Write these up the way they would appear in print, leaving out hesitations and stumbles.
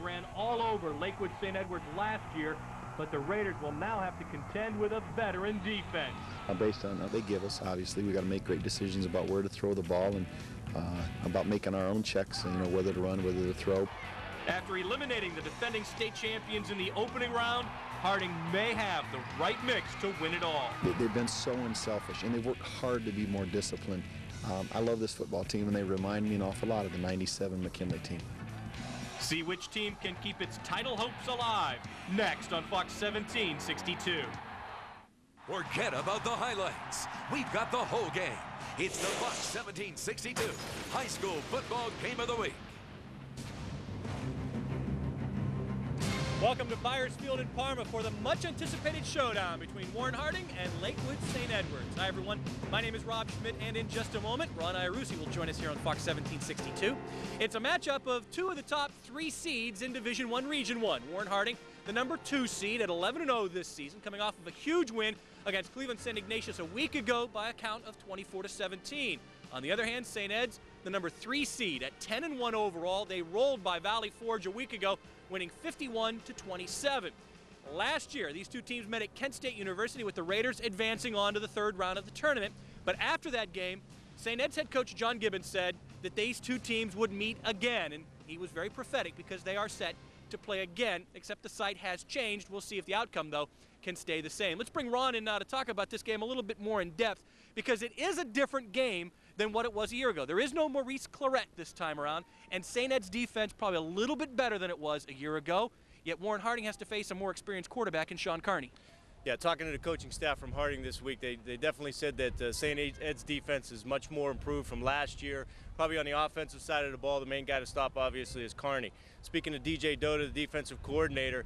ran all over Lakewood St. Edwards last year, but the Raiders will now have to contend with a veteran defense. Based on what they give us, obviously, we got to make great decisions about where to throw the ball and about making our own checks, whether to run, whether to throw. After eliminating the defending state champions in the opening round, Harding may have the right mix to win it all. They've been so unselfish, and they've worked hard to be more disciplined. I love this football team, and they remind me an awful lot of the '97 McKinley team. See which team can keep its title hopes alive next on Fox 1762. Forget about the highlights. We've got the whole game. It's the Fox 1762 High School Football Game of the Week. Welcome to Byers Field in Parma for the much-anticipated showdown between Warren Harding and Lakewood St. Edwards. Hi, everyone. My name is Rob Schmidt, and in just a moment, Ron Iarussi will join us here on Fox 1762. It's a matchup of two of the top three seeds in Division I Region 1. Warren Harding, the number 2 seed at 11-0 this season, coming off of a huge win against Cleveland St. Ignatius a week ago by a count of 24-17. On the other hand, St. Ed's, the number 3 seed at 10-1 overall. They rolled by Valley Forge a week ago, winning 51-27. Last year, these two teams met at Kent State University, with the Raiders advancing on to the third round of the tournament. But after that game, St. Ed's head coach John Gibbons said that these two teams would meet again, and he was very prophetic because they are set to play again, except the site has changed. We'll see if the outcome, though, can stay the same. Let's bring Ron in now to talk about this game a little bit more in depth, because it is a different game than what it was a year ago. There is no Maurice Claret this time around, and St. Ed's defense probably a little bit better than it was a year ago, yet Warren Harding has to face a more experienced quarterback in Sean Carney. Yeah, talking to the coaching staff from Harding this week, they definitely said that St. Ed's defense is much more improved from last year. Probably on the offensive side of the ball, the main guy to stop, obviously, is Carney. Speaking to DJ Dota, the defensive coordinator,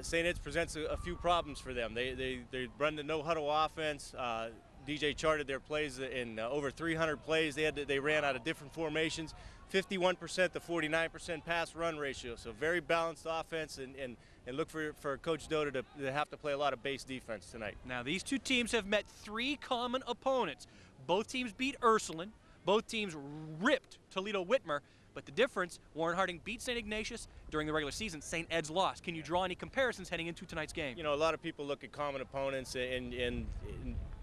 St. Ed's presents a few problems for them. They run the no-huddle offense. DJ charted their plays in over 300 plays. They ran out of different formations, 51% to 49% pass-run ratio. So very balanced offense, and look for Coach Dota to have to play a lot of base defense tonight. Now, these two teams have met 3 common opponents. Both teams beat Ursuline. Both teams ripped Toledo Whitmer. But the difference, Warren Harding beat St. Ignatius during the regular season. St. Ed's lost. Can you draw any comparisons heading into tonight's game? You know, a lot of people look at common opponents, and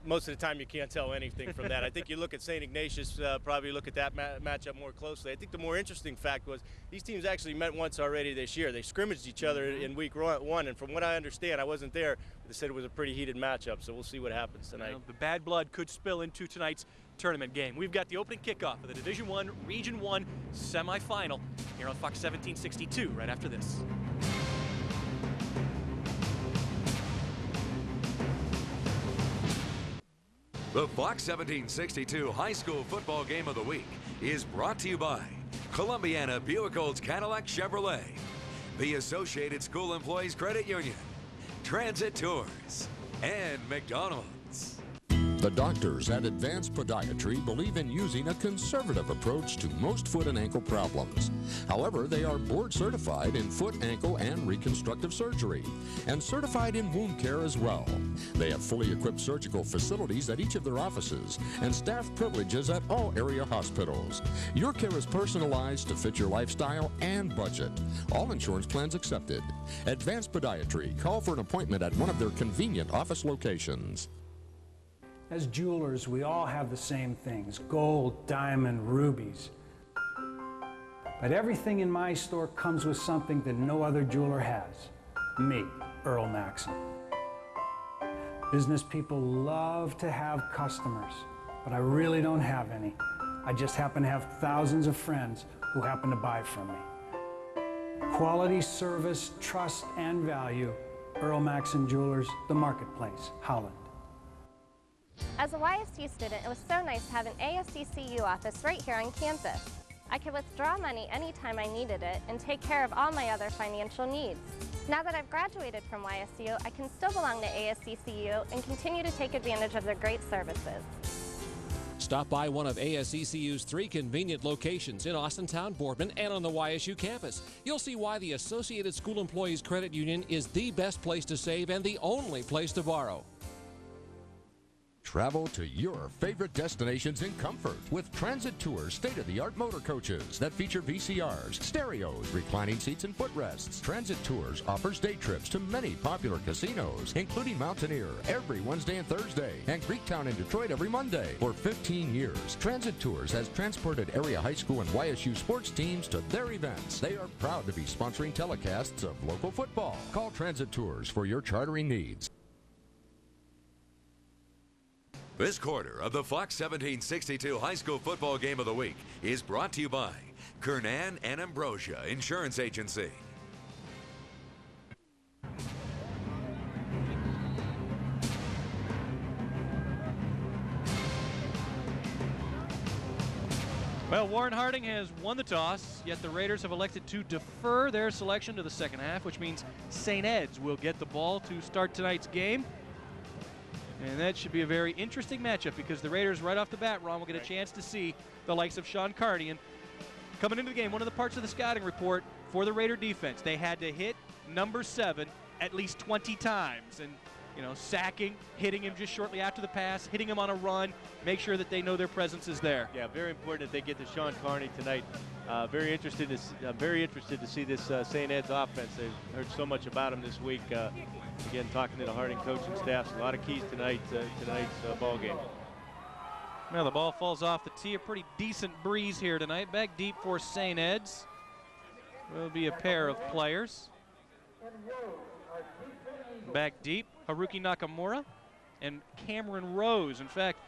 most of the time you can't tell anything from that. I think you look at St. Ignatius, probably look at that matchup more closely. I think the more interesting fact was these teams actually met once already this year. They scrimmaged each other in week 1, and from what I understand, I wasn't there, they said it was a pretty heated matchup, so we'll see what happens tonight. Well, the bad blood could spill into tonight's tournament game. We've got the opening kickoff of the Division I Region 1 semifinal here on Fox 1762 right after this. The Fox 1762 High School Football Game of the Week is brought to you by Columbiana Buick Olds Cadillac Chevrolet, the Associated School Employees Credit Union, Transit Tours, and McDonald's. The doctors at Advanced Podiatry believe in using a conservative approach to most foot and ankle problems. However, they are board certified in foot, ankle, and reconstructive surgery, and certified in wound care as well. They have fully equipped surgical facilities at each of their offices and staff privileges at all area hospitals. Your care is personalized to fit your lifestyle and budget. All insurance plans accepted. Advanced Podiatry. Call for an appointment at one of their convenient office locations. As jewelers, we all have the same things: gold, diamond, rubies. But everything in my store comes with something that no other jeweler has. Me, Earl Maxon. Business people love to have customers, but I really don't have any. I just happen to have thousands of friends who happen to buy from me. Quality, service, trust, and value. Earl Maxon Jewelers, The Marketplace, Holland. As a YSU student, it was so nice to have an ASCCU office right here on campus. I could withdraw money anytime I needed it and take care of all my other financial needs. Now that I've graduated from YSU, I can still belong to ASCCU and continue to take advantage of their great services. Stop by one of ASCCU's 3 convenient locations in Austintown, Boardman, and on the YSU campus. You'll see why the Associated School Employees Credit Union is the best place to save and the only place to borrow. Travel to your favorite destinations in comfort with Transit Tours state-of-the-art motor coaches that feature VCRs, stereos, reclining seats, and footrests. Transit Tours offers day trips to many popular casinos, including Mountaineer every Wednesday and Thursday, and Greektown in Detroit every Monday. For 15 years, Transit Tours has transported area high school and YSU sports teams to their events. They are proud to be sponsoring telecasts of local football. Call Transit Tours for your chartering needs. This quarter of the Fox 1762 High School Football Game of the Week is brought to you by Kernan and Ambrosia Insurance Agency. Well, Warren Harding has won the toss, yet the Raiders have elected to defer their selection to the second half, which means St. Ed's will get the ball to start tonight's game. And that should be a very interesting matchup because the Raiders right off the bat, Ron, will get a chance to see the likes of Sean Carney. And coming into the game, one of the parts of the scouting report for the Raider defense, they had to hit number 7 at least 20 times. And, you know, sacking, hitting him just shortly after the pass, hitting him on a run, make sure that they know their presence is there. Yeah, very important that they get to Sean Carney tonight. Very interested to see this St. Ed's offense. They've heard so much about him this week. Again, talking to the Harding coaching staff, a lot of keys tonight, tonight's ball game. Well, the ball falls off the tee. A pretty decent breeze here tonight. Back deep for St. Ed's. Will be a pair of players. Back deep, Haruki Nakamura and Cameron Rose. In fact,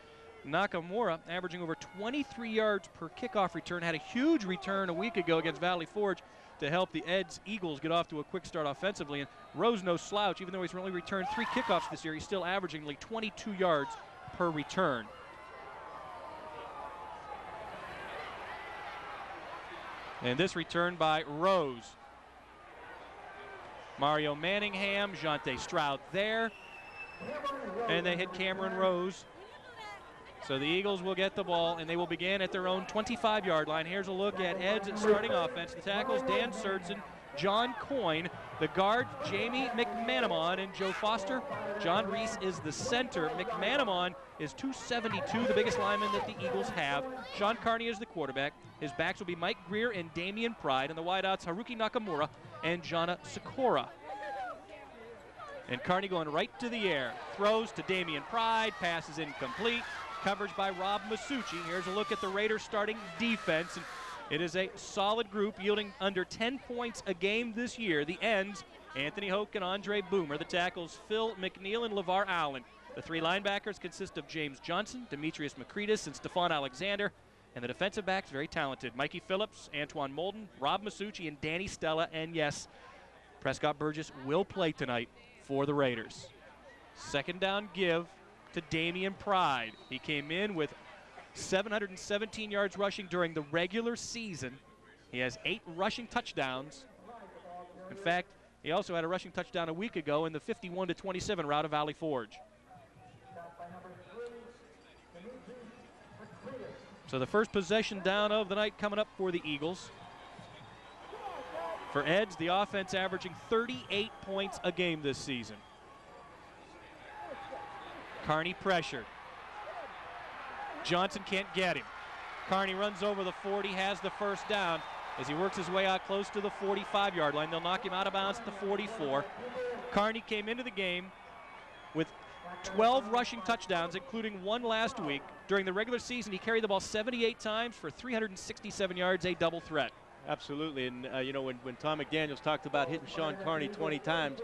Nakamura, averaging over 23 yards per kickoff return, had a huge return a week ago against Valley Forge to help the Eds Eagles get off to a quick start offensively. And Rose, no slouch, even though he's only returned 3 kickoffs this year, he's still averaging nearly 22 yards per return. And this return by Rose. Mario Manningham, Jante Stroud there. And they hit Cameron Rose. So the Eagles will get the ball, and they will begin at their own 25-yard line. Here's a look at Ed's starting offense. The tackles, Dan Surtson, John Coyne. The guard, Jamie McManamon and Joe Foster. John Reese is the center. McManamon is 272, the biggest lineman that the Eagles have. Sean Carney is the quarterback. His backs will be Mike Greer and Damian Pride. And the wideouts, Haruki Nakamura and Jana Sikora. And Carney going right to the air. Throws to Damian Pride. Pass is incomplete. Coverage by Rob Masucci. Here's a look at the Raiders starting defense. And it is a solid group yielding under 10 points a game this year. The ends, Anthony Hoke and Andre Boomer. The tackles, Phil McNeil and LeVar Allen. The 3 linebackers consist of James Johnson, Demetrius McCretis, and Stephon Alexander. And the defensive backs, very talented. Mikey Phillips, Antoine Molden, Rob Masucci, and Danny Stella. And yes, Prescott Burgess will play tonight for the Raiders. Second down give to Damian Pride. He came in with 717 yards rushing during the regular season. He has 8 rushing touchdowns. In fact, he also had a rushing touchdown a week ago in the 51-27 rout of Valley Forge. So the first possession down of the night coming up for the Eagles. For Eds, the offense averaging 38 points a game this season. Carney pressured. Johnson can't get him. Carney runs over the 40, has the first down as he works his way out close to the 45-yard line. They'll knock him out of bounds at the 44. Carney came into the game with 12 rushing touchdowns, including 1 last week. During the regular season, he carried the ball 78 times for 367 yards, a double threat. Absolutely, and you know, when Tom McDaniels talked about hitting Sean Carney 20 times,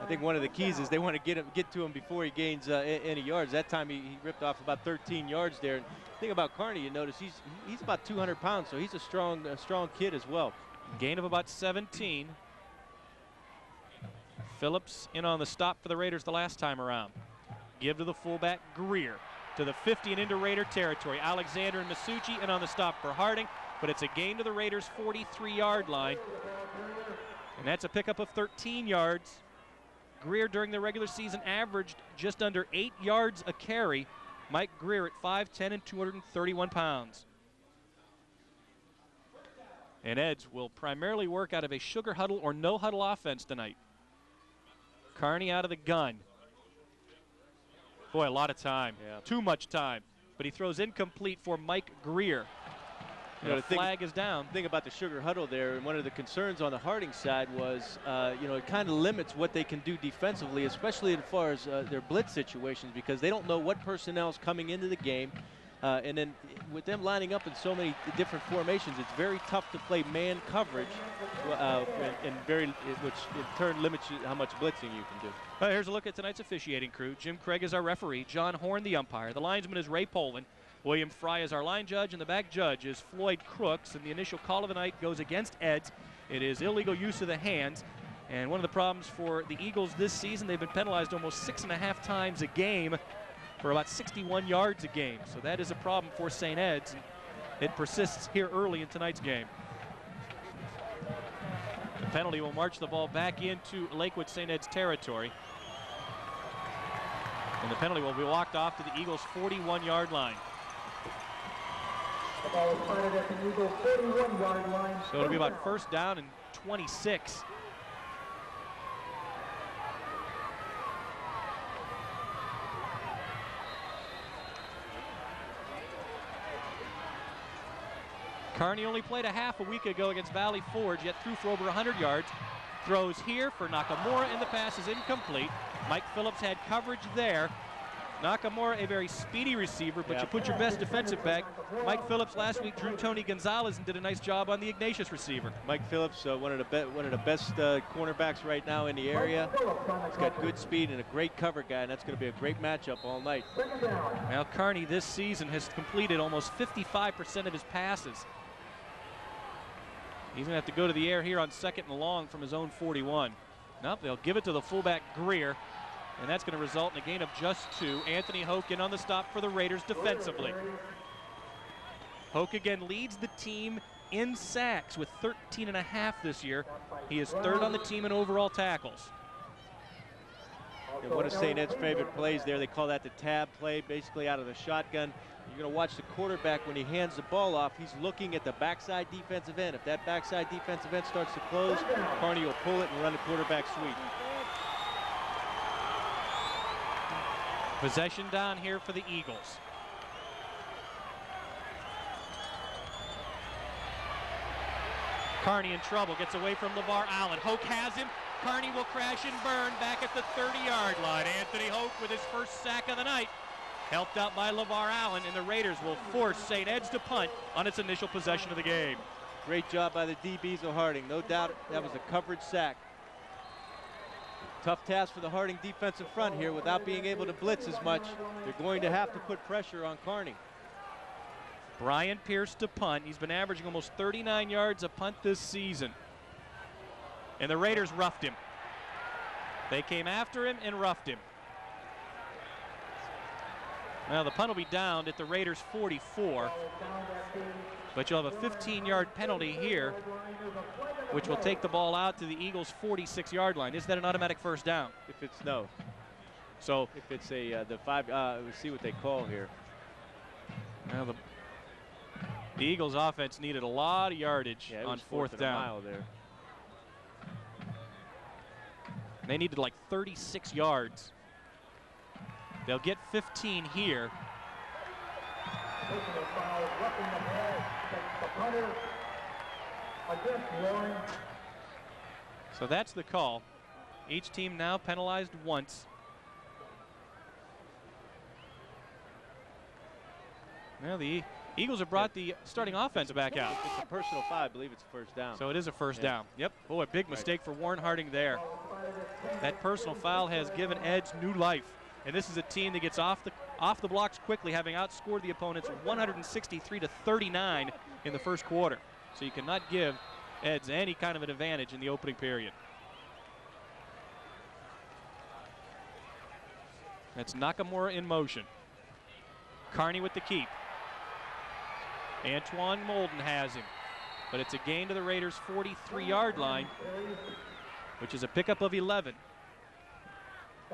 I think one of the keys is they want to get to him before he gains any yards. That time he ripped off about 13 yards there. And the thing about Carney, you notice he's about 200 pounds, so he's a strong kid as well. Gain of about 17. Phillips in on the stop for the Raiders the last time around. Give to the fullback, Greer, to the 50 and into Raider territory. Alexander and Masucci in on the stop for Harding. But it's a gain to the Raiders' 43-yard line. And that's a pickup of 13 yards. Greer during the regular season averaged just under 8 yards a carry. Mike Greer at 5'10 and 231 pounds. And Eds will primarily work out of a sugar huddle or no huddle offense tonight. Carney out of the gun. Boy, a lot of time. Yeah. Too much time. But he throws incomplete for Mike Greer. You know, the flag is down. The thing about the Sugar huddle there, and one of the concerns on the Harding side was, you know, it kind of limits what they can do defensively, especially as far as their blitz situations, because they don't know what personnel's coming into the game. And then with them lining up in so many different formations, it's very tough to play man coverage, which in turn limits how much blitzing you can do. Here's a look at tonight's officiating crew. Jim Craig is our referee. John Horn, the umpire. The linesman is Ray Poland. William Fry is our line judge, and the back judge is Floyd Crooks. And the initial call of the night goes against Eds. It is illegal use of the hands. And one of the problems for the Eagles this season, they've been penalized almost 6.5 times a game for about 61 yards a game. So that is a problem for St. Ed's. It persists here early in tonight's game. The penalty will march the ball back into Lakewood St. Ed's territory. And the penalty will be walked off to the Eagles' 41-yard line. The ball is spotted at the Eagles' 41-yard line. So it'll be about first down and 26. Kearney only played a half a week ago against Valley Forge, yet threw for over 100 yards. Throws here for Nakamura, and the pass is incomplete. Mike Phillips had coverage there. Nakamura, a very speedy receiver, but you put your best defensive back. Mike Phillips last week drew Tony Gonzalez and did a nice job on the Ignatius receiver. Mike Phillips, one of the best cornerbacks right now in the area. He's got good speed and a great cover guy, and that's going to be a great matchup all night. Now Kearney this season has completed almost 55% of his passes. He's going to have to go to the air here on 2nd and long from his own 41. Nope, they'll give it to the fullback Greer, and that's going to result in a gain of just 2. Anthony Hoke in on the stop for the Raiders defensively. Hoke again leads the team in sacks with 13.5 this year. He is 3rd on the team in overall tackles. And one of St. Ed's favorite plays there, they call that the tab play, basically out of the shotgun. You're going to watch the quarterback when he hands the ball off, he's looking at the backside defensive end. If that backside defensive end starts to close, Kearney will pull it and run the quarterback sweep. Possession down here for the Eagles. Kearney in trouble, gets away from LeVar Allen. Hoke has him. Kearney will crash and burn back at the 30-yard line. Anthony Hoke with his first sack of the night. Helped out by LeVar Allen, and the Raiders will force St. Ed's to punt on its initial possession of the game. Great job by the DBs of Harding. No doubt that was a coverage sack. Tough task for the Harding defensive front here. Without being able to blitz as much, they're going to have to put pressure on Kearney. Brian Pierce to punt. He's been averaging almost 39 yards a punt this season. And the Raiders roughed him. They came after him and roughed him. Now the punt will be down at the Raiders' 44, but you'll have a 15-yard penalty here, which will take the ball out to the Eagles' 46-yard line. Is that an automatic first down? If it's no. So if it's a the 5, we'll see what they call here. Now the Eagles' offense needed a lot of yardage on 4th down. Mile there. They needed like 36 yards. They'll get 15 here. So that's the call. Each team now penalized once. Now the Eagles have brought the starting offense back out. It's a personal foul. I believe it's a first down. So it is a first down. Yep. Oh, a big mistake for Warren Harding there. That personal foul has given Ed's new life. And this is a team that gets off the blocks quickly, having outscored the opponents 163-39 in the first quarter. So you cannot give Eds any kind of an advantage in the opening period. That's Nakamura in motion. Kearney with the keep. Antoine Molden has him, but it's a gain to the Raiders' 43-yard line, which is a pickup of 11.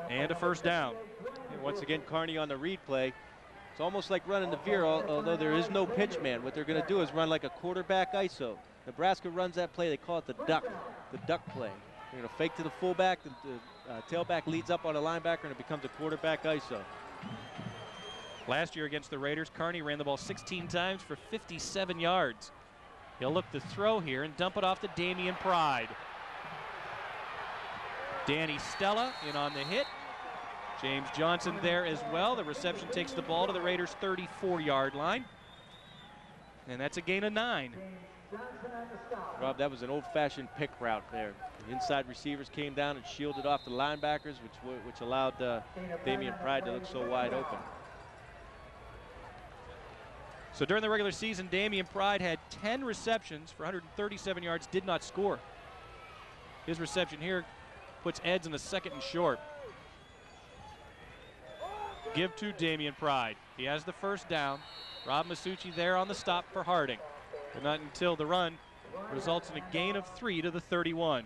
And a first down. And once again, Kearney on the read play. It's almost like running the veer, although there is no pitch man. What they're going to do is run like a quarterback ISO. Nebraska runs that play. They call it the duck play. They're going to fake to the fullback. The tailback leads up on a linebacker, and it becomes a quarterback ISO. Last year against the Raiders, Kearney ran the ball 16 times for 57 yards. He'll look to throw here and dump it off to Damian Pride. Danny Stella in on the hit. James Johnson there as well. The reception takes the ball to the Raiders' 34-yard line. And that's a gain of 9. Rob, that was an old-fashioned pick route there. The inside receivers came down and shielded off the linebackers, which allowed Damian Pride to look so wide open. So during the regular season, Damian Pride had 10 receptions for 137 yards, did not score. His reception here puts Eds in a 2nd and short. Give to Damian Pride. He has the first down. Rob Masucci there on the stop for Harding. But not until the run results in a gain of 3 to the 31.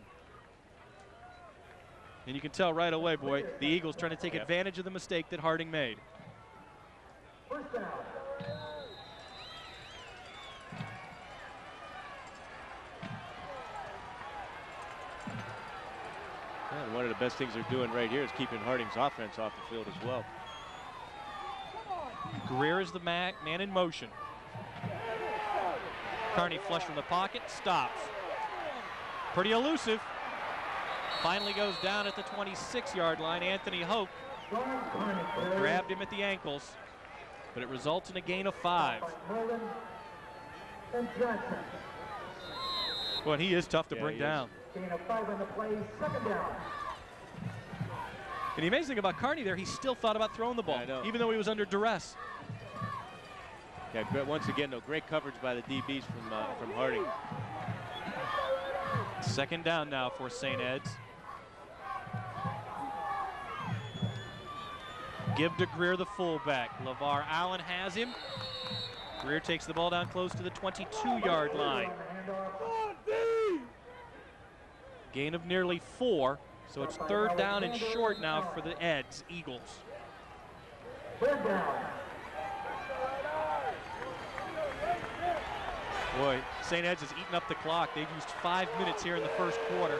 And you can tell right away, boy, the Eagles trying to take advantage of the mistake that Harding made. And one of the best things they're doing right here is keeping Harding's offense off the field as well. Greer is the man in motion. Kearney flush from the pocket, stops. Pretty elusive. Finally goes down at the 26-yard line. Anthony Hoke grabbed him at the ankles, but it results in a gain of 5. Well, he is tough to bring down. Gain of 5 on the play, 2nd down. And the amazing thing about Kearney there, he still thought about throwing the ball, even though he was under duress. Yeah, once again, though, great coverage by the DBs from Harding. 2nd down now for St. Ed's. Give to Greer, the fullback. LeVar Allen has him. Greer takes the ball down close to the 22-yard line. Gain of nearly 4, so it's 3rd down and short now for the Eds Eagles. 3rd down. Boy, St. Ed's has eaten up the clock. They've used 5 minutes here in the first quarter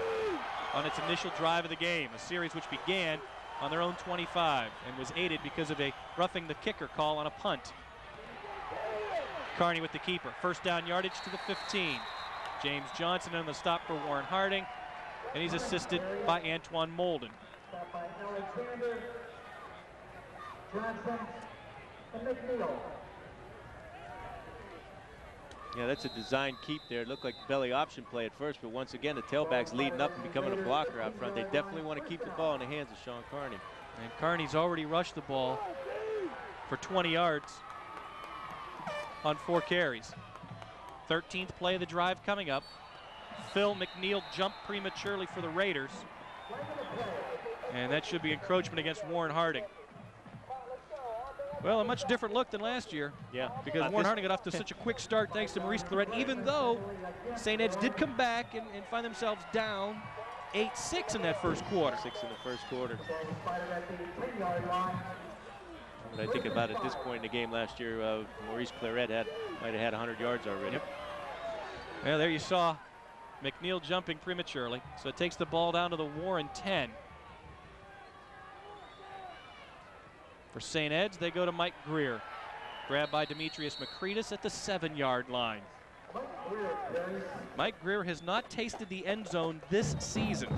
on its initial drive of the game, a series which began on their own 25 and was aided because of a roughing the kicker call on a punt. Kearney with the keeper. 1st down yardage to the 15. James Johnson on the stop for Warren Harding, and he's assisted by Antoine Molden. Stop by Alexander, Johnson, and McNeil. Yeah, that's a design keep there. It looked like belly option play at first, but once again, the tailback's leading up and becoming a blocker out front. They definitely want to keep the ball in the hands of Sean Kearney. And Kearney's already rushed the ball for 20 yards on 4 carries. 13th play of the drive coming up. Phil McNeil jumped prematurely for the Raiders. And that should be encroachment against Warren Harding. Well, a much different look than last year. Yeah. Because Warren Harding got off to such a quick start thanks to Maurice Claret, even though St. Ed's did come back and find themselves down 8-6 in that first quarter. 6 in the first quarter. But I think about at this point in the game last year, Maurice Claret might have had 100 yards already. Yep. Well, there you saw McNeil jumping prematurely. So it takes the ball down to the Warren 10. For St. Ed's, they go to Mike Greer. Grabbed by Demetrius Makritis at the 7-yard line. Mike Greer has not tasted the end zone this season.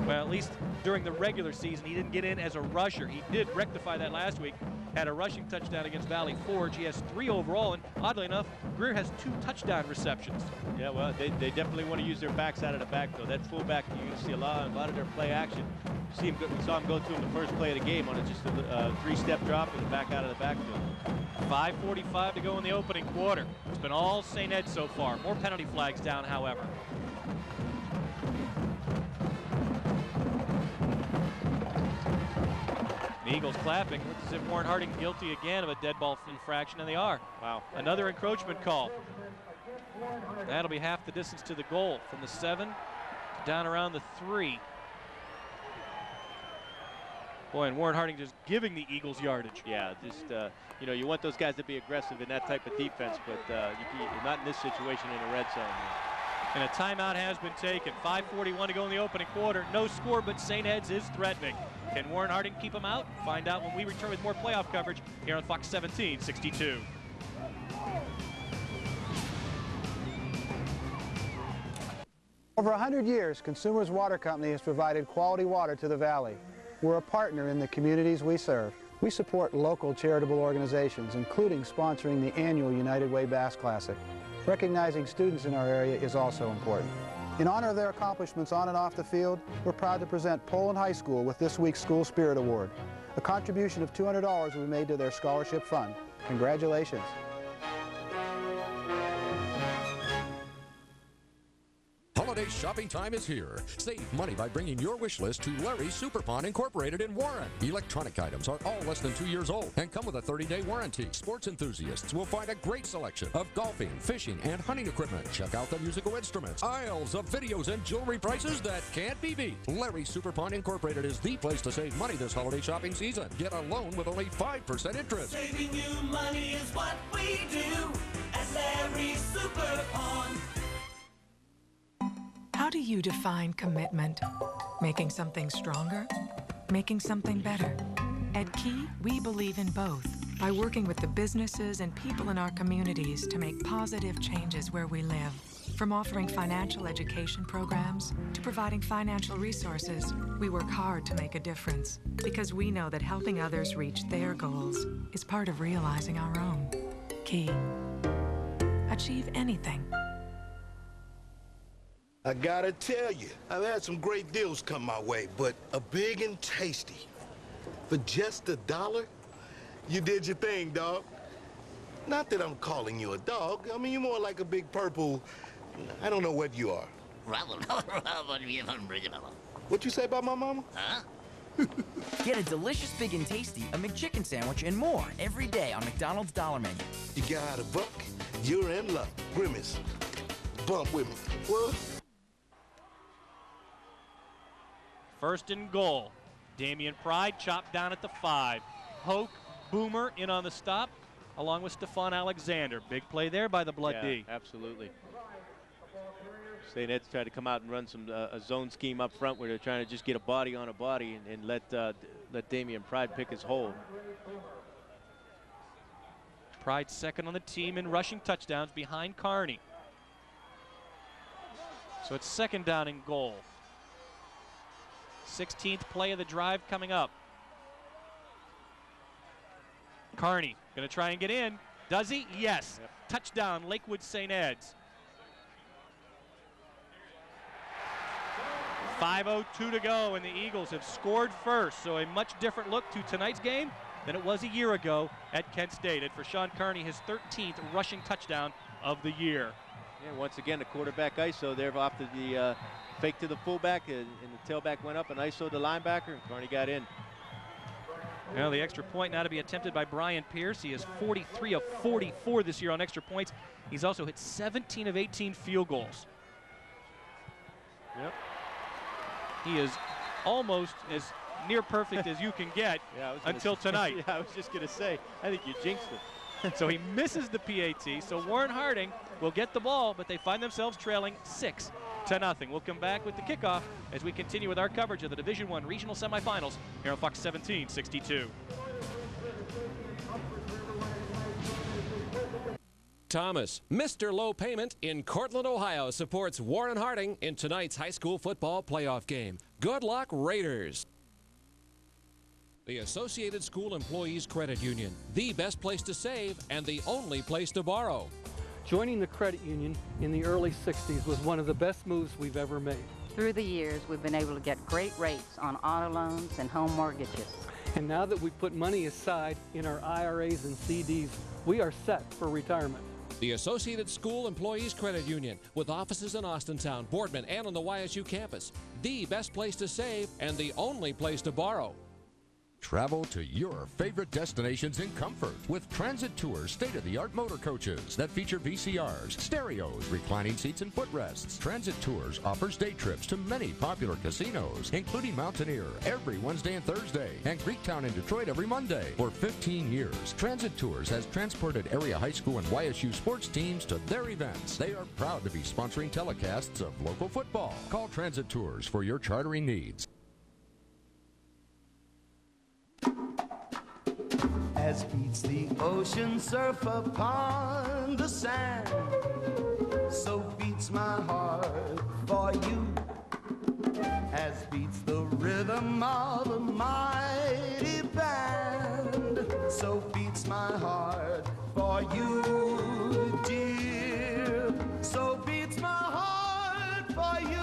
Well, at least during the regular season, he didn't get in as a rusher. He did rectify that last week. Had a rushing touchdown against Valley Forge. He has 3 overall, and oddly enough, Greer has 2 touchdown receptions. Yeah, well, they definitely want to use their backs out of the backfield. That fullback, you're going to see a lot of their play action. We saw him go to him the first play of the game on just a 3-step drop and back out of the backfield. 5:45 to go in the opening quarter. It's been all St. Ed so far. More penalty flags down, however. The Eagles clapping. Looks as if Warren Harding guilty again of a dead ball infraction, and they are. Wow. Another encroachment call. That'll be half the distance to the goal, from the 7 down around the 3. Boy, and Warren Harding just giving the Eagles yardage. Yeah, just, you want those guys to be aggressive in that type of defense, but not in this situation in a red zone. And a timeout has been taken. 5:41 to go in the opening quarter. No score, but St. Ed's is threatening. Can Warren Harding keep them out? Find out when we return with more playoff coverage here on Fox 1762. Over 100 years, Consumers Water Company has provided quality water to the Valley. We're a partner in the communities we serve. We support local charitable organizations, including sponsoring the annual United Way Bass Classic. Recognizing students in our area is also important. In honor of their accomplishments on and off the field, we're proud to present Poland High School with this week's School Spirit Award. A contribution of $200 will be made to their scholarship fund. Congratulations. Holiday shopping time is here. Save money by bringing your wish list to Larry's Superpond Incorporated in Warren. Electronic items are all less than 2 years old and come with a 30-day warranty. Sports enthusiasts will find a great selection of golfing, fishing, and hunting equipment. Check out the musical instruments, aisles of videos, and jewelry prices that can't be beat. Larry's Superpond Incorporated is the place to save money this holiday shopping season. Get a loan with only 5% interest. Saving you money is what we do at Larry's Superpond. How do you define commitment? Making something stronger? Making something better? At Key, we believe in both by working with the businesses and people in our communities to make positive changes where we live. From offering financial education programs to providing financial resources, we work hard to make a difference because we know that helping others reach their goals is part of realizing our own. Key. Achieve anything. I gotta tell you, I've had some great deals come my way, but a big and tasty. For just $1, you did your thing, dog. Not that I'm calling you a dog. I mean, you're more like a big purple, I don't know what you are. What you say about my mama? Huh? Get a delicious, big and tasty, a McChicken sandwich, and more every day on McDonald's Dollar Menu. You got a buck, you're in luck. Grimace, bump with me. What? First and goal. Damian Pride chopped down at the 5. Hoke, Boomer in on the stop, along with Stefan Alexander. Big play there by the Blood D. Absolutely. St. Ed's tried to come out and run some a zone scheme up front where they're trying to just get a body on a body and let Damian Pride pick his hole. Pride second on the team in rushing touchdowns behind Kearney. So it's second down and goal. 16th play of the drive coming up. Kearney going to try and get in. Does he? Yes. Yep. Touchdown, Lakewood St. Ed's. 5:02 to go, and the Eagles have scored first. So a much different look to tonight's game than it was a year ago at Kent State. And for Sean Kearney, his 13th rushing touchdown of the year. Yeah, once again, the quarterback ISO there off to the fake to the fullback, and the tailback went up and ISO the linebacker, and Kearney got in. Now the extra point now to be attempted by Brian Pierce. He is 43 of 44 this year on extra points. He's also hit 17 of 18 field goals. Yep. He is almost as near perfect as you can get until tonight. Yeah, I was just going to say, I think you jinxed it. So he misses the PAT. So Warren Harding will get the ball, but they find themselves trailing 6-0. We'll come back with the kickoff as we continue with our coverage of the Division I regional semifinals here on Fox 1762. Thomas, Mr. Low Payment in Cortland, Ohio, supports Warren Harding in tonight's high school football playoff game. Good luck, Raiders. The Associated School Employees Credit Union, the best place to save and the only place to borrow. Joining the credit union in the early 60s was one of the best moves we've ever made. Through the years, we've been able to get great rates on auto loans and home mortgages. And now that we've put money aside in our IRAs and CDs, we are set for retirement. The Associated School Employees Credit Union, with offices in Austintown, Boardman, and on the YSU campus. The best place to save and the only place to borrow. Travel to your favorite destinations in comfort with Transit Tours state-of-the-art motor coaches that feature VCRs, stereos, reclining seats, and footrests. Transit Tours offers day trips to many popular casinos, including Mountaineer every Wednesday and Thursday, and Greektown in Detroit every Monday. For 15 years, Transit Tours has transported area high school and YSU sports teams to their events. They are proud to be sponsoring telecasts of local football. Call Transit Tours for your chartering needs. As beats the ocean surf upon the sand, so beats my heart for you. As beats the rhythm of a mighty band, so beats my heart for you, dear. So beats my heart for you.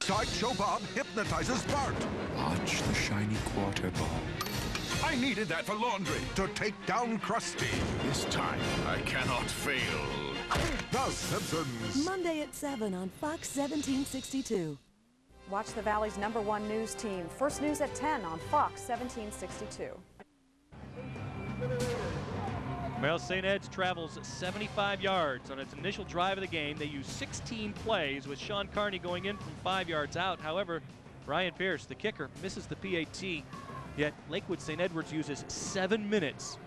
Sideshow Bob hypnotizes Bart. Watch the shiny quarter ball. I needed that for laundry to take down Krusty. This time, I cannot fail. The Simpsons. Monday at 7 on Fox 1762. Watch the Valley's #1 news team. First News at 10 on Fox 1762. Well, St. Ed's travels 75 yards on its initial drive of the game. They use 16 plays with Sean Carney going in from 5 yards out. However, Brian Pierce, the kicker, misses the PAT. Yet Lakewood St. Edwards uses 7 minutes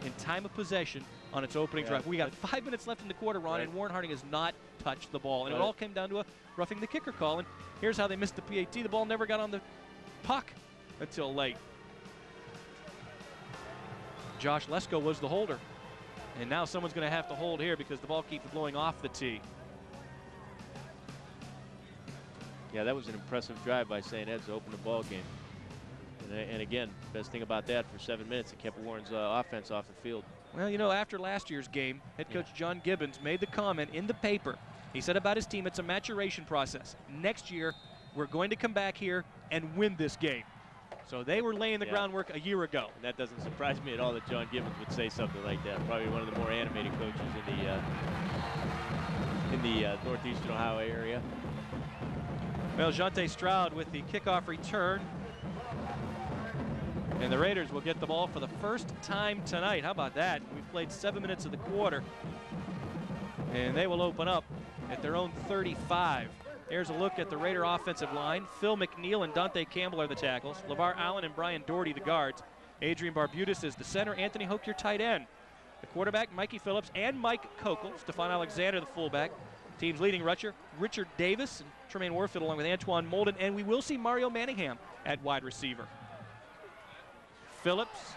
in time of possession on its opening drive. We got 5 minutes left in the quarter, Ron, and Warren Harding has not touched the ball. And it all came down to a roughing the kicker call. And here's how they missed the PAT. The ball never got on the puck until late. Josh Lesko was the holder. And now someone's going to have to hold here because the ball keeps blowing off the tee. Yeah, that was an impressive drive by St. Ed's to open the ball game. And again, best thing about that, for 7 minutes, it kept Warren's offense off the field. Well, you know, after last year's game, head coach John Gibbons made the comment in the paper. He said about his team, it's a maturation process. Next year, we're going to come back here and win this game. So they were laying the groundwork a year ago. And that doesn't surprise me at all that John Gibbons would say something like that. Probably one of the more animated coaches in the Northeastern Ohio area. Well, Jante Stroud with the kickoff return. And the Raiders will get the ball for the first time tonight. How about that? We've played 7 minutes of the quarter. And they will open up at their own 35. Here's a look at the Raider offensive line. Phil McNeil and Dante Campbell are the tackles. LeVar Allen and Brian Doherty the guards. Adrian Barbudas is the center. Anthony Hoke your tight end. The quarterback, Mikey Phillips and Mike Kokel. Stephon Alexander the fullback. Team's leading rusher, Richard Davis and Tremaine Warfield along with Antoine Molden. And we will see Mario Manningham at wide receiver. Phillips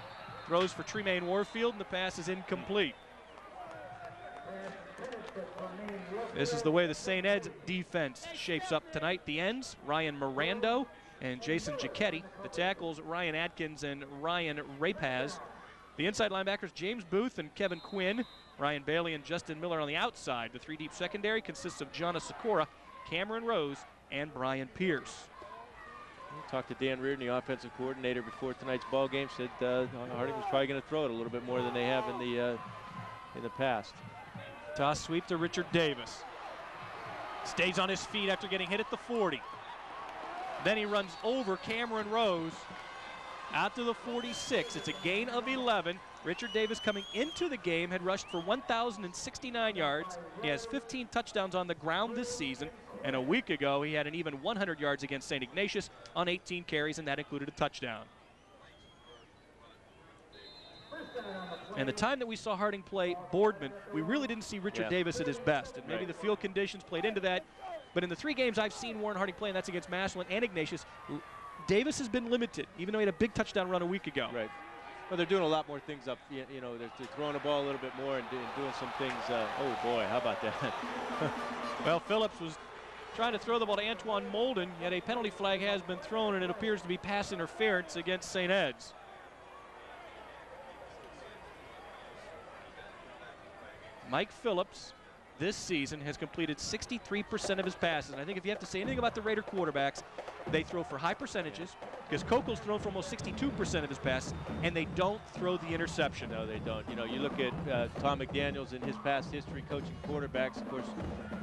throws for Tremaine Warfield and the pass is incomplete. This is the way the St. Ed's defense shapes up tonight. The ends, Ryan Mirando and Jason Giacchetti. The tackles, Ryan Atkins and Ryan Rapaz. The inside linebackers, James Booth and Kevin Quinn. Ryan Bailey and Justin Miller on the outside. The three-deep secondary consists of Jonna Sikora, Cameron Rose, and Brian Pierce. We talked to Dan Reardon, the offensive coordinator, before tonight's ball game. Said Harding was probably going to throw it a little bit more than they have in the past. Toss sweep to Richard Davis. Stays on his feet after getting hit at the 40. Then he runs over Cameron Rose out to the 46. It's a gain of 11. Richard Davis coming into the game had rushed for 1,069 yards. He has 15 touchdowns on the ground this season. And a week ago, he had an even 100 yards against St. Ignatius on 18 carries, and that included a touchdown. And the time that we saw Harding play Boardman, we really didn't see Richard Davis at his best. And maybe the field conditions played into that. But in the 3 games I've seen Warren Harding play, and that's against Massillon and Ignatius, Davis has been limited, even though he had a big touchdown run a week ago. Right. Well, they're doing a lot more things up. You know, they're throwing the ball a little bit more and doing some things. Oh, boy, how about that? Well, Phillips was trying to throw the ball to Antoine Molden, yet a penalty flag has been thrown, and it appears to be pass interference against St. Ed's. Mike Phillips this season has completed 63% of his passes. And I think if you have to say anything about the Raider quarterbacks, they throw for high percentages, because Kokel's thrown for almost 62% of his passes, and they don't throw the interception. No, they don't. You know, you look at Tom McDaniels in his past history coaching quarterbacks. Of course,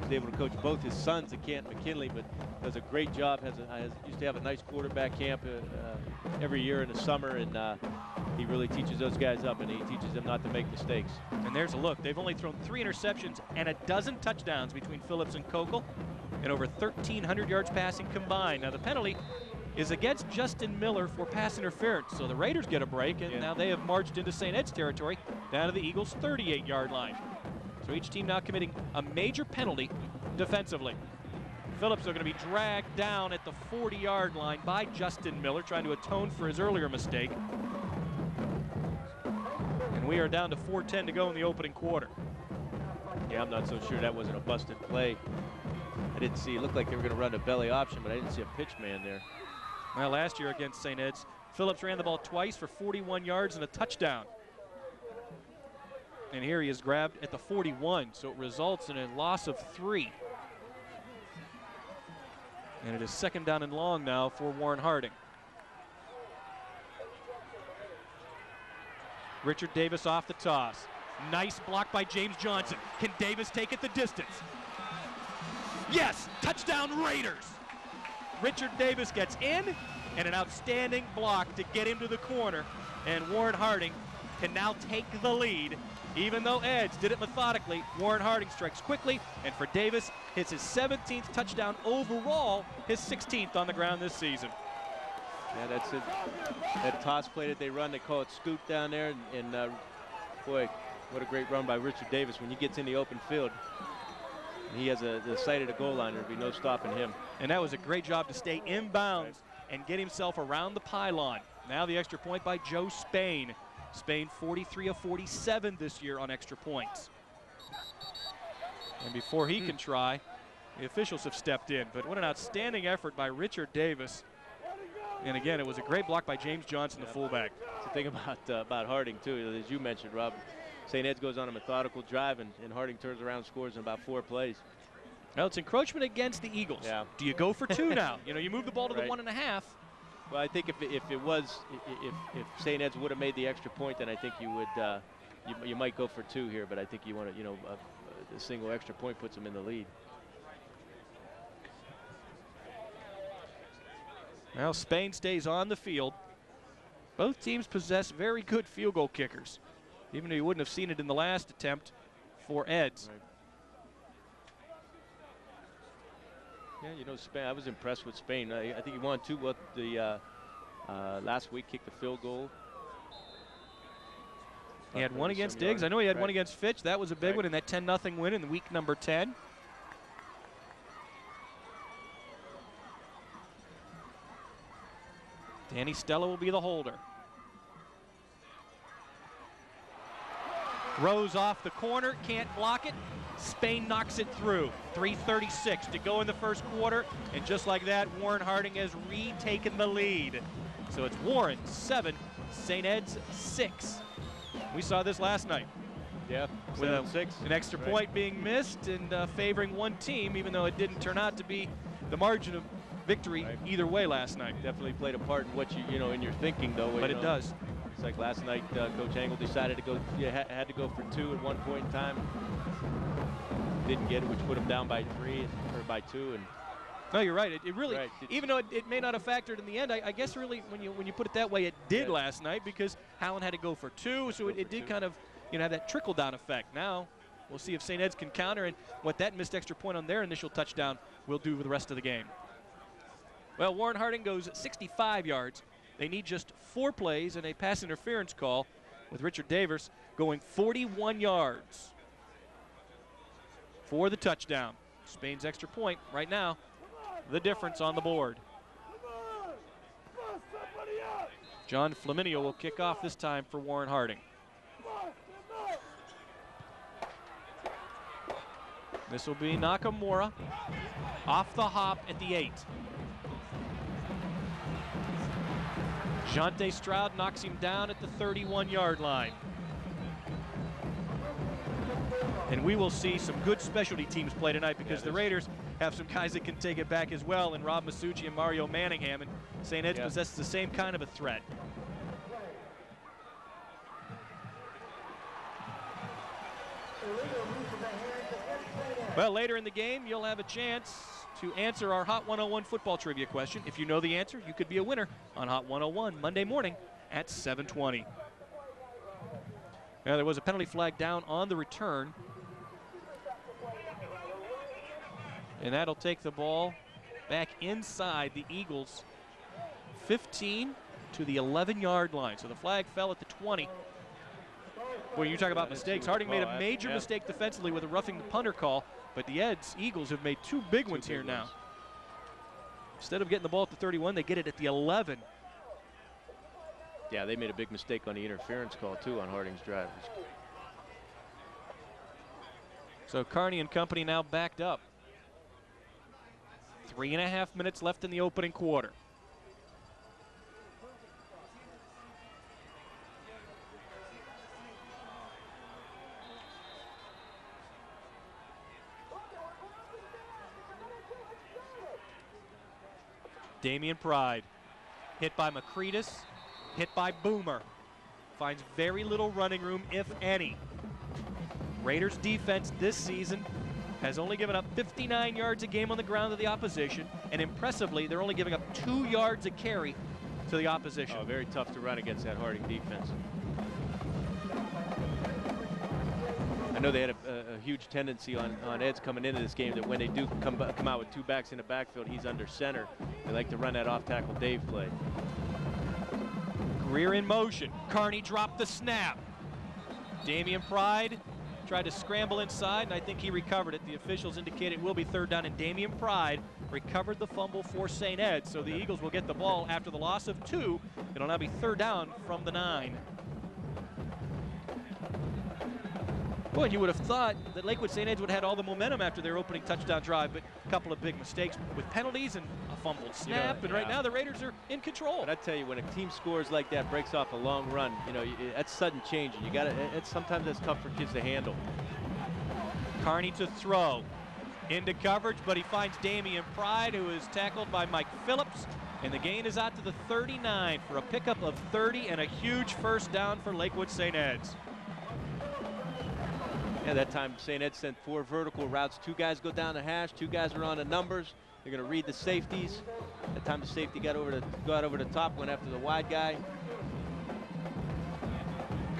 he's able to coach both his sons at Canton McKinley, but does a great job. Used to have a nice quarterback camp every year in the summer, and he really teaches those guys up, and he teaches them not to make mistakes. And there's a look. They've only thrown 3 interceptions and a dozen touchdowns between Phillips and Kokel, and over 1,300 yards passing combined. Now the penalty is against Justin Miller for pass interference, so the Raiders get a break, and now they have marched into St. Ed's territory down to the Eagles' 38-yard line. So each team now committing a major penalty defensively. Phillips are going to be dragged down at the 40-yard line by Justin Miller, trying to atone for his earlier mistake. And we are down to 4:10 to go in the opening quarter. Yeah, I'm not so sure that wasn't a busted play. I didn't see, it looked like they were going to run a belly option, but I didn't see a pitch man there. Well, last year against St. Ed's, Phillips ran the ball twice for 41 yards and a touchdown. And here he is grabbed at the 41, so it results in a loss of 3. And it is 2nd down and long now for Warren Harding. Richard Davis off the toss. Nice block by James Johnson. Can Davis take it the distance? Yes, touchdown Raiders. Richard Davis gets in, and an outstanding block to get him to the corner. And Warren Harding can now take the lead. Even though Eds did it methodically, Warren Harding strikes quickly, and for Davis, hits his 17th touchdown overall, his 16th on the ground this season. Yeah, that's it. That toss play that they run, they call it scoop down there, and boy, what a great run by Richard Davis. When he gets in the open field, he has the sight of the goal line. There'll be no stopping him. And that was a great job to stay inbounds and get himself around the pylon. Now the extra point by Joe Spain. Spain 43 of 47 this year on extra points. And before he can try, the officials have stepped in. But what an outstanding effort by Richard Davis. And again, it was a great block by James Johnson, the fullback. That's the thing about Harding, too, as you mentioned, Rob. St. Ed's goes on a methodical drive, and Harding turns around and scores in about 4 plays. Well, it's encroachment against the Eagles. Yeah. Do you go for 2 now? You know, you move the ball to the 1.5. Well, I think if St. Ed's would have made the extra point, then I think you would you might go for 2 here. But I think you want to, a single extra point puts them in the lead. Well, Spain stays on the field. Both teams possess very good field goal kickers, even though you wouldn't have seen it in the last attempt for Eds. Right. Yeah, Spain. I was impressed with Spain. I think he won 2. What the last week kicked the field goal. He had 1 against Diggs. I know he had 1 against Fitch. That was a big one in that 10-0 win in week number 10. Danny Stella will be the holder. Rose off the corner, can't block it. Spain knocks it through. 3:36 to go in the first quarter, and just like that, Warren Harding has retaken the lead. So it's Warren 7, St. Ed's 6. We saw this last night. Yeah, with 7-6. An extra point being missed and favoring one team, even though it didn't turn out to be the margin of victory either way last night. Definitely played a part in what in your thinking, though. But it does. It's like last night, Coach Angle decided to go. Had to go for 2 at one point in time. Didn't get it, which put him down by 3 or by 2. And no, you're right. It really, even though it may not have factored in the end, I guess really when you put it that way, it did last night, because Howland had to go for 2, so it did kind of have that trickle down effect. Now we'll see if St. Ed's can counter and what that missed extra point on their initial touchdown will do for the rest of the game. Well, Warren Harding goes 65 yards. They need just 4 plays and a pass interference call, with Richard Davis going 41 yards for the touchdown. Spain's extra point right now, the difference on the board. John Flaminio will kick off this time for Warren Harding. This will be Nakamura off the hop at the 8. Jante Stroud knocks him down at the 31-yard line. And we will see some good specialty teams play tonight because the Raiders have some guys that can take it back as well, and Rob Masucci and Mario Manningham, and St. Ed's possesses the same kind of a threat. Well, later in the game, you'll have a chance to answer our Hot 101 football trivia question. If you know the answer, you could be a winner on Hot 101 Monday morning at 7:20. Now, there was a penalty flag down on the return. And that'll take the ball back inside the Eagles' 15 to the 11-yard line. So the flag fell at the 20. Boy, you talk about mistakes. Harding made a major mistake defensively with a roughing the punter call, but the Eagles have made two big ones here now. Instead of getting the ball at the 31, they get it at the 11. Yeah, they made a big mistake on the interference call, too, on Harding's drive. So Carney and company now backed up. 3.5 minutes left in the opening quarter. Damian Pride, hit by McCretus, hit by Boomer. Finds very little running room, if any. Raiders defense this season has only given up 59 yards a game on the ground to the opposition, and impressively, they're only giving up 2 yards a carry to the opposition. Oh, very tough to run against that Harding defense. I know they had a huge tendency on Ed's coming into this game that when they do come out with 2 backs in the backfield, he's under center. They like to run that off-tackle Dave play. Greer in motion. Carney dropped the snap. Damian Pride tried to scramble inside, and I think he recovered it. The officials indicate it will be 3rd down, and Damian Pride recovered the fumble for St. Ed's. So the Eagles will get the ball after the loss of 2. It'll now be 3rd down from the 9. Boy, you would have thought that Lakewood St. Ed's would have had all the momentum after their opening touchdown drive, but a couple of big mistakes with penalties and a fumbled snap, and right now the Raiders are in control. But I tell you, when a team scores like that, breaks off a long run, you know, that's sudden change, and you got to. Sometimes that's tough for kids to handle. Carney to throw into coverage, but he finds Damian Pride, who is tackled by Mike Phillips, and the gain is out to the 39 for a pickup of 30 and a huge 1st down for Lakewood St. Ed's. Yeah, that time St. Ed sent 4 vertical routes. 2 guys go down the hash, 2 guys are on the numbers. They're going to read the safeties. That time the safety got over the top, went after the wide guy.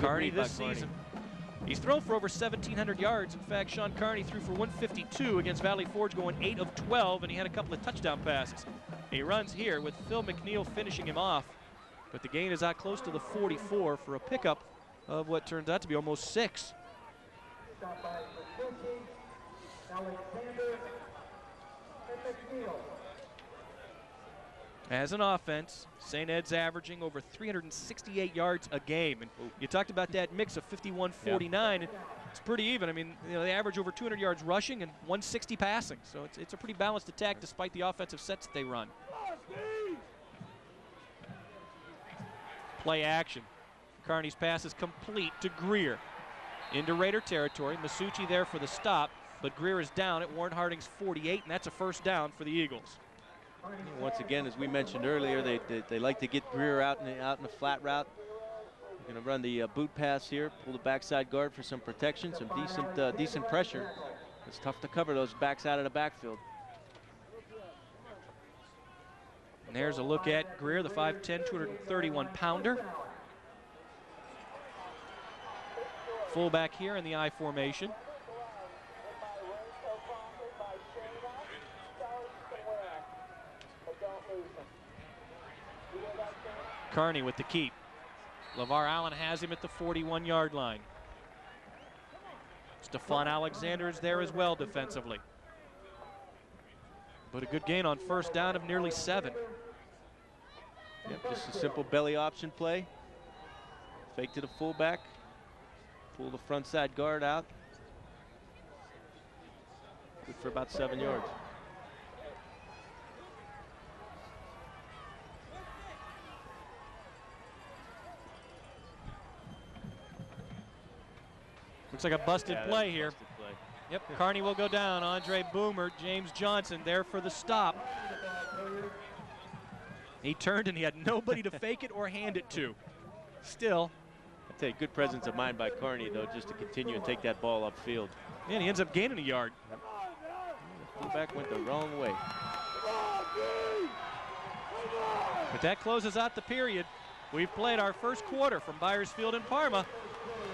Carney this season, he's thrown for over 1,700 yards. In fact, Sean Carney threw for 152 against Valley Forge, going 8 of 12, and he had a couple of touchdown passes. He runs here with Phil McNeil finishing him off, but the gain is out close to the 44 for a pickup of what turns out to be almost 6. As an offense, St. Ed's averaging over 368 yards a game. And you talked about that mix of 51-49. Yeah. It's pretty even. I mean, you know, they average over 200 yards rushing and 160 passing. So it's a pretty balanced attack despite the offensive sets that they run. Play action. Carney's pass is complete to Greer. Into Raider territory. Masucci there for the stop, but Greer is down at Warren Harding's 48, and that's a 1st down for the Eagles. Once again, as we mentioned earlier, they like to get Greer out in the flat route. They're going to run the boot pass here, pull the backside guard for some protection, some decent pressure. It's tough to cover those backs out of the backfield. And there's a look at Greer, the 5'10", 231-pounder. Fullback here in the I formation. Carney with the keep. LeVar Allen has him at the 41-yard line. Stephon Alexander is there as well defensively. But a good gain on 1st down of nearly 7. Yep, just a simple belly option play. Fake to the fullback. Pull the front side guard out. Good for about 7 yards. Looks like a busted play here. Busted play. Yep, Kearney will go down. Andre Boomer, James Johnson there for the stop. He turned and he had nobody to fake it or hand it to. Still. I tell you, good presence of mind by Kearney, though, just to continue and take that ball upfield. And he ends up gaining a yard. The fullback went the wrong way. But that closes out the period. We've played our first quarter from Byers Field in Parma.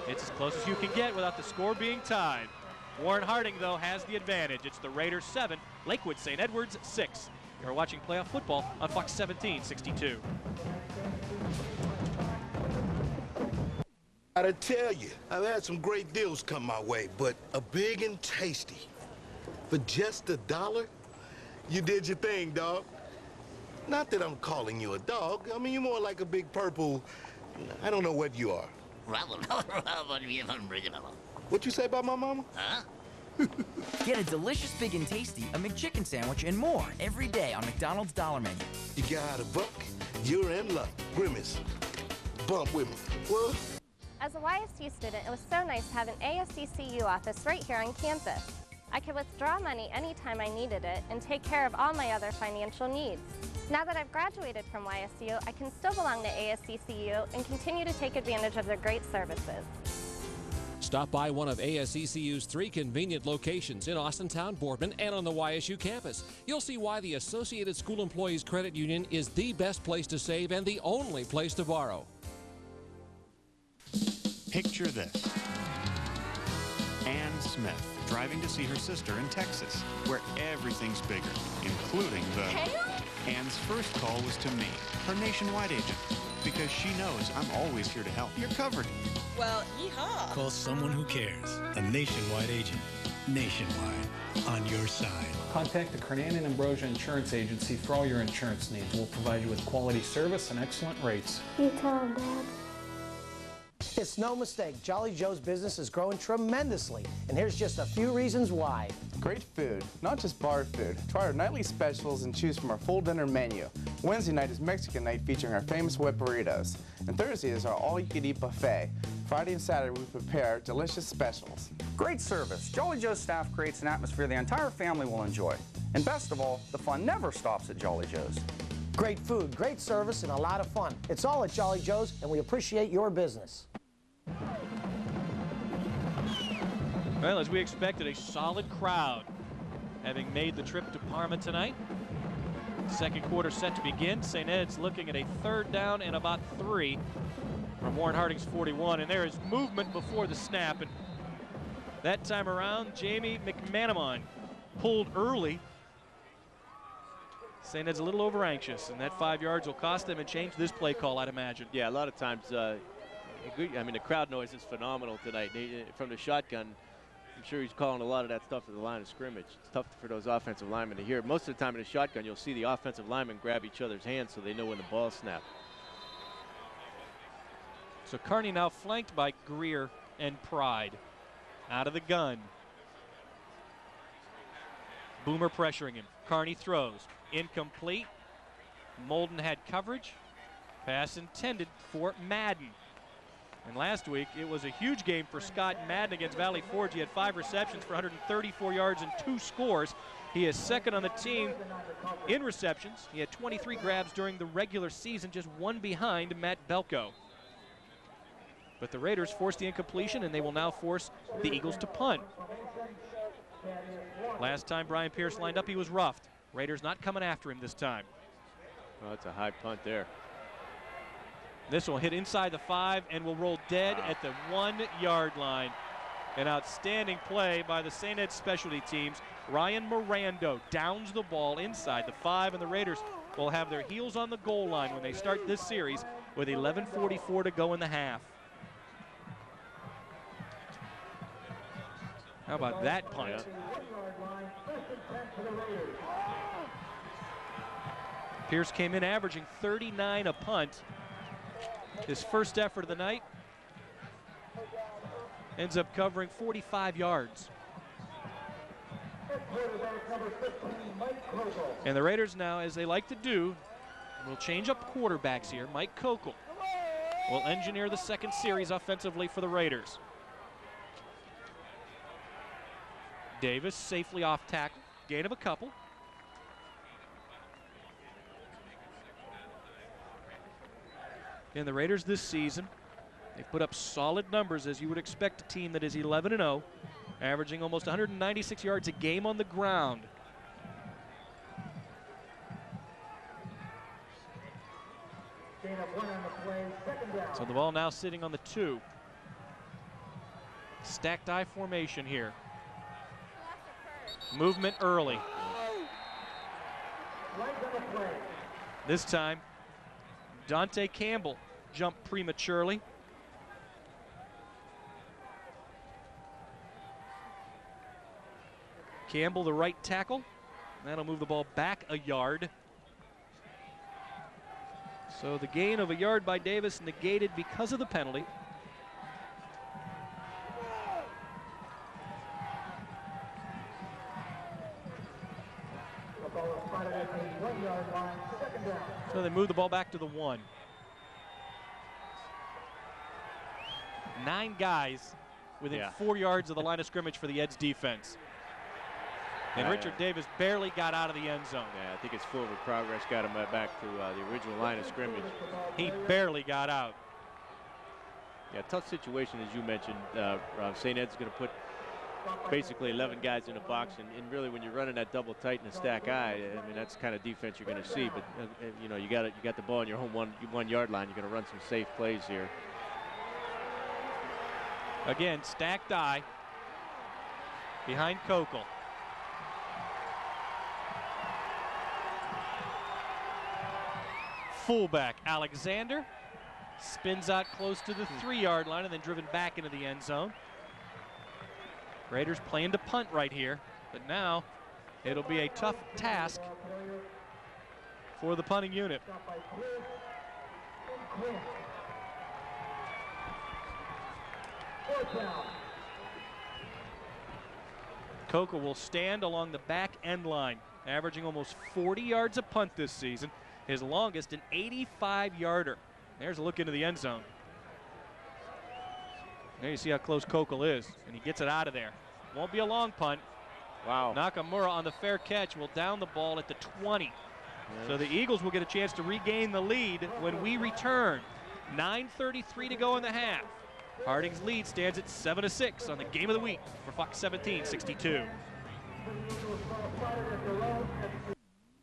It's as close as you can get without the score being tied. Warren Harding, though, has the advantage. It's the Raiders 7, Lakewood St. Edwards 6. You're watching playoff football on Fox 1762. Gotta tell you, I've had some great deals come my way, but a big and tasty. For just $1, you did your thing, dog. Not that I'm calling you a dog. I mean, you're more like a big purple, I don't know what you are. What you say about my mama? Huh? Get a delicious, big and tasty, a McChicken sandwich and more every day on McDonald's Dollar Menu. You got a buck, you're in luck. Grimace, bump with me. What? As a YSU student, it was so nice to have an ASCCU office right here on campus. I could withdraw money anytime I needed it and take care of all my other financial needs. Now that I've graduated from YSU, I can still belong to ASCCU and continue to take advantage of their great services. Stop by one of ASCCU's 3 convenient locations in Austintown, Boardman, and on the YSU campus. You'll see why the Associated School Employees Credit Union is the best place to save and the only place to borrow. Picture this. Ann Smith driving to see her sister in Texas, where everything's bigger, including the... Ann's first call was to me, her nationwide agent, because she knows I'm always here to help. You're covered. Well, yeehaw. Call someone who cares. A nationwide agent. Nationwide. On your side. Contact the Kernan & Ambrosia Insurance Agency for all your insurance needs. We'll provide you with quality service and excellent rates. You tell him, Dad. It's no mistake, Jolly Joe's business is growing tremendously, and here's just a few reasons why. Great food, not just bar food. Try our nightly specials and choose from our full dinner menu. Wednesday night is Mexican night featuring our famous wet burritos. And Thursday is our all-you-can-eat buffet. Friday and Saturday we prepare delicious specials. Great service. Jolly Joe's staff creates an atmosphere the entire family will enjoy. And best of all, the fun never stops at Jolly Joe's. Great food, great service, and a lot of fun. It's all at Jolly Joe's, and we appreciate your business. Well, as we expected, a solid crowd having made the trip to Parma tonight. Second quarter set to begin. St. Ed's looking at a 3rd down and about 3 from Warren Harding's 41. And there is movement before the snap. And that time around, Jamie McManamon pulled early. St. Ed's a little over anxious, and that 5 yards will cost them and change this play call, I'd imagine. Yeah, a lot of times, I mean, the crowd noise is phenomenal tonight. From the shotgun, I'm sure he's calling a lot of that stuff at the line of scrimmage. It's tough for those offensive linemen to hear. Most of the time in the shotgun, you'll see the offensive linemen grab each other's hands so they know when the ball snapped. So Kearney now flanked by Greer and Pride. Out of the gun. Boomer pressuring him. Kearney throws. Incomplete. Molden had coverage. Pass intended for Madden. And last week, it was a huge game for Scott Madden against Valley Forge. He had 5 receptions for 134 yards and 2 scores. He is second on the team in receptions. He had 23 grabs during the regular season, just 1 behind Matt Belko. But the Raiders forced the incompletion, and they will now force the Eagles to punt. Last time Brian Pierce lined up, he was roughed. Raiders not coming after him this time. Well, that's a high punt there. This will hit inside the 5 and will roll dead at the 1-yard line. An outstanding play by the St. Ed specialty teams. Ryan Mirando downs the ball inside the 5, and the Raiders will have their heels on the goal line when they start this series with 11:44 to go in the half. How about that punt? Pierce came in averaging 39 a punt. His first effort of the night ends up covering 45 yards. And the Raiders now, as they like to do, will change up quarterbacks here. Mike Kokel will engineer the second series offensively for the Raiders. Davis safely off tackle, gain of a couple. And the Raiders this season, they put up solid numbers as you would expect a team that is 11-0, averaging almost 196 yards a game on the ground. So the ball now sitting on the 2. Stacked I formation here. Movement early. This time, Dante Campbell jumped prematurely. Campbell, the right tackle. That'll move the ball back a yard. So the gain of a yard by Davis negated because of the penalty. So they move the ball back to the 1. 9 guys within 4 yards of the line of scrimmage for the Eds defense. And Richard Davis barely got out of the end zone. Yeah, I think it's forward progress got him back to the original line of scrimmage. He barely got out. Yeah, tough situation as you mentioned. St. Ed's going to put basically 11 guys in the box, and really when you're running that double tight and a stack I mean that's the kind of defense you're going to see. But you know, you got the ball on your home 1 yard line. You're going to run some safe plays here. Again, stacked I behind Kokel. Fullback Alexander spins out close to the 3-yard line and then driven back into the end zone. Raiders playing to punt right here, but now it'll be a tough task for the punting unit. Kokel will stand along the back end line, averaging almost 40 yards a punt this season. His longest, an 85-yarder. There's a look into the end zone. There you see how close Kokel is, and he gets it out of there. Won't be a long punt. Wow. Nakamura on the fair catch will down the ball at the 20. Yes. So the Eagles will get a chance to regain the lead when we return. 9:33 to go in the half. Harding's lead stands at 7-6 on the game of the week for Fox 1762.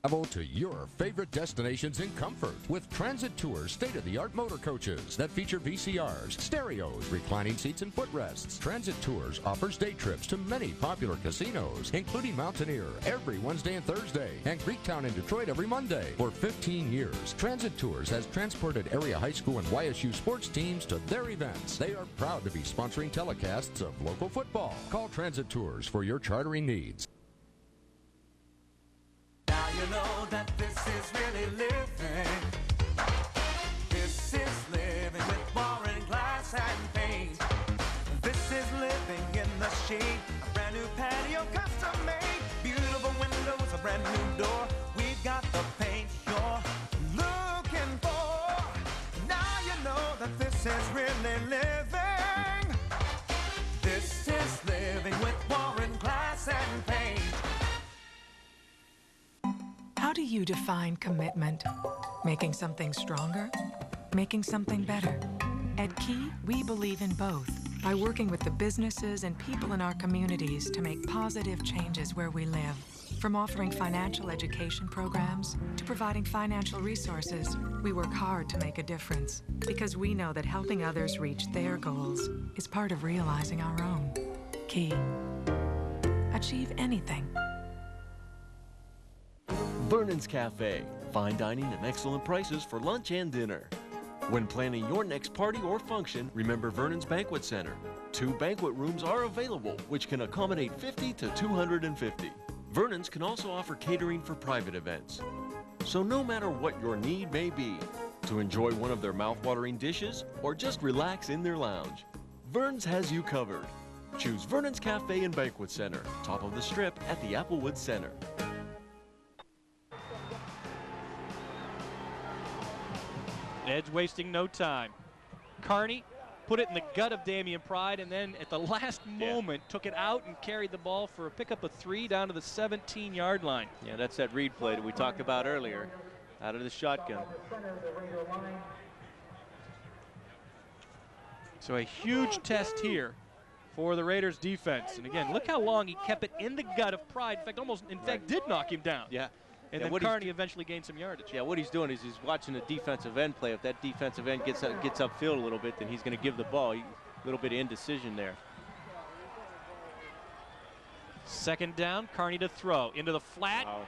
Travel to your favorite destinations in comfort with Transit Tours state-of-the-art motor coaches that feature VCRs, stereos, reclining seats, and footrests. Transit Tours offers day trips to many popular casinos, including Mountaineer every Wednesday and Thursday, and Greektown in Detroit every Monday. For 15 years, Transit Tours has transported area high school and YSU sports teams to their events. They are proud to be sponsoring telecasts of local football. Call Transit Tours for your chartering needs. Now you know that this is really living. This is living with Warren Glass and Paint. This is living in the shade. A brand new patio custom made. Beautiful windows, a brand new door. We've got the paint you're looking for. Now you know that this is really living. This is living with Warren Glass and Paint. How do you define commitment? Making something stronger? Making something better? At Key, we believe in both by working with the businesses and people in our communities to make positive changes where we live. From offering financial education programs to providing financial resources, we work hard to make a difference because we know that helping others reach their goals is part of realizing our own. Key. Achieve anything. Vernon's Cafe. Fine dining and excellent prices for lunch and dinner. When planning your next party or function, remember Vernon's Banquet Center. 2 banquet rooms are available, which can accommodate 50 to 250. Vernon's can also offer catering for private events. So no matter what your need may be, to enjoy one of their mouth-watering dishes or just relax in their lounge, Vernon's has you covered. Choose Vernon's Cafe and Banquet Center, top of the strip at the Applewood Center. Ed's wasting no time. Carney put it in the gut of Damian Pride, and then at the last moment took it out and carried the ball for a pickup of 3 down to the 17-yard line. Yeah, that's that read play that we talked about earlier, out of the shotgun. So a huge test here for the Raiders defense. And again, look how long he kept it in the gut of Pride. In fact, almost, in fact, did knock him down. Yeah. And then Carney eventually gained some yardage. Yeah, what he's doing is he's watching the defensive end play. If that defensive end gets upfield a little bit, then he's going to give the ball. A little bit of indecision there. Second down, Carney to throw. Into the flat. Wow.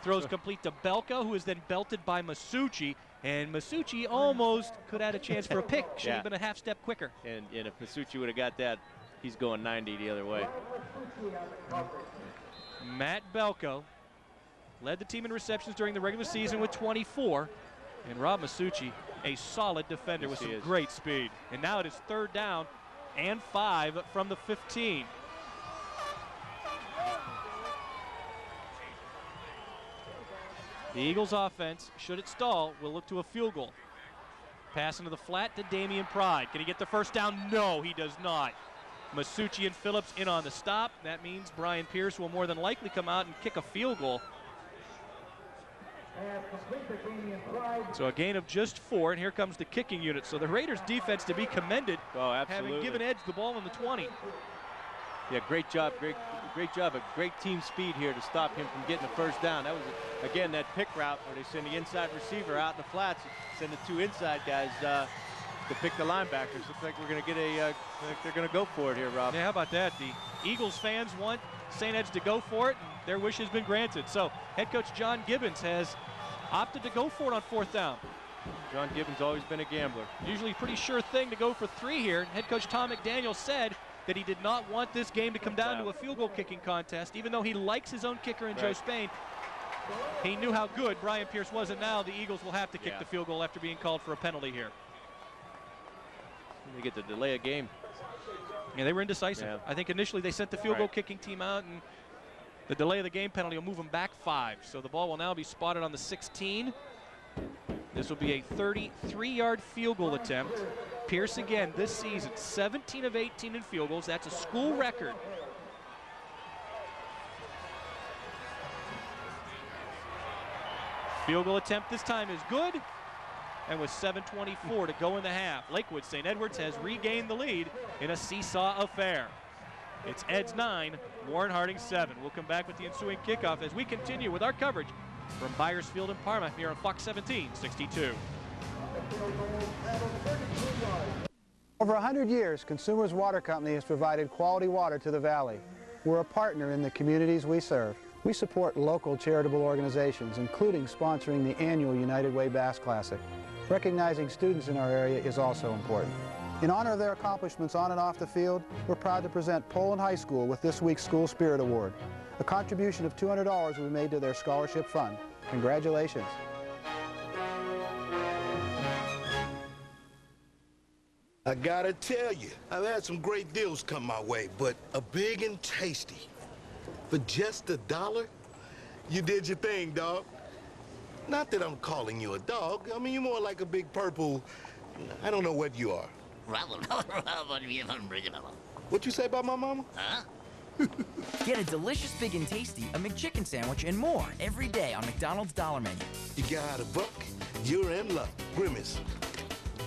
Throws complete to Belko, who is then belted by Masucci. And Masucci almost could have had a chance for a pick. Should have been a half step quicker. And if Masucci would have got that, he's going 90 the other way. Matt Belko led the team in receptions during the regular season with 24. And Rob Masucci, a solid defender with some great speed. And now it is 3rd down and 5 from the 15. The Eagles offense, should it stall, will look to a field goal. Pass into the flat to Damian Pride. Can he get the first down? No, he does not. Masucci and Phillips in on the stop. That means Brian Pierce will more than likely come out and kick a field goal. So a gain of just 4, and here comes the kicking unit. So the Raiders defense to be commended. Oh, absolutely. Having given Edge the ball in the 20. Yeah, great job, great job, a great team speed here to stop him from getting the first down. That was, again, that pick route where they send the inside receiver out in the flats, send the 2 inside guys to pick the linebackers. Looks like we're going to get they're going to go for it here, Rob. Yeah, how about that? The Eagles fans want St. Ed's to go for it, and their wish has been granted. So head coach John Gibbons has opted to go for it on 4th down. John Gibbons always been a gambler. Usually a pretty sure thing to go for 3 here. Head coach Tom McDaniel said that he did not want this game to come down to a field goal kicking contest. Even though he likes his own kicker in Joe Spain, he knew how good Brian Pierce was, and now the Eagles will have to kick the field goal after being called for a penalty here. They get to delay a game. Yeah, they were indecisive. Yeah. I think initially they sent the field goal kicking team out, and the delay of the game penalty will move them back 5. So the ball will now be spotted on the 16. This will be a 33-yard field goal attempt. Pierce again this season, 17 of 18 in field goals. That's a school record. Field goal attempt this time is good. And with 7:24 to go in the half, Lakewood St. Edwards has regained the lead in a seesaw affair. It's Ed's 9, Warren Harding 7. We'll come back with the ensuing kickoff as we continue with our coverage from Byers Field in Parma here on Fox 1762. Over 100 years, Consumers Water Company has provided quality water to the Valley. We're a partner in the communities we serve. We support local charitable organizations, including sponsoring the annual United Way Bass Classic. Recognizing students in our area is also important. In honor of their accomplishments on and off the field, we're proud to present Poland High School with this week's School Spirit Award. A contribution of $200 will be made to their scholarship fund. Congratulations. I gotta tell you, I've had some great deals come my way, but a big and tasty. For just $1, you did your thing, dog. Not that I'm calling you a dog. I mean, you're more like a big purple, I don't know what you are. What you say about my mama? Huh? Get a delicious, big and tasty, a McChicken sandwich and more every day on McDonald's Dollar Menu. You got a buck, you're in luck. Grimace,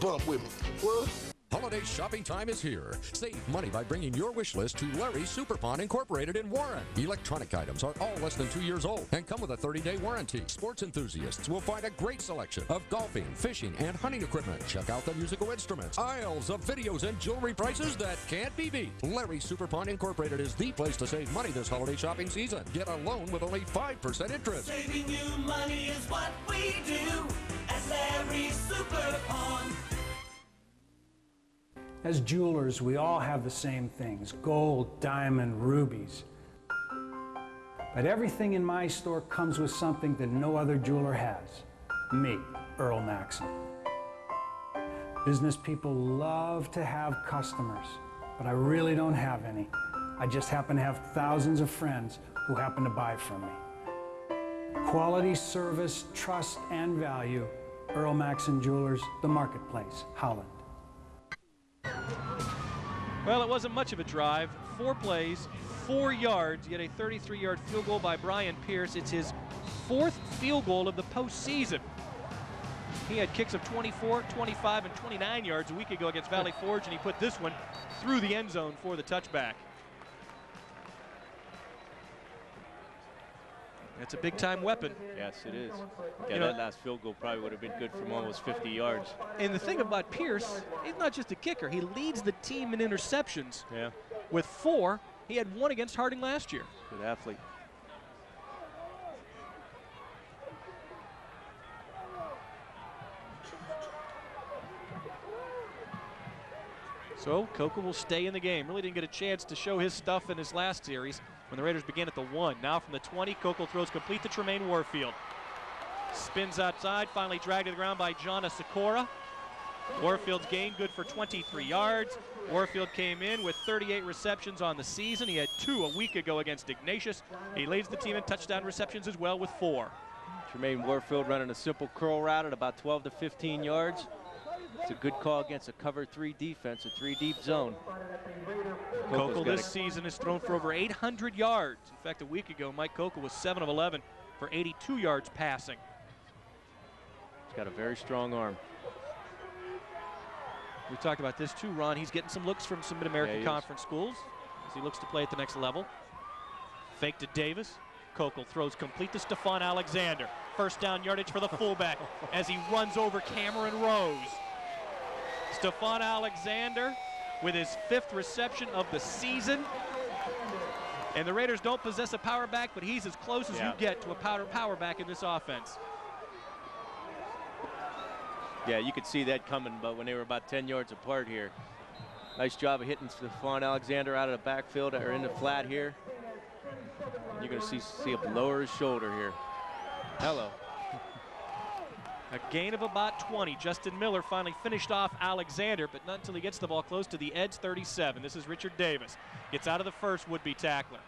bump with me. What? Holiday shopping time is here. Save money by bringing your wish list to Larry's Super Pawn Incorporated in Warren. Electronic items are all less than 2 years old and come with a 30-day warranty. Sports enthusiasts will find a great selection of golfing, fishing, and hunting equipment. Check out the musical instruments, aisles of videos, and jewelry prices that can't be beat. Larry's Super Pawn Incorporated is the place to save money this holiday shopping season. Get a loan with only 5% interest. Saving you money is what we do at Larry's Super Pawn. As jewelers, we all have the same things: gold, diamond, rubies. But everything in my store comes with something that no other jeweler has. Me, Earl Maxon. Business people love to have customers, but I really don't have any. I just happen to have thousands of friends who happen to buy from me. Quality, service, trust, and value. Earl Maxon Jewelers, The Marketplace, Holland. Well, it wasn't much of a drive. 4 plays, 4 yards, yet a 33-yard field goal by Brian Pierce. It's his 4th field goal of the postseason. He had kicks of 24, 25, and 29 yards a week ago against Valley Forge, and he put this one through the end zone for the touchback. It's a big-time weapon. Yes, it is. Yeah, that last field goal probably would have been good from almost 50 yards. And the thing about Pierce, he's not just a kicker. He leads the team in interceptions. Yeah. With 4, he had 1 against Harding last year. Good athlete. So Coco will stay in the game. Really didn't get a chance to show his stuff in his last series when the Raiders began at the 1. Now from the 20, Coco throws complete to Tremaine Warfield. Spins outside, finally dragged to the ground by Jonna Sikora. Warfield's gain good for 23 yards. Warfield came in with 38 receptions on the season. He had 2 a week ago against Ignatius. He leads the team in touchdown receptions as well with 4. Tremaine Warfield running a simple curl route at about 12 to 15 yards. It's a good call against a cover 3 defense, a 3-deep zone. Coco this season has thrown for over 800 yards. In fact, a week ago, Mike Coco was 7 of 11 for 82 yards passing. He's got a very strong arm. We talked about this too, Ron. He's getting some looks from some Mid-American Conference schools as he looks to play at the next level. Fake to Davis. Coco throws complete to Stephon Alexander. First down yardage for the fullback as he runs over Cameron Rose. Stephon Alexander with his 5th reception of the season. And the Raiders don't possess a power back, but he's as close as you get to a power back in this offense. Yeah, you could see that coming, but when they were about 10 yards apart here. Nice job of hitting Stephon Alexander out of the backfield or in the flat here. And you're going to see him lower his shoulder here. Hello. A gain of about 20. Justin Miller finally finished off Alexander, but not until he gets the ball close to the edge 37. This is Richard Davis. Gets out of the first would-be tackler,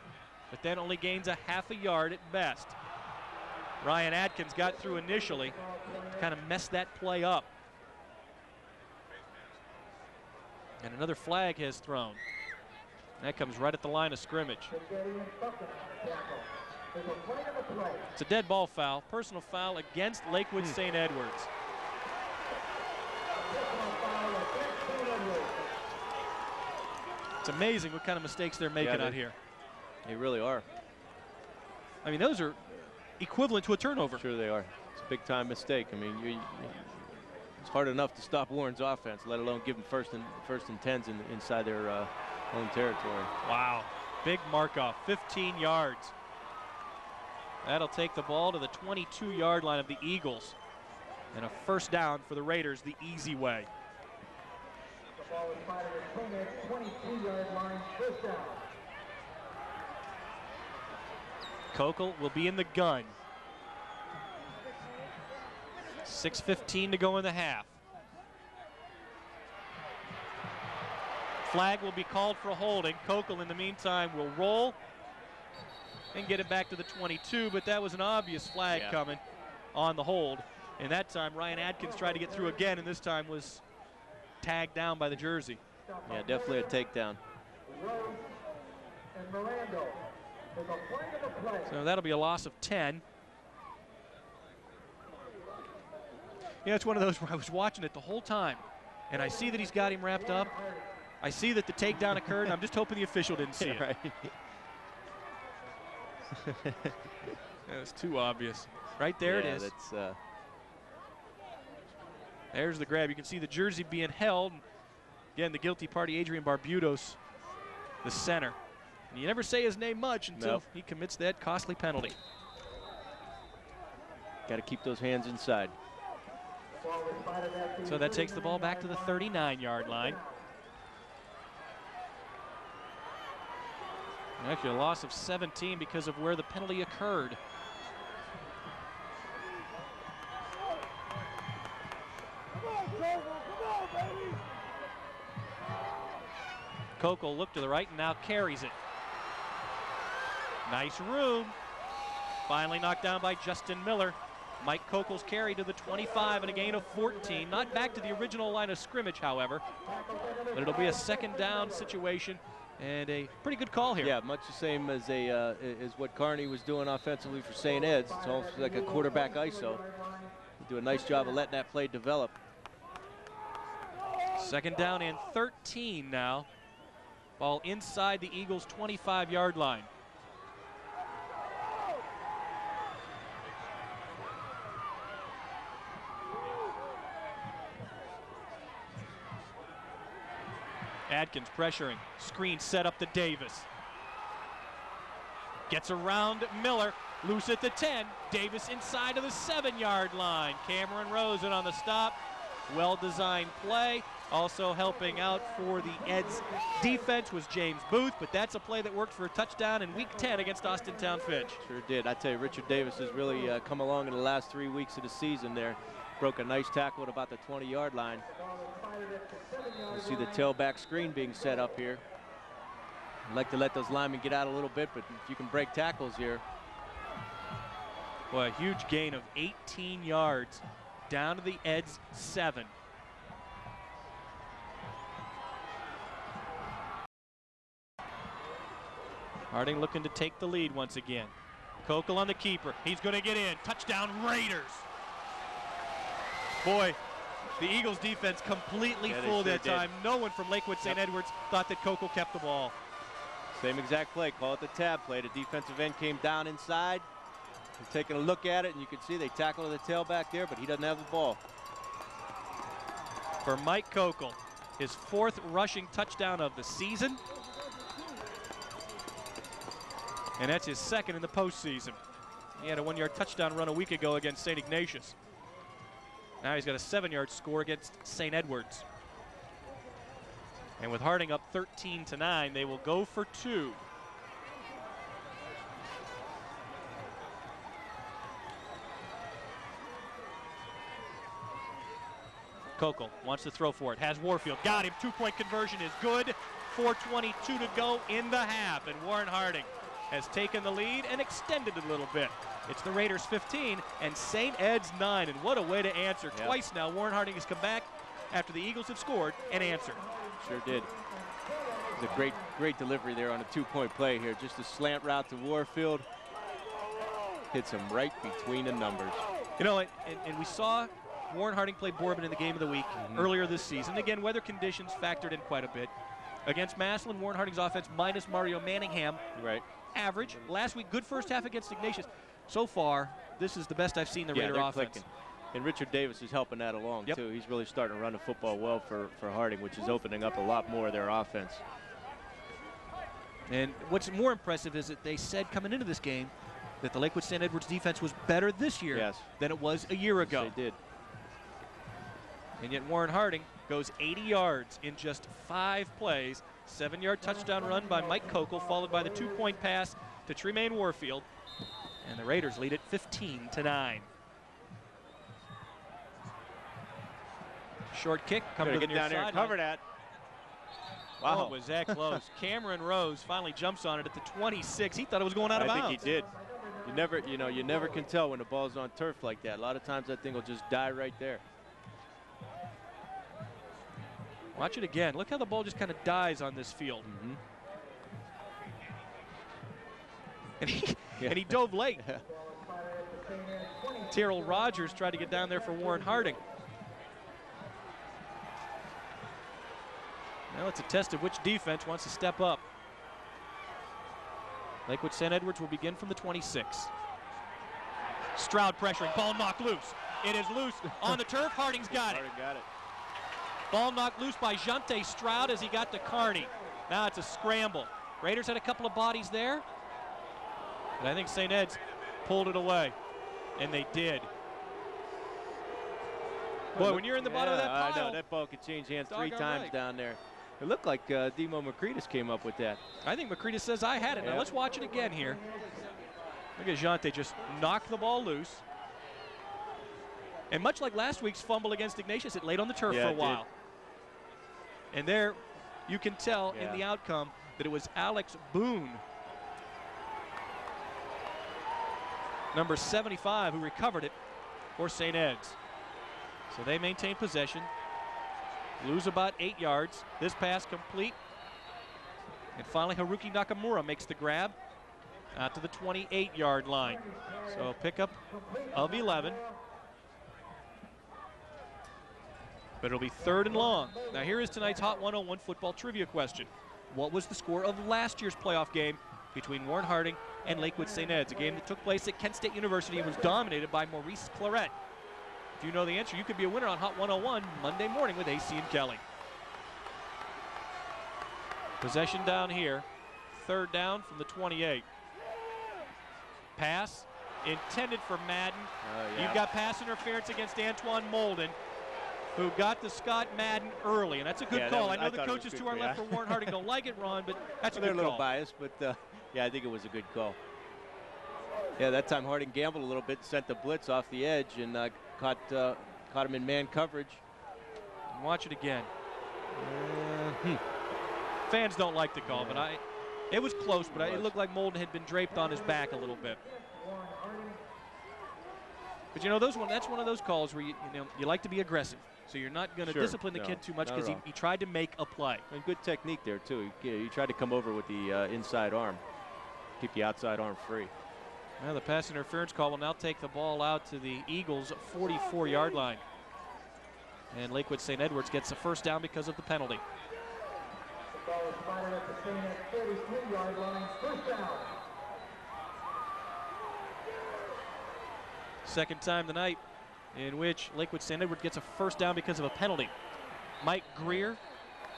but then only gains a half a yard at best. Ryan Adkins got through initially to kind of mess that play up. And another flag has thrown. That comes right at the line of scrimmage. It's a dead ball foul, personal foul against Lakewood St. Edwards. It's amazing what kind of mistakes they're making out here. They really are. I mean, those are equivalent to a turnover. Sure they are. It's a big-time mistake. I mean, it's hard enough to stop Warren's offense, let alone give them first and 10s inside their own territory. Wow, big mark-off, 15 yards. That'll take the ball to the 22-yard line of the Eagles. And a first down for the Raiders the easy way. The ball is fired at 22-yard line, first down. Coco will be in the gun. 6:15 to go in the half. Flag will be called for holding. Coco, in the meantime, will roll and get it back to the 22, but that was an obvious flag coming on the hold. And that time, Ryan Adkins tried to get through again, and this time was tagged down by the jersey. Yeah, definitely a takedown. So that'll be a loss of 10. You know, it's one of those where I was watching it the whole time, and I see that he's got him wrapped up. I see that the takedown occurred, and I'm just hoping the official didn't see it. Right. That was too obvious. Right there it is. That's, there's the grab. You can see the jersey being held. Again, the guilty party, Adrian Barbudos, the center. And you never say his name much until he commits that costly penalty. Got to keep those hands inside. So that takes the ball back to the 39-yard line. Actually, a loss of 17 because of where the penalty occurred. Coco looked to the right and now carries it. Nice room. Finally knocked down by Justin Miller. Mike Kokel's carry to the 25 and a gain of 14. Not back to the original line of scrimmage, however, but it'll be a second down situation and a pretty good call here. Yeah, much the same as what Kearney was doing offensively for St. Ed's. It's almost like a quarterback ISO. They do a nice job of letting that play develop. Second down and 13 now. Ball inside the Eagles' 25-yard line. Adkins pressuring. Screen set up to Davis. Gets around Miller. Loose at the 10. Davis inside of the 7-yard line. Cameron Rose in on the stop. Well-designed play. Also helping out for the Eds defense was James Booth, but that's a play that worked for a touchdown in Week 10 against Austintown Fitch. Sure did. I tell you, Richard Davis has really come along in the last 3 weeks of the season there. Broke a nice tackle at about the 20-yard line. You see the tailback screen being set up here. I'd like to let those linemen get out a little bit, but if you can break tackles here. Boy, a huge gain of 18 yards down to the Eds 7. Harding looking to take the lead once again. Kokel on the keeper. He's going to get in. Touchdown Raiders. Boy, the Eagles defense completely fooled that time. No one from Lakewood St. Edwards thought that Kokel kept the ball. Same exact play. Call it the tab play. The defensive end came down inside. He's taking a look at it, and you can see they tackled the tailback there, but he doesn't have the ball. For Mike Kokel, his 4th rushing touchdown of the season. And that's his 2nd in the postseason. He had a 1-yard touchdown run a week ago against St. Ignatius. Now he's got a 7-yard score against St. Edwards. And with Harding up 13-9, they will go for 2. Kokel wants to throw for it, has Warfield, got him, 2-point conversion is good. 4:22 to go in the half, and Warren Harding has taken the lead and extended it a little bit. It's the Raiders 15 and St. Ed's 9, and what a way to answer. Yep. Twice now Warren Harding has come back after the Eagles have scored and answered. Sure did. It was a great delivery there on a 2-point play here. Just a slant route to Warfield. Hits him right between the numbers. You know, and we saw Warren Harding play Bourbon in the game of the week earlier this season. Again, weather conditions factored in quite a bit. Against Massillon, Warren Harding's offense minus Mario Manningham. Right. Average. Last week, good first half against Ignatius. So far, this is the best I've seen the Raider offense. Clicking. And Richard Davis is helping that along, too. He's really starting to run the football well for Harding, which is opening up a lot more of their offense. And what's more impressive is that they said coming into this game that the Lakewood St. Edwards defense was better this year than it was a year ago. Yes, they did. And yet Warren Harding goes 80 yards in just 5 plays. 7-yard touchdown run by Mike Kokel, followed by the 2-point pass to Tremaine Warfield. And the Raiders lead it 15-9. Short kick, come to the near sideline. Cover that. Wow. Oh, was that close. Cameron Rose finally jumps on it at the 26. He thought it was going out of bounds. I think he did. You never can tell when the ball's on turf like that. A lot of times that thing will just die right there. Watch it again. Look how the ball just kind of dies on this field. And he dove late. Terrell Rogers tried to get down there for Warren Harding. Now it's a test of which defense wants to step up. Lakewood St. Edwards will begin from the 26. Stroud pressuring, ball knocked loose. It is loose on the turf. Harding's got it. Harding got it. Ball knocked loose by Jante Stroud as he got to Kearney. Now it's a scramble. Raiders had a couple of bodies there, but I think St. Ed's pulled it away, and they did. Boy, when you're in the bottom of that pile. I know, that ball could change hands 3 times down there. It looked like Demo McCreadis came up with that. I think McCreadis says I had it. Now let's watch it again here. Look at Jante just knock the ball loose. And much like last week's fumble against Ignatius, it laid on the turf for a while. And there you can tell in the outcome that it was Alex Boone, number 75, who recovered it. for St. Ed's. So they maintain possession, lose about 8 yards. This pass complete. And finally, Haruki Nakamura makes the grab out to the 28-yard line. So pickup of 11. But it'll be 3rd and long. Now here is tonight's Hot 101 football trivia question. What was the score of last year's playoff game between Warren Harding and Lakewood St. Ed's? A game that took place at Kent State University and was dominated by Maurice Claret. If you know the answer, you could be a winner on Hot 101 Monday morning with AC and Kelly. Possession down here. 3rd down from the 28. Pass intended for Madden. You've got pass interference against Antoine Molden, who got to Scott Madden early, and that's a good call. I know the coaches to our left for Warren Harding don't like it, Ron, but that's a good call. They're a little biased, but yeah, I think it was a good call. Yeah, that time Harding gambled a little bit, sent the blitz off the edge, and caught him in man coverage. Watch it again. Fans don't like the call, but it was close, but it looked like Molden had been draped on his back a little bit. But you know, that's one of those calls where you like to be aggressive. So you're not going to discipline the kid too much because he tried to make a play. And good technique there, too. He tried to come over with the inside arm, keep the outside arm free. Well, the pass interference call will now take the ball out to the Eagles' 44-yard line. And Lakewood St. Edwards gets a 1st down because of the penalty. The ball is spotted at the St. Ed's 33-yard line, 1st down. Second time tonight in which Lakewood St. Edward gets a 1st down because of a penalty. Mike Greer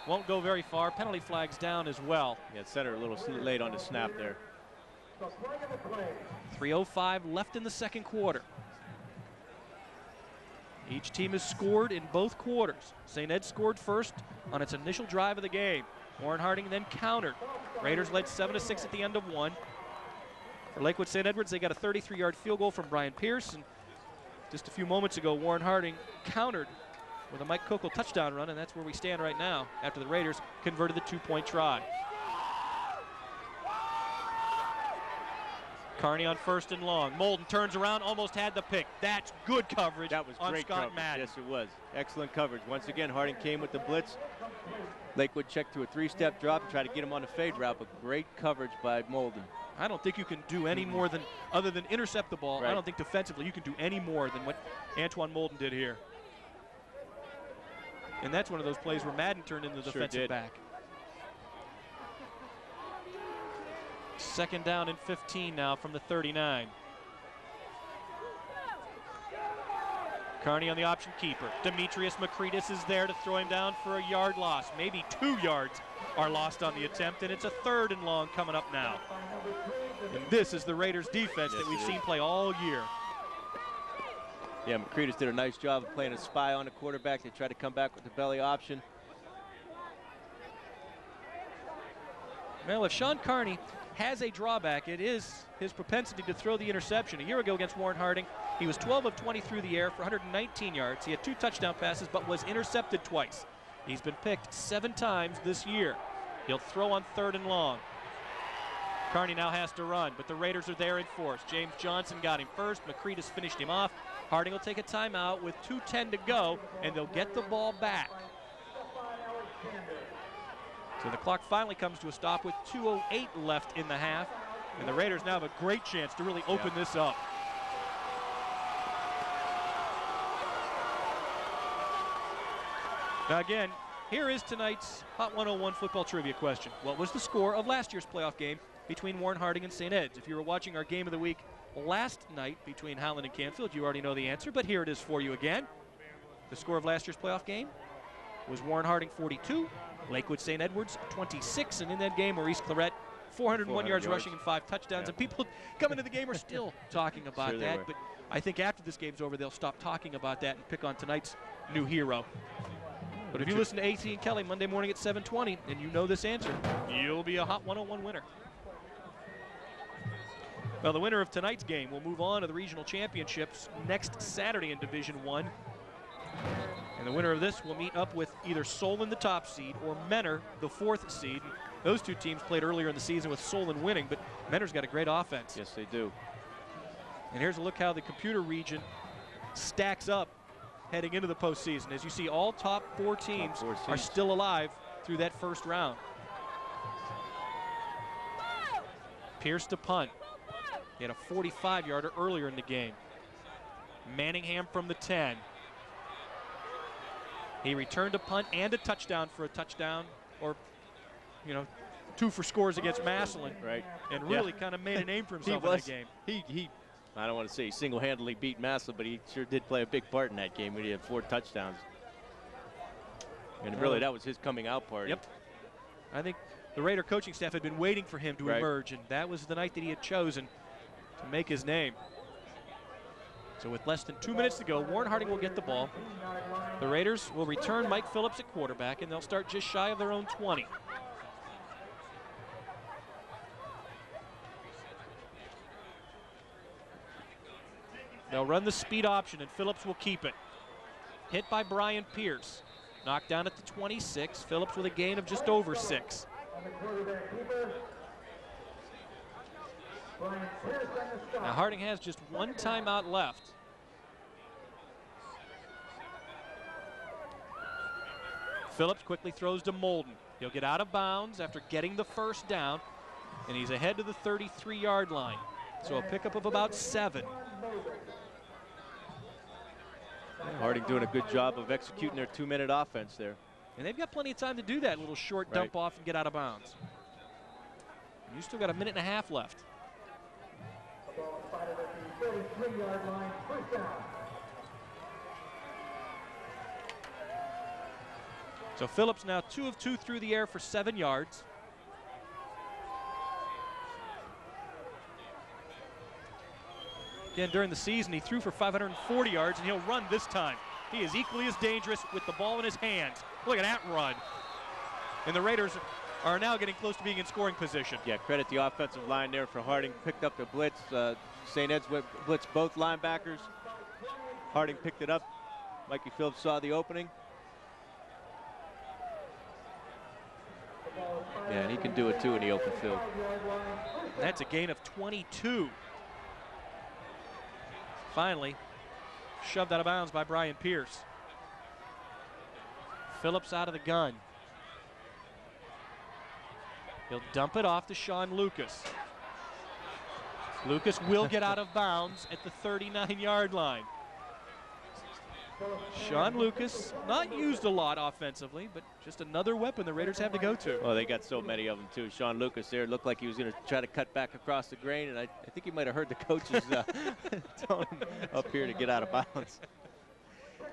won't go very far. Penalty flags down as well. Yeah, center a little late on the snap there. 3:05 left in the 2nd quarter. Each team has scored in both quarters. St. Ed scored first on its initial drive of the game. Warren Harding then countered. Raiders led 7-6 at the end of 1. For Lakewood St. Edwards, they got a 33-yard field goal from Brian Pierce, and just a few moments ago, Warren Harding countered with a Mike Kokel touchdown run, and that's where we stand right now after the Raiders converted the 2-point try. Carney on 1st and long. Molden turns around, almost had the pick. That's good coverage. That was great Scott coverage. Madden. Yes, it was. Excellent coverage. Once again, Harding came with the blitz. Lakewood checked to a 3-step drop and tried to get him on the fade route, but great coverage by Molden. I don't think you can do any more than, other than intercept the ball, Right. I don't think defensively you can do any more than what Antoine Molden did here. And that's one of those plays where Madden turned into the defensive back. 2nd down and 15 now from the 39. Carney on the option keeper. Demetrius Makritis is there to throw him down for a yard loss. Maybe 2 yards are lost on the attempt, and it's a 3rd and long coming up now. And this is the Raiders defense that we've seen play all year. Yeah, Makritis did a nice job of playing a spy on the quarterback. They tried to come back with the belly option. Well, if Sean Carney has a drawback, it is his propensity to throw the interception. A year ago against Warren Harding, he was 12 of 20 through the air for 119 yards. He had 2 touchdown passes, but was intercepted twice. He's been picked 7 times this year. He'll throw on 3rd and long. Carney now has to run, but the Raiders are there in force. James Johnson got him first. Makritis finished him off. Harding will take a timeout with 2:10 to go, and they'll get the ball back. So the clock finally comes to a stop with 2:08 left in the half, and the Raiders now have a great chance to really open this up. Now again, here is tonight's Hot 101 football trivia question. What was the score of last year's playoff game between Warren Harding and St. Ed's? If you were watching our game of the week last night between Howland and Canfield, you already know the answer, but here it is for you again. The score of last year's playoff game was Warren Harding 42, Lakewood St. Edwards 26, and in that game, Maurice Claret 401 yards rushing and 5 touchdowns. And people coming to the game are still talking about that, but I think after this game's over, they'll stop talking about that and pick on tonight's new hero. But if you listen to AC and Kelly Monday morning at 7:20 and you know this answer, you'll be a Hot 101 winner. Well, the winner of tonight's game will move on to the regional championships next Saturday in Division I. And the winner of this will meet up with either Solon, the top seed, or Menor, the 4th seed. Those 2 teams played earlier in the season with Solon winning, but Menor's got a great offense. Yes, they do. And here's a look how the computer region stacks up heading into the postseason. As you see, all top four teams are still alive through that first round. Pierce to punt. He had a 45-yarder earlier in the game. Manningham from the 10. He returned a punt and a touchdown for a touchdown, or, you know, 2 for scores against Massillon. Right. And really kind of made a name for himself in that game. He I don't want to say he single-handedly beat Massillon, but he sure did play a big part in that game when he had 4 touchdowns. And really, that was his coming out party. Yep. I think the Raider coaching staff had been waiting for him to emerge, and that was the night that he had chosen to make his name. So with less than 2 minutes to go, Warren Harding will get the ball. The Raiders will return Mike Phillips at quarterback, and they'll start just shy of their own 20. They'll run the speed option, and Phillips will keep it. Hit by Brian Pierce. Knocked down at the 26. Phillips with a gain of just over 6. Now Harding has just 1 timeout left. Phillips quickly throws to Molden. He'll get out of bounds after getting the first down, and he's ahead to the 33-yard line. So a pickup of about 7. Harding doing a good job of executing their 2-minute offense there. And they've got plenty of time to do that little short dump off and get out of bounds. You still got a 1.5 minutes left. So Phillips now 2 of 2 through the air for 7 yards. Again, during the season, he threw for 540 yards, and he'll run this time. He is equally as dangerous with the ball in his hands. Look at that run. And the Raiders are now getting close to being in scoring position. Yeah, credit the offensive line there for Harding. Picked up the blitz. St. Ed's blitzed both linebackers. Harding picked it up. Mikey Phillips saw the opening. Yeah, and he can do it too in the open field. That's a gain of 22. Finally, shoved out of bounds by Brian Pierce. Phillips out of the gun. He'll dump it off to Sean Lucas. Lucas will get out of bounds at the 39-yard line. Sean Lucas, not used a lot offensively, but just another weapon the Raiders have to go to. Oh, they got so many of them, too. Sean Lucas there looked like he was going to try to cut back across the grain, and I think he might have heard the coaches telling him up here to get out of bounds.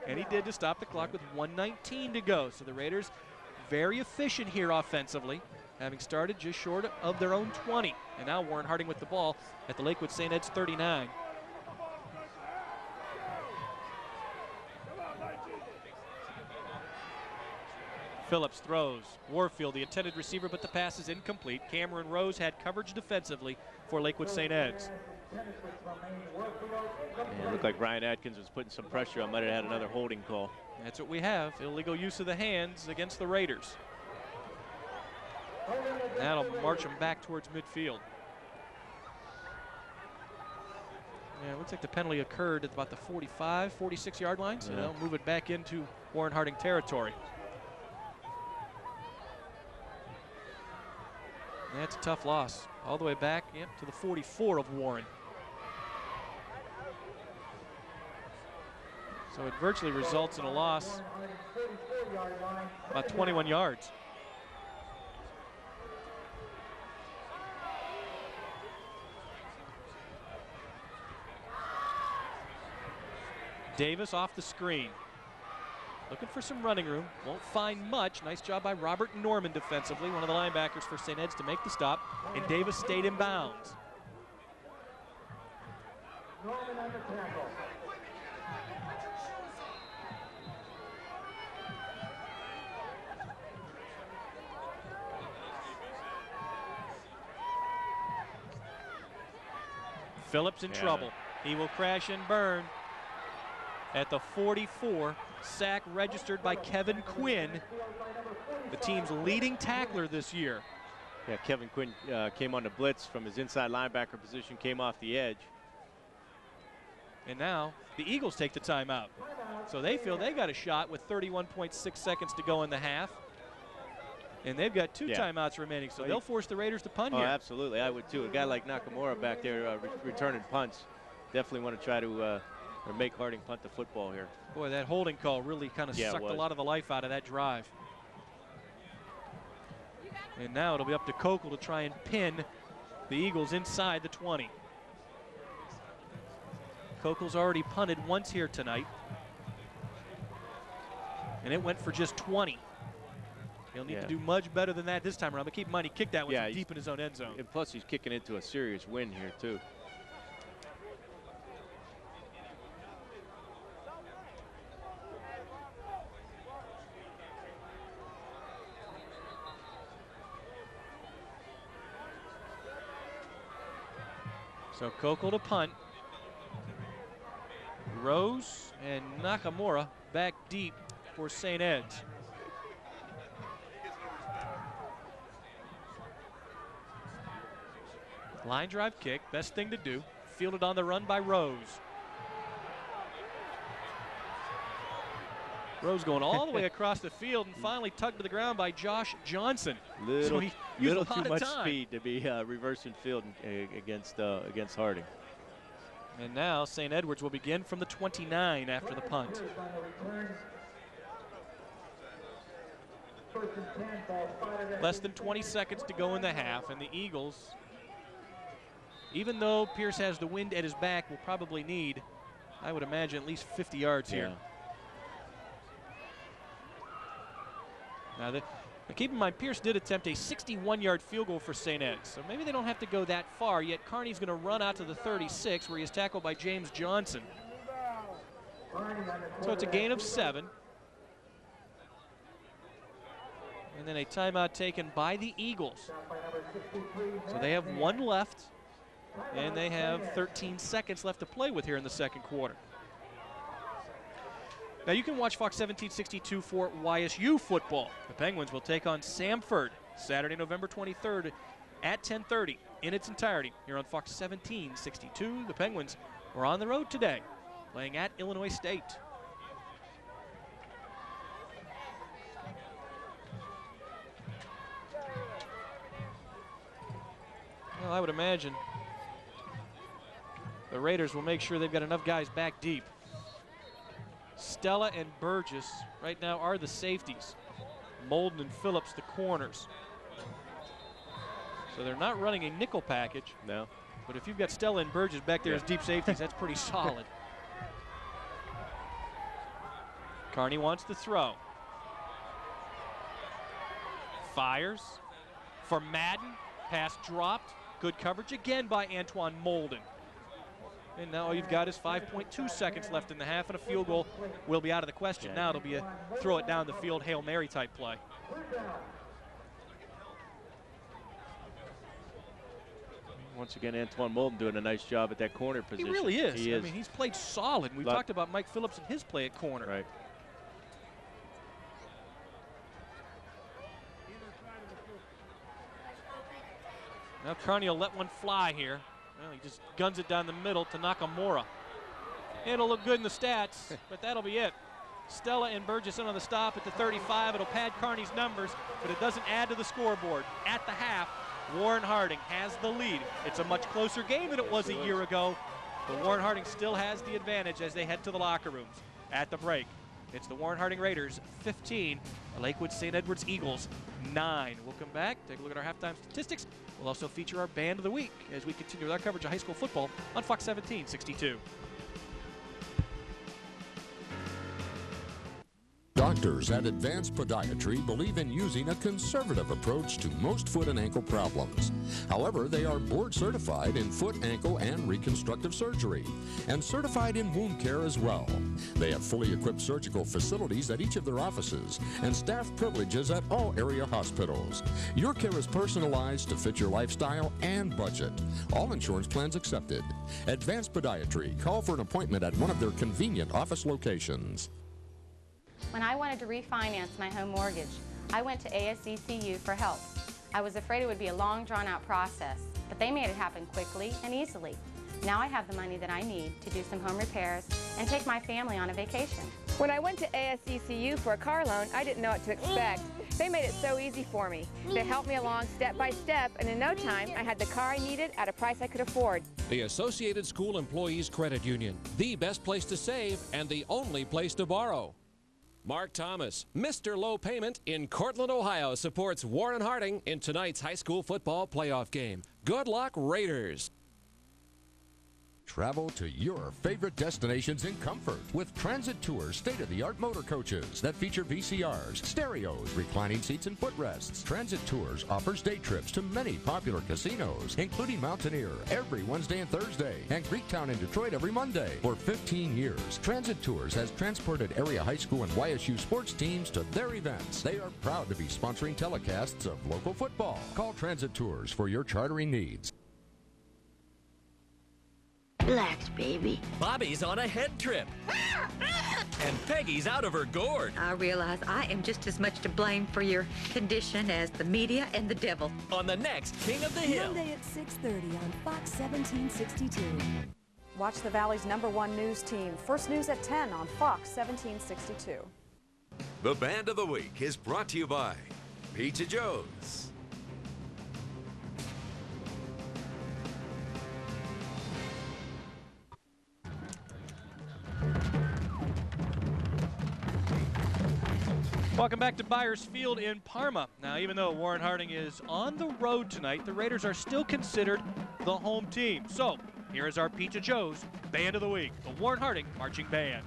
And he did to stop the clock with 1:19 to go. So the Raiders very efficient here offensively, having started just short of their own 20. And now Warren Harding with the ball at the Lakewood St. Ed's 39. Phillips throws. Warfield, the intended receiver, but the pass is incomplete. Cameron Rose had coverage defensively for Lakewood St. Ed's. Yeah, it looked like Ryan Atkins was putting some pressure on. Might have had another holding call. That's what we have. Illegal use of the hands against the Raiders. That'll march them back towards midfield. Yeah, it looks like the penalty occurred at about the 45, 46-yard line, so they'll move it back into Warren Harding territory. That's a tough loss. All the way back to the 44 of Warren. So it virtually results in a loss about 21 yards. Davis off the screen. Looking for some running room. Won't find much. Nice job by Robert Norman defensively, one of the linebackers for St. Ed's, to make the stop. And Davis stayed in bounds. Phillips in trouble. He will crash and burn at the 44. Sack registered by Kevin Quinn, the team's leading tackler this year. Yeah, Kevin Quinn came on the blitz from his inside linebacker position, came off the edge. And now the Eagles take the timeout. So they feel they got a shot with 31.6 seconds to go in the half. And they've got two timeouts remaining, so they'll force the Raiders to punt here. Absolutely. I would too. A guy like Nakamura back there returning punts. Definitely want to try to make Harding punt the football here. Boy, that holding call really kind of sucked a lot of the life out of that drive. And now it'll be up to Kokel to try and pin the Eagles inside the 20. Kokel's already punted once here tonight. And it went for just 20. He'll need to do much better than that this time around. But keep in mind, he kicked that one deep in his own end zone. And plus, he's kicking into a serious win here, too. So Kokel to punt. Rose and Nakamura back deep for St. Ed's. Line drive kick, best thing to do. Fielded on the run by Rose. Rose going all the way across the field and finally tugged to the ground by Josh Johnson. Little too much speed to be reversing field against Harding. And now St. Edwards will begin from the 29 after the punt. Less than 20 seconds to go in the half, and the Eagles, even though Pierce has the wind at his back, will probably need, I would imagine, at least 50 yards here. Now, keep in mind, Pierce did attempt a 61-yard field goal for St. Ed's, so maybe they don't have to go that far, yet Kearney's going to run out to the 36, where he is tackled by James Johnson. So it's a gain of 7. And then a timeout taken by the Eagles. So they have 1 left, and they have 13 seconds left to play with here in the second quarter. Now you can watch Fox 1762 for YSU football. The Penguins will take on Samford Saturday, November 23rd at 10:30 in its entirety here on Fox 1762. The Penguins are on the road today, playing at Illinois State. Well, I would imagine the Raiders will make sure they've got enough guys back deep. Stella and Burgess right now are the safeties. Molden and Phillips the corners. So they're not running a nickel package. No. But if you've got Stella and Burgess back there as deep safeties, that's pretty solid. Kearney wants to throw. Fires for Madden. Pass dropped. Good coverage again by Antoine Molden. And now all you've got is 5.2 seconds left in the half, and a field goal will be out of the question. Now it'll be a throw it down the field, Hail Mary type play. Once again, Antoine Molden doing a nice job at that corner position. He really is. I mean, he's played solid. We talked about Mike Phillips and his play at corner. Right. Now Kearney will let one fly here. Well, he just guns it down the middle to Nakamura. It'll look good in the stats, but that'll be it. Stella and Burgess in on the stop at the 35. It'll pad Kearney's numbers, but it doesn't add to the scoreboard. At the half, Warren Harding has the lead. It's a much closer game than it was a year ago, but Warren Harding still has the advantage as they head to the locker rooms. At the break, it's the Warren Harding Raiders 15, the Lakewood St. Edwards Eagles 9. We'll come back, take a look at our halftime statistics. We'll also feature our Band of the Week as we continue with our coverage of high school football on Fox 1762. Doctors at Advanced Podiatry believe in using a conservative approach to most foot and ankle problems. However, they are board certified in foot, ankle, and reconstructive surgery, and certified in wound care as well. They have fully equipped surgical facilities at each of their offices and staff privileges at all area hospitals. Your care is personalized to fit your lifestyle and budget. All insurance plans accepted. Advanced Podiatry. Call for an appointment at one of their convenient office locations. When I wanted to refinance my home mortgage, I went to ASECU for help. I was afraid it would be a long, drawn-out process, but they made it happen quickly and easily. Now I have the money that I need to do some home repairs and take my family on a vacation. When I went to ASECU for a car loan, I didn't know what to expect. They made it so easy for me. They helped me along step by step, and in no time, I had the car I needed at a price I could afford. The Associated School Employees Credit Union, the best place to save and the only place to borrow. Mark Thomas, Mr. Low Payment in Cortland, Ohio, supports Warren Harding in tonight's high school football playoff game. Good luck, Raiders. Travel to your favorite destinations in comfort with Transit Tours state-of-the-art motor coaches that feature VCRs, stereos, reclining seats, and footrests. Transit Tours offers day trips to many popular casinos, including Mountaineer every Wednesday and Thursday, and Greektown in Detroit every Monday. For 15 years, Transit Tours has transported area high school and YSU sports teams to their events. They are proud to be sponsoring telecasts of local football. Call Transit Tours for your chartering needs. Relax, baby. Bobby's on a head trip. And Peggy's out of her gourd. I realize I am just as much to blame for your condition as the media and the devil. On the next King of the Hill. Monday at 6:30 on Fox 1762. Watch the Valley's #1 news team. First News at 10 on Fox 1762. The Band of the Week is brought to you by Pizza Joe's. Welcome back to Byers Field in Parma. Now, even though Warren Harding is on the road tonight, the Raiders are still considered the home team. So, here is our Pizza Joe's Band of the Week, the Warren Harding Marching Band.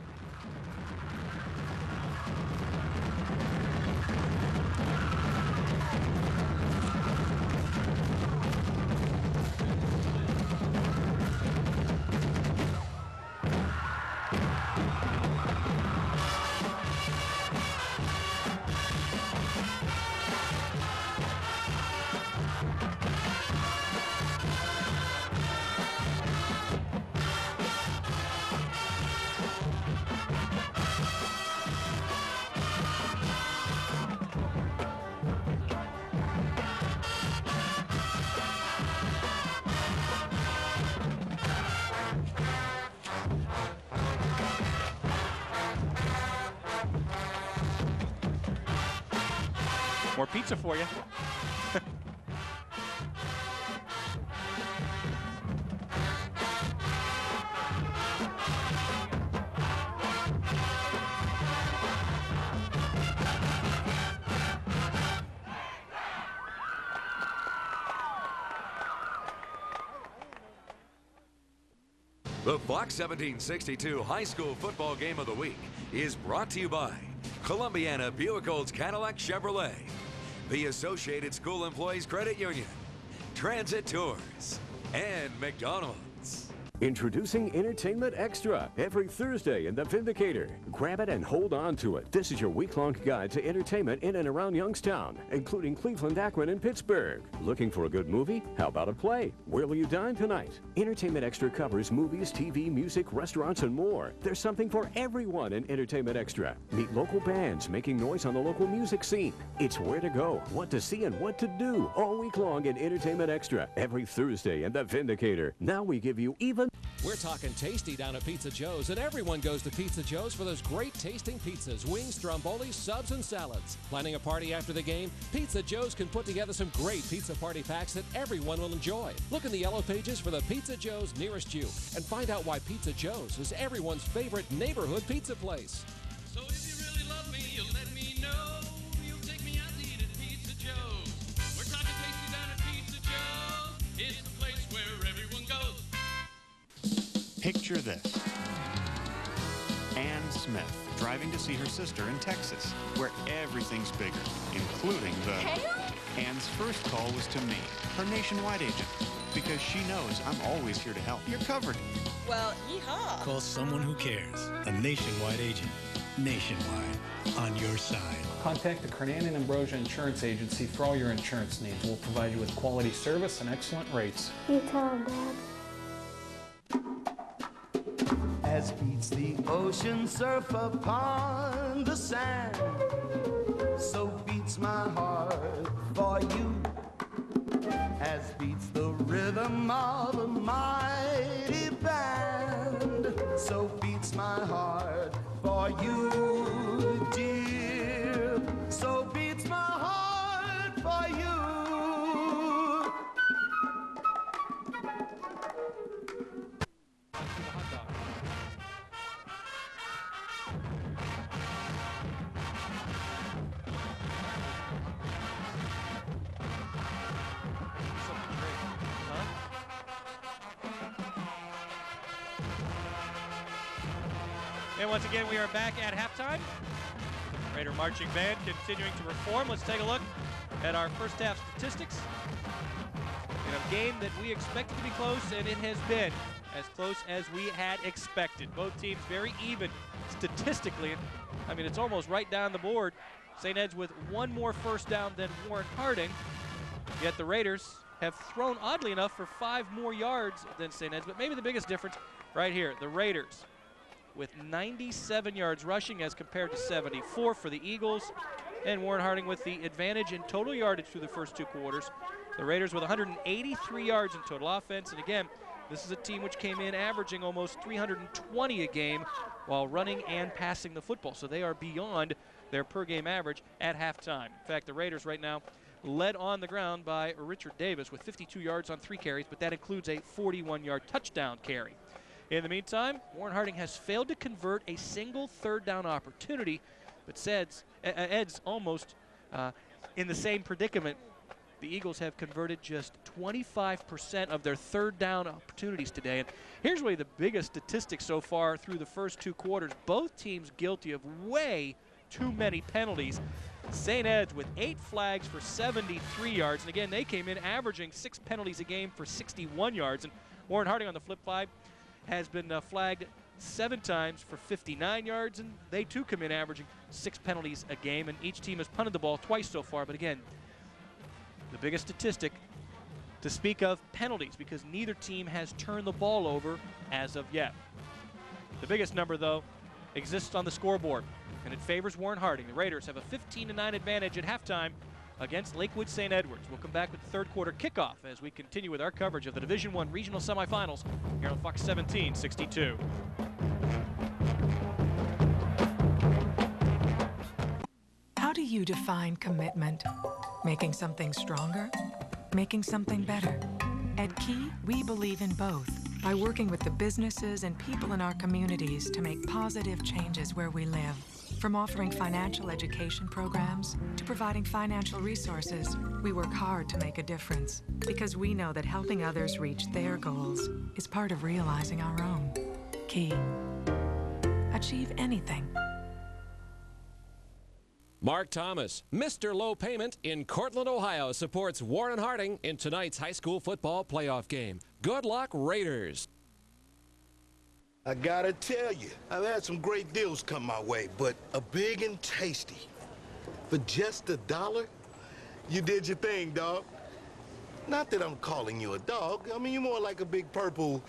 More pizza for you. The Fox 1762 High School Football Game of the Week is brought to you by Columbiana Buick Olds Cadillac Chevrolet, the Associated School Employees Credit Union, Transit Tours, and McDonald's. Introducing Entertainment Extra every Thursday in The Vindicator. Grab it and hold on to it. This is your week-long guide to entertainment in and around Youngstown, including Cleveland, Akron, and Pittsburgh. Looking for a good movie? How about a play? Where will you dine tonight? Entertainment Extra covers movies, TV, music, restaurants, and more. There's something for everyone in Entertainment Extra. Meet local bands making noise on the local music scene. It's where to go, what to see, and what to do all week long in Entertainment Extra every Thursday in The Vindicator. Now we give you even... We're talking tasty down at Pizza Joe's, and everyone goes to Pizza Joe's for those great tasting pizzas, wings, strombolis, subs, and salads. Planning a party after the game? Pizza Joe's can put together some great pizza party packs that everyone will enjoy. Look in the yellow pages for the Pizza Joe's nearest you and find out why Pizza Joe's is everyone's favorite neighborhood pizza place. So if you really love me, you'll let me know. You'll take me out to eat at Pizza Joe's. We're talking tasty down at Pizza Joe's. It's the place where everyone goes. Picture this. Ann Smith driving to see her sister in Texas, where everything's bigger, including the... Kale? Ann's first call was to me, her nationwide agent, because she knows I'm always here to help. You're covered. Well, yeehaw. Call someone who cares. A nationwide agent. Nationwide. On your side. Contact the Kernan & Ambrosia Insurance Agency for all your insurance needs. We'll provide you with quality service and excellent rates. You tell him, Dad. As beats the ocean surf upon the sand, so beats my heart for you. As beats the rhythm of a mighty so beats my heart for you, dear. So beats my heart for you. And once again, we are back at halftime. Raider marching band continuing to reform. Let's take a look at our first half statistics. In a game that we expected to be close, and it has been as close as we had expected. Both teams very even statistically. I mean, it's almost right down the board. St. Ed's with one more first down than Warren Harding. Yet the Raiders have thrown, oddly enough, for 5 more yards than St. Ed's. But maybe the biggest difference right here, the Raiders with 97 yards rushing as compared to 74 for the Eagles, and Warren Harding with the advantage in total yardage through the first 2 quarters. The Raiders with 183 yards in total offense, and again, this is a team which came in averaging almost 320 a game while running and passing the football, so they are beyond their per game average at halftime. In fact, the Raiders right now led on the ground by Richard Davis with 52 yards on 3 carries, but that includes a 41-yard touchdown carry. In the meantime, Warren Harding has failed to convert a single third down opportunity, but Ed's almost in the same predicament. The Eagles have converted just 25% of their third down opportunities today. And here's really the biggest statistic so far through the first 2 quarters. Both teams guilty of way too many penalties. St. Ed's with 8 flags for 73 yards. And again, they came in averaging 6 penalties a game for 61 yards. And Warren Harding on the flip side has been flagged 7 times for 59 yards, and they too come in averaging 6 penalties a game, and each team has punted the ball twice so far. But again, the biggest statistic to speak of penalties, because neither team has turned the ball over as of yet. The biggest number, though, exists on the scoreboard, and it favors Warren Harding. The Raiders have a 15-9 advantage at halftime against Lakewood St. Edwards. We'll come back with the 3rd quarter kickoff as we continue with our coverage of the Division I regional semifinals here on Fox 1762. How do you define commitment? Making something stronger? Making something better? At Key, we believe in both by working with the businesses and people in our communities to make positive changes where we live. From offering financial education programs to providing financial resources, we work hard to make a difference because we know that helping others reach their goals is part of realizing our own. Key. Achieve anything. Mark Thomas, Mr. Low Payment in Cortland, Ohio, supports Warren Harding in tonight's high school football playoff game. Good luck, Raiders. I gotta tell you, I've had some great deals come my way, but a big and tasty. For just $1, you did your thing, dog. Not that I'm calling you a dog. I mean, you're more like a big purple,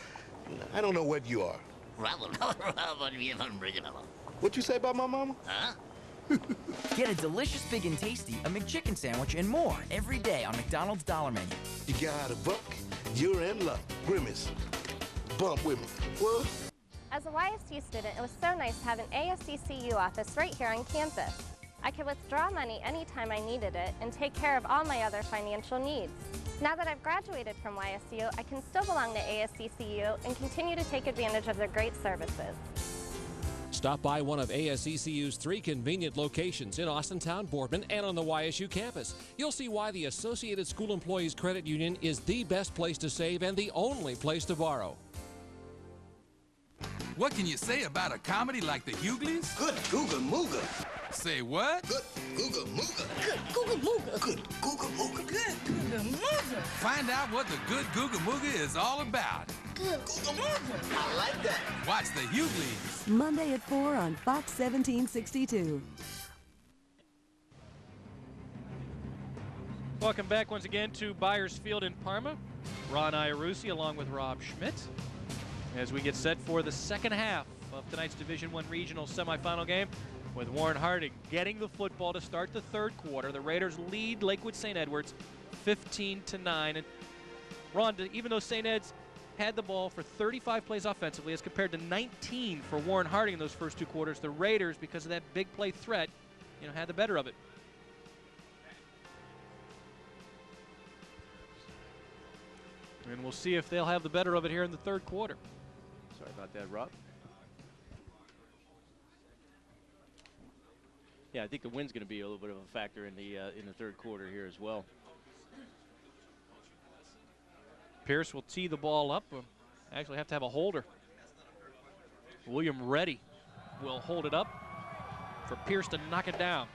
I don't know what you are. What you say about my mama? Huh? Get a delicious, big and tasty, a McChicken sandwich, and more every day on McDonald's Dollar Menu. You got a buck, you're in luck. Grimace, bump with me. What? As a YSU student, it was so nice to have an ASCCU office right here on campus. I could withdraw money anytime I needed it and take care of all my other financial needs. Now that I've graduated from YSU, I can still belong to ASCCU and continue to take advantage of their great services. Stop by one of ASCCU's 3 convenient locations in Austintown, Boardman, and on the YSU campus. You'll see why the Associated School Employees Credit Union is the best place to save and the only place to borrow. What can you say about a comedy like The Hughleys? Good Googa Mooga. Say what? Good Googa Mooga. Good Googa Mooga. Good Googa Mooga. Good Googa Mooga. Find out what the Good Googa Mooga is all about. Good Googa Mooga. I like that. Watch The Hughleys. Monday at 4 on Fox 1762. Welcome back once again to Byers Field in Parma. Ron Iarussi along with Rob Schmidt as we get set for the second half of tonight's Division I regional semifinal game, with Warren Harding getting the football to start the 3rd quarter. The Raiders lead Lakewood St. Edwards 15-9. And Ron, even though St. Ed's had the ball for 35 plays offensively as compared to 19 for Warren Harding in those first 2 quarters. The Raiders, because of that big play threat, had the better of it. And we'll see if they'll have the better of it here in the 3rd quarter. Sorry about that, Rob. Yeah, I think the wind's going to be a little bit of a factor in the 3rd quarter here as well. Pierce will tee the ball up. We'll actually have to have a holder. William Reddy will hold it up for Pierce to knock it down,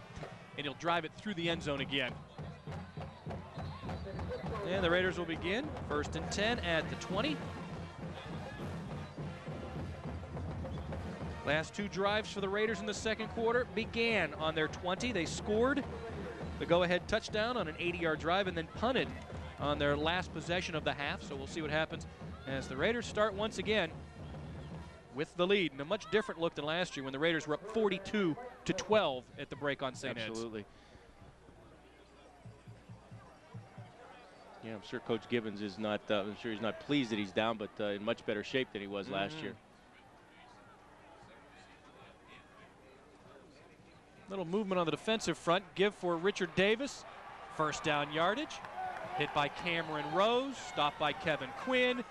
and he'll drive it through the end zone again. And the Raiders will begin 1st and 10 at the 20. Last 2 drives for the Raiders in the 2nd quarter began on their 20. They scored the go-ahead touchdown on an 80-yard drive and then punted on their last possession of the half. So we'll see what happens as the Raiders start once again with the lead. And a much different look than last year when the Raiders were up 42-12 at the break on St. Ed's. Absolutely. Yeah, I'm sure Coach Gibbons is not. I'm sure he's not pleased that he's down, but in much better shape than he was last year. Little movement on the defensive front. Give for Richard Davis. 1st down yardage. Hit by Cameron Rose. Stopped by Kevin Quinn.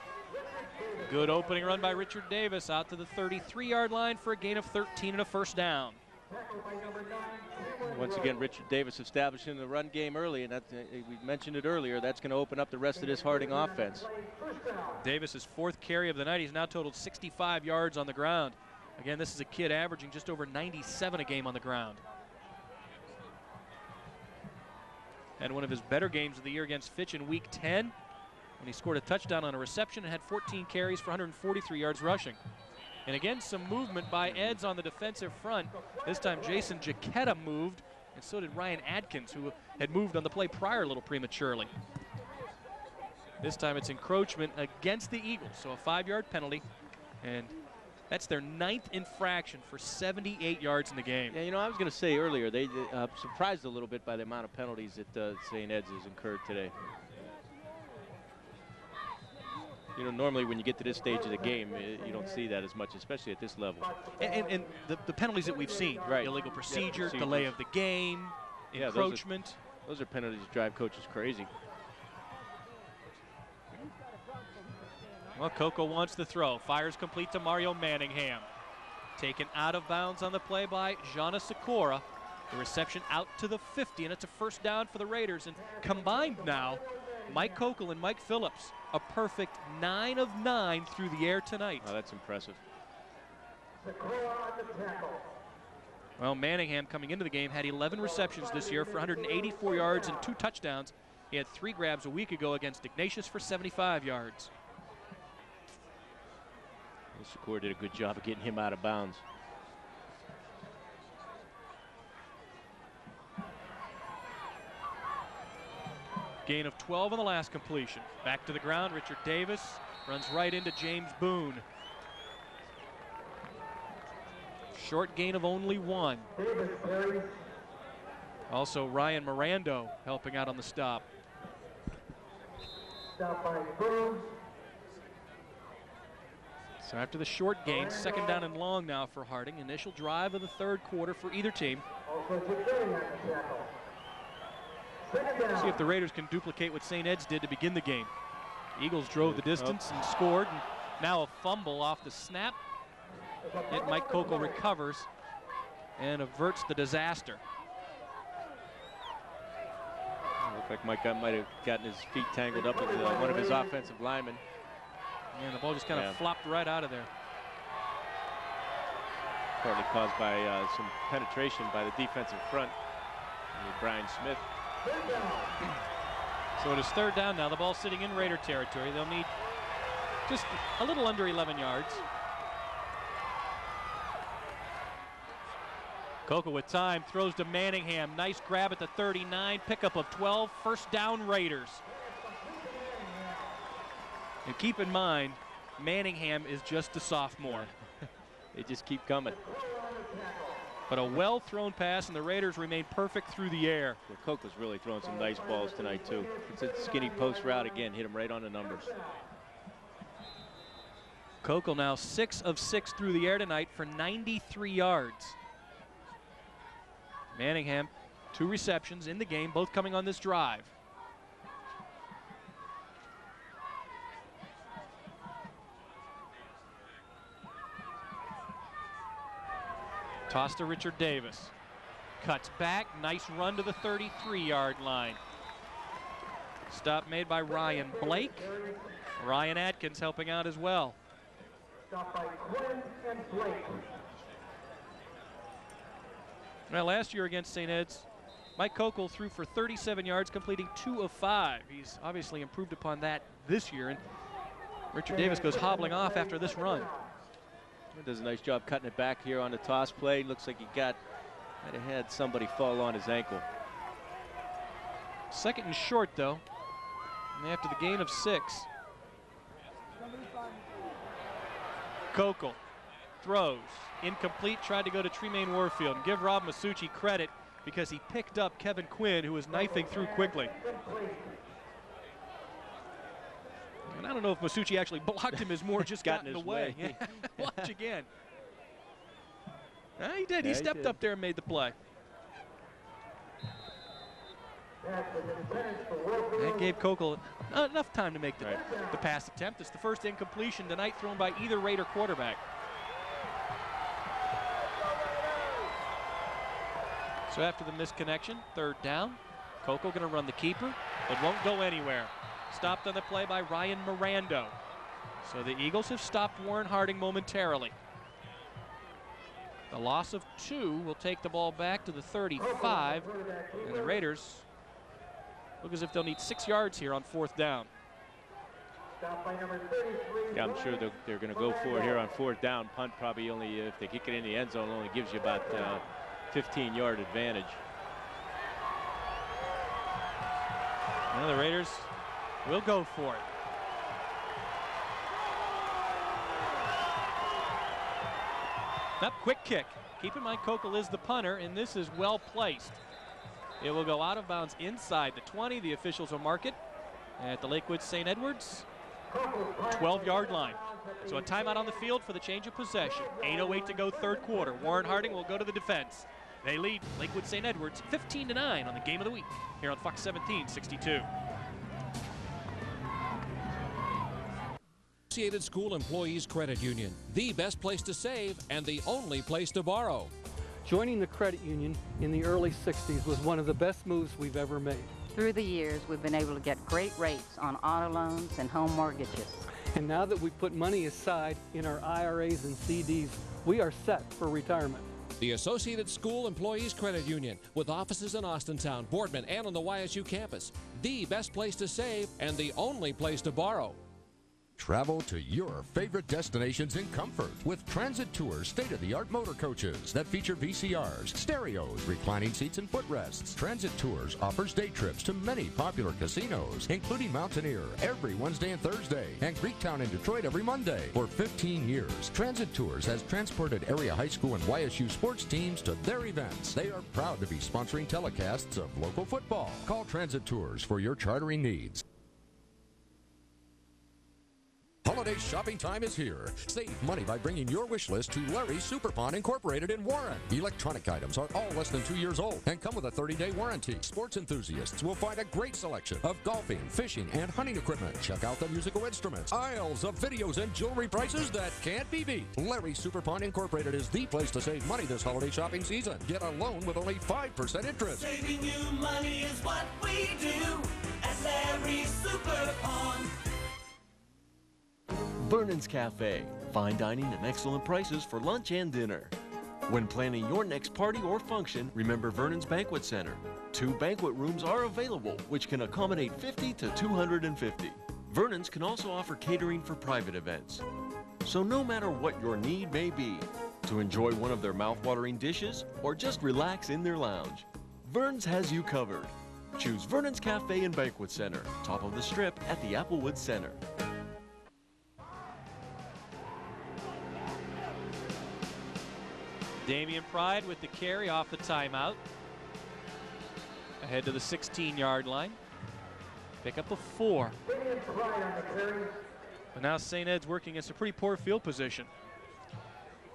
Good opening run by Richard Davis out to the 33-yard line for a gain of 13 and a 1st down. Once again, Richard Davis establishing the run game early, and that's, we mentioned it earlier, that's going to open up the rest of this Harding offense. Davis's 4th carry of the night. He's now totaled 65 yards on the ground. Again, this is a kid averaging just over 97 a game on the ground. Had one of his better games of the year against Fitch in Week 10 when he scored a touchdown on a reception and had 14 carries for 143 yards rushing. And again, some movement by Eds on the defensive front. This time Jason Giacchetta moved, and so did Ryan Adkins, who had moved on the play prior a little prematurely. This time it's encroachment against the Eagles, so a 5-yard penalty, and that's their 9th infraction for 78 yards in the game. Yeah, I was going to say earlier, they surprised a little bit by the amount of penalties that St. Ed's has incurred today. Normally when you get to this stage of the game, you don't see that as much, especially at this level. And the penalties that we've seen, right? Illegal procedure, delay of the game, encroachment. Those are penalties that drive coaches crazy. Well, Coco wants the throw. Fires complete to Mario Manningham. Taken out of bounds on the play by Jana Sikora. The reception out to the 50, and it's a 1st down for the Raiders. And combined now, Mike Kokel and Mike Phillips, a perfect 9 of 9 through the air tonight. Oh, that's impressive. Well, Manningham coming into the game had 11 receptions this year for 184 yards and 2 touchdowns. He had 3 grabs a week ago against Ignatius for 75 yards. Shakur did a good job of getting him out of bounds. Gain of 12 on the last completion. Back to the ground, Richard Davis runs right into James Boone. Short gain of only 1. Also Ryan Mirando helping out on the stop. Stop by Boone. So after the short gain, 2nd down and long now for Harding. Initial drive of the 3rd quarter for either team. See if the Raiders can duplicate what St. Ed's did to begin the game. The Eagles drove the distance and scored. And now a fumble off the snap. Yet Mike Kokel recovers and averts the disaster. Looked like Mike might have gotten his feet tangled up with one of his offensive linemen. And the ball just kind of flopped right out of there. Partly caused by some penetration by the defensive front with Brian Smith. So it is 3rd down now. The ball sitting in Raider territory. They'll need just a little under 11 yards. Coco with time, throws to Manningham. Nice grab at the 39, pickup of 12, 1st down Raiders. And keep in mind, Manningham is just a sophomore. They just keep coming. But a well-thrown pass, and the Raiders remain perfect through the air. Well, Coco's really throwing some nice balls tonight, too. It's a skinny post route again, hit him right on the numbers. Kokel now 6 of 6 through the air tonight for 93 yards. Manningham, 2 receptions in the game, both coming on this drive. Toss to Richard Davis. Cuts back, nice run to the 33-yard line. Stop made by Ryan Blake. Ryan Atkins helping out as well. Stop by Quinn and Blake. Now last year against St. Ed's, Mike Kokel threw for 37 yards, completing 2 of 5. He's obviously improved upon that this year, and Richard Davis goes hobbling off after this run. He does a nice job cutting it back here on the toss play. Looks like he might have had somebody fall on his ankle. Second and short, though, and after the gain of 6. Kokel throws, incomplete, tried to go to Tremaine Warfield. And give Rob Masucci credit because he picked up Kevin Quinn, who was knifing through quickly. And I don't know if Masucci actually blocked him as more just got in the way. Yeah. Watch again. He did. Yeah, he stepped up there and made the play. That gave Kokel enough time to make the pass attempt. It's the first incompletion tonight thrown by either Raider quarterback. So after the misconnection, 3rd down, Kokel going to run the keeper. It won't go anywhere. Stopped on the play by Ryan Mirando. So the Eagles have stopped Warren Harding momentarily. The loss of 2 will take the ball back to the 35, and the Raiders look as if they'll need 6 yards here on 4th down. Yeah, I'm sure they're going to go for it here on 4th down. Punt probably only, if they kick it in the end zone, only gives you about 15-yard advantage. Well, the Raiders will go for it. Up, quick kick. Keep in mind Kokel is the punter, and this is well placed. It will go out of bounds inside the 20. The officials will mark it at the Lakewood St. Edwards 12-yard line. So a timeout on the field for the change of possession. 8:08 to go, 3rd quarter. Warren Harding will go to the defense. They lead Lakewood St. Edwards 15-9 on the game of the week here on Fox 1762. Associated School Employees Credit Union, the best place to save and the only place to borrow. Joining the credit union in the early 60s was one of the best moves we've ever made. Through the years, we've been able to get great rates on auto loans and home mortgages. And now that we've put money aside in our IRAs and CDs, we are set for retirement. The Associated School Employees Credit Union, with offices in Austintown, Boardman, and on the YSU campus. The best place to save and the only place to borrow. Travel to your favorite destinations in comfort with Transit Tours state-of-the-art motor coaches that feature VCRs, stereos, reclining seats, and footrests. Transit Tours offers day trips to many popular casinos, including Mountaineer every Wednesday and Thursday, and Greektown in Detroit every Monday. For 15 years, Transit Tours has transported area high school and YSU sports teams to their events. They are proud to be sponsoring telecasts of local football. Call Transit Tours for your chartering needs. Holiday shopping time is here. Save money by bringing your wish list to Larry's Superpond Incorporated in Warren. Electronic items are all less than 2 years old and come with a 30-day warranty. Sports enthusiasts will find a great selection of golfing, fishing, and hunting equipment. Check out the musical instruments, aisles of videos, and jewelry prices that can't be beat. Larry's Superpond Incorporated is the place to save money this holiday shopping season. Get a loan with only 5% interest. Saving you money is what we do at Larry's Superpond. Vernon's Cafe. Fine dining and excellent prices for lunch and dinner. When planning your next party or function, remember Vernon's Banquet Center. 2 banquet rooms are available, which can accommodate 50 to 250. Vernon's can also offer catering for private events. So no matter what your need may be, to enjoy one of their mouth-watering dishes or just relax in their lounge, Vernon's has you covered. Choose Vernon's Cafe and Banquet Center, top of the strip at the Applewood Center. Damian Pride with the carry off the timeout. Ahead to the 16-yard line. Pick up a 4. But now St. Ed's working against a pretty poor field position.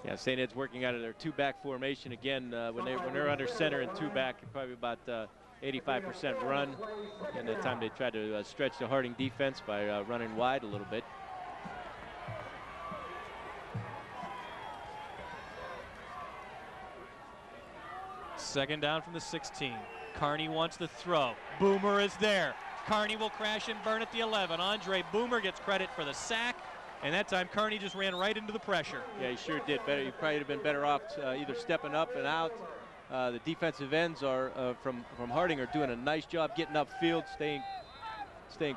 Yeah, St. Ed's working out of their two-back formation again. When they're under center and two-back, probably about 85% run. And the time they try to stretch the Harding defense by running wide a little bit. Second down from the 16. Carney wants the throw. Boomer is there. Carney will crash and burn at the 11. Andre Boomer gets credit for the sack. And that time, Carney just ran right into the pressure. Yeah, he sure did. Better. He probably would have been better off either stepping up and out. The defensive ends are from Harding are doing a nice job getting upfield, staying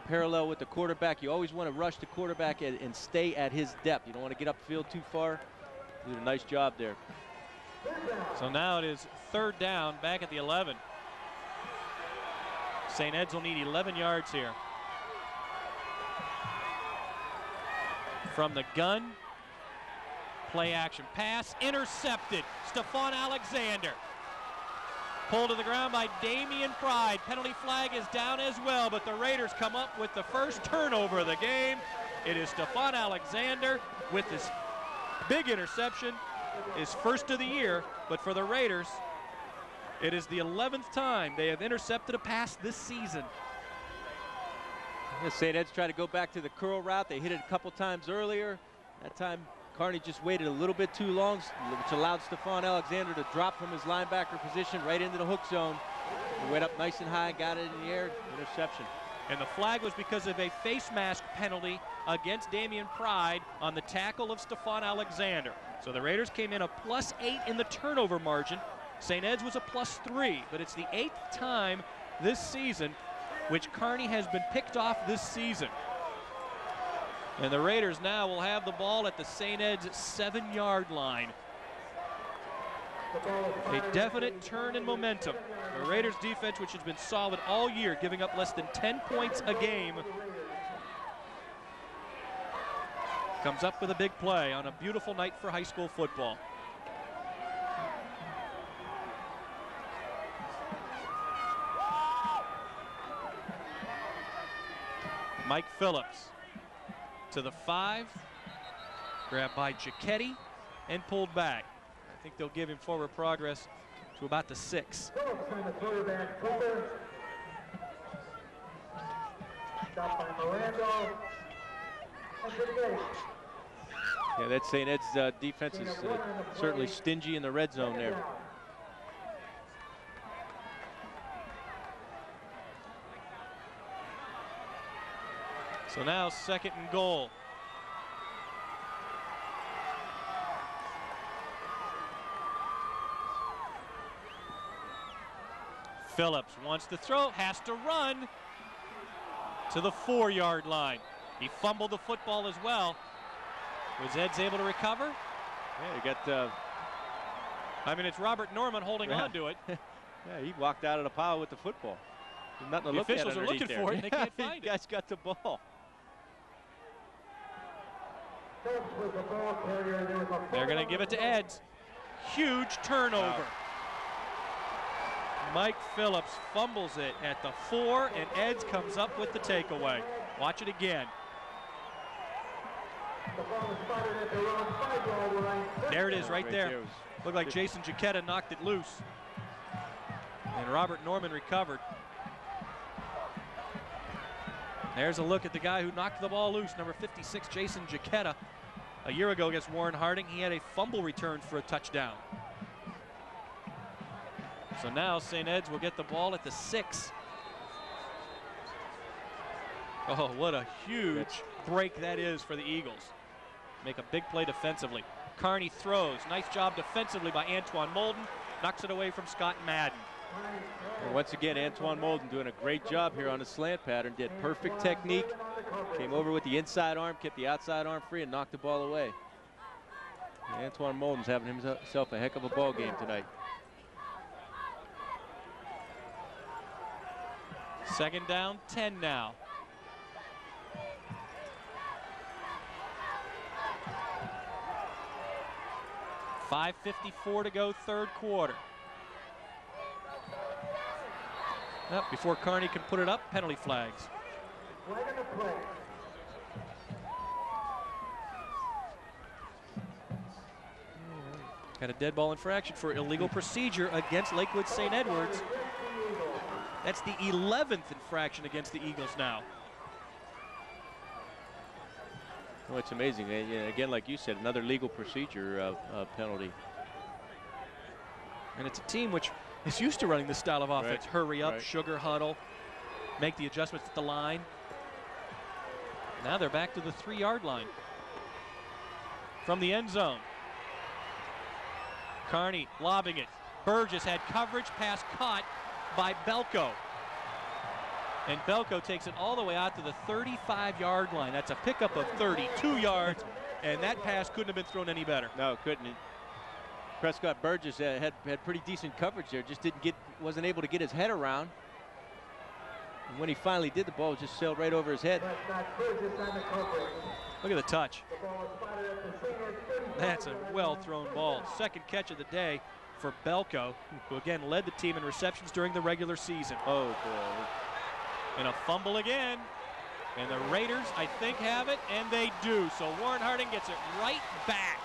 parallel with the quarterback. You always want to rush the quarterback and stay at his depth. You don't want to get upfield too far. They did a nice job there. So now it is third down back at the 11. St. Ed's will need 11 yards here. From the gun, play action pass, intercepted. Stephon Alexander. Pulled to the ground by Damian Pride. Penalty flag is down as well, but the Raiders come up with the first turnover of the game. It is Stephon Alexander with this big interception, his first of the year, but for the Raiders, it is the 11th time they have intercepted a pass this season. St. Ed's tried to go back to the curl route. They hit it a couple times earlier. That time, Carney just waited a little bit too long, which allowed Stephon Alexander to drop from his linebacker position right into the hook zone. He went up nice and high, got it in the air, interception. And the flag was because of a face mask penalty against Damian Pride on the tackle of Stephon Alexander. So the Raiders came in a +8 in the turnover margin. St. Ed's was a +3, but it's the 8th time this season which Carney has been picked off this season. And the Raiders now will have the ball at the St. Ed's 7-yard line. A definite turn in momentum. The Raiders defense, which has been solid all year, giving up less than 10 points a game, comes up with a big play on a beautiful night for high school football. Mike Phillips to the 5, grabbed by Giacchetti and pulled back. I think they'll give him forward progress to about the 6. Yeah, that St. Ed's defense is certainly stingy in the red zone there. So now 2nd and goal. Phillips wants to throw, has to run to the 4-yard line. He fumbled the football as well. Was Ed's able to recover? Yeah, he got. I mean, it's Robert Norman holding on to it. Yeah, he walked out of the pile with the football. There's nothing to The look at officials are looking there. for it, and they can't find it. Guy's got the ball. They're going to give it to Ed's. Huge turnover. Wow. Mike Phillips fumbles it at the 4, and Ed's comes up with the takeaway. Watch it again. There it is right there. Looked like Jason Giacchetta knocked it loose. And Robert Norman recovered. There's a look at the guy who knocked the ball loose, number 56, Jason Giacchetta. A year ago against Warren Harding, he had a fumble return for a touchdown. So now St. Ed's will get the ball at the 6. Oh, what a huge break that is for the Eagles. Make a big play defensively. Carney throws. Nice job defensively by Antoine Molden. Knocks it away from Scott Madden. Well, once again, Antoine Molden doing a great job here on the slant pattern. Did perfect technique. Came over with the inside arm, kept the outside arm free, and knocked the ball away. And Antoine Molden's having himself a heck of a ball game tonight. 2nd down, 10 now. .554 to go, 3rd quarter. Yep, before Carney can put it up, penalty flags. Got a dead ball infraction for illegal procedure against Lakewood St. Edwards. That's the 11th infraction against the Eagles now. Well, it's amazing. Again, like you said, another legal procedure penalty. And it's a team which is used to running this style of offense. Right. Hurry up, Right. sugar huddle, make the adjustments at the line. Now they're back to the 3-yard line from the end zone. Carney lobbing it. Burgess had coverage, pass caught by Belko. And Belko takes it all the way out to the 35-yard line. That's a pickup of 32 yards, and that pass couldn't have been thrown any better. No, couldn't. Prescott Burgess had pretty decent coverage there. Just wasn't able to get his head around. And when he finally did, the ball just sailed right over his head. Look at the touch. That's a well-thrown ball. Second catch of the day for Belko, who again led the team in receptions during the regular season. Oh, boy. And a fumble again. And the Raiders, I think, have it, and they do. So Warren Harding gets it right back.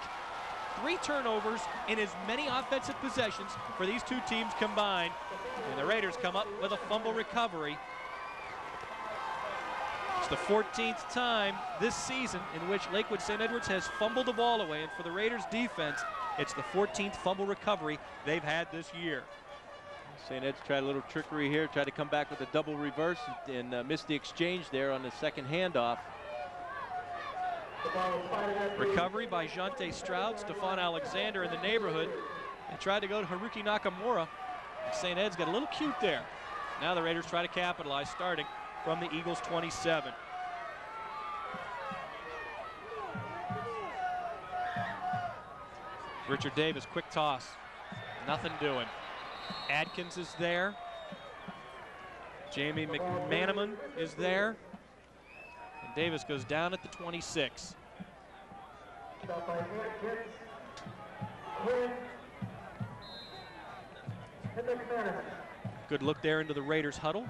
3 turnovers in as many offensive possessions for these two teams combined. And the Raiders come up with a fumble recovery. It's the 14th time this season in which Lakewood St. Edwards has fumbled the ball away, and for the Raiders defense, it's the 14th fumble recovery they've had this year. St. Ed's tried a little trickery here, tried to come back with a double reverse and missed the exchange there on the second handoff. Recovery by Jante Stroud, Stefan Alexander in the neighborhood. They tried to go to Haruki Nakamura. St. Ed's got a little cute there. Now the Raiders try to capitalize, starting from the Eagles' 27. Richard Davis, quick toss. Nothing doing. Adkins is there. Jamie McManaman is there. And Davis goes down at the 26. Good look there into the Raiders huddle.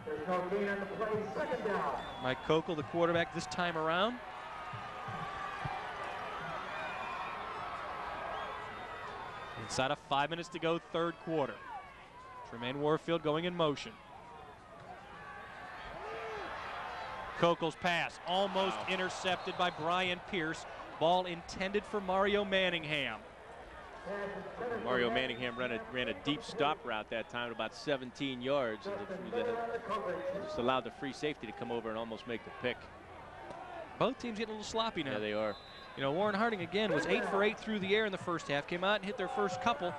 There's no gain on the play, second down. Mike Kokel, the quarterback this time around. Inside of 5 minutes to go, third quarter. Tremaine Warfield going in motion. Kokel's pass almost intercepted by Brian Pierce. Ball intended for Mario Manningham. Mario Manningham ran a deep stop route that time at about 17 yards. And just allowed the free safety to come over and almost make the pick. Both teams getting a little sloppy now. Yeah, they are. You know, Warren Harding again was 8 for 8 through the air in the first half. Came out and hit their first couple.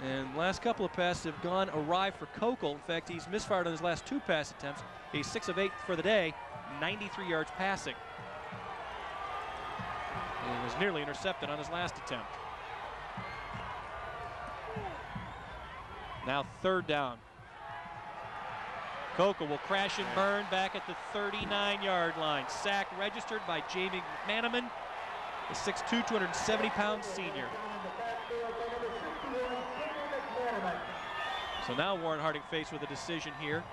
And the last couple of passes have gone awry for Kokel. In fact, he's misfired on his last 2 pass attempts. He's 6 of 8 for the day, 93 yards passing. And he was nearly intercepted on his last attempt. Now third down. Kokel will crash and burn back at the 39-yard line. Sack registered by Jamie McManaman, the 6'2", 270-pound senior. So now Warren Harding faced with a decision here.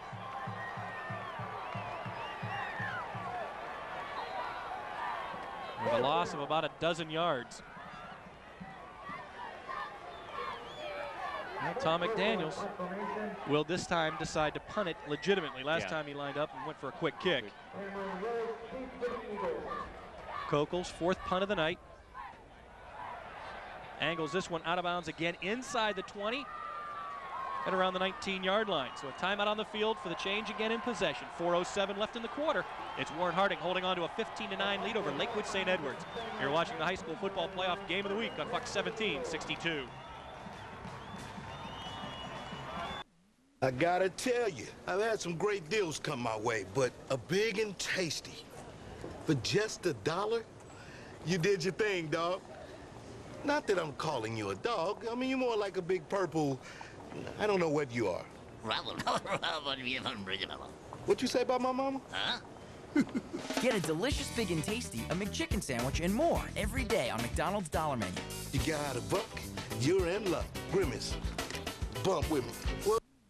With a loss of about a dozen yards. Now Tom McDaniels will this time decide to punt it legitimately. Last time he lined up and went for a quick kick. Kokel's 4th punt of the night. Angles this one out of bounds again inside the 20 and around the 19-yard line. So a timeout on the field for the change again in possession. 4:07 left in the quarter. It's Warren Harding holding on to a 15-9 lead over Lakewood St. Edwards. You're watching the high school football playoff game of the week on Fox 1762. I gotta tell you, I've had some great deals come my way, but a big and tasty. For just $1, you did your thing, dog. Not that I'm calling you a dog. I mean, you're more like a big purple, I don't know what you are. What you say about my mama? Huh? Get a delicious, big and tasty, a McChicken sandwich and more every day on McDonald's Dollar Menu. You got a buck, you're in luck. Grimace, bump with me.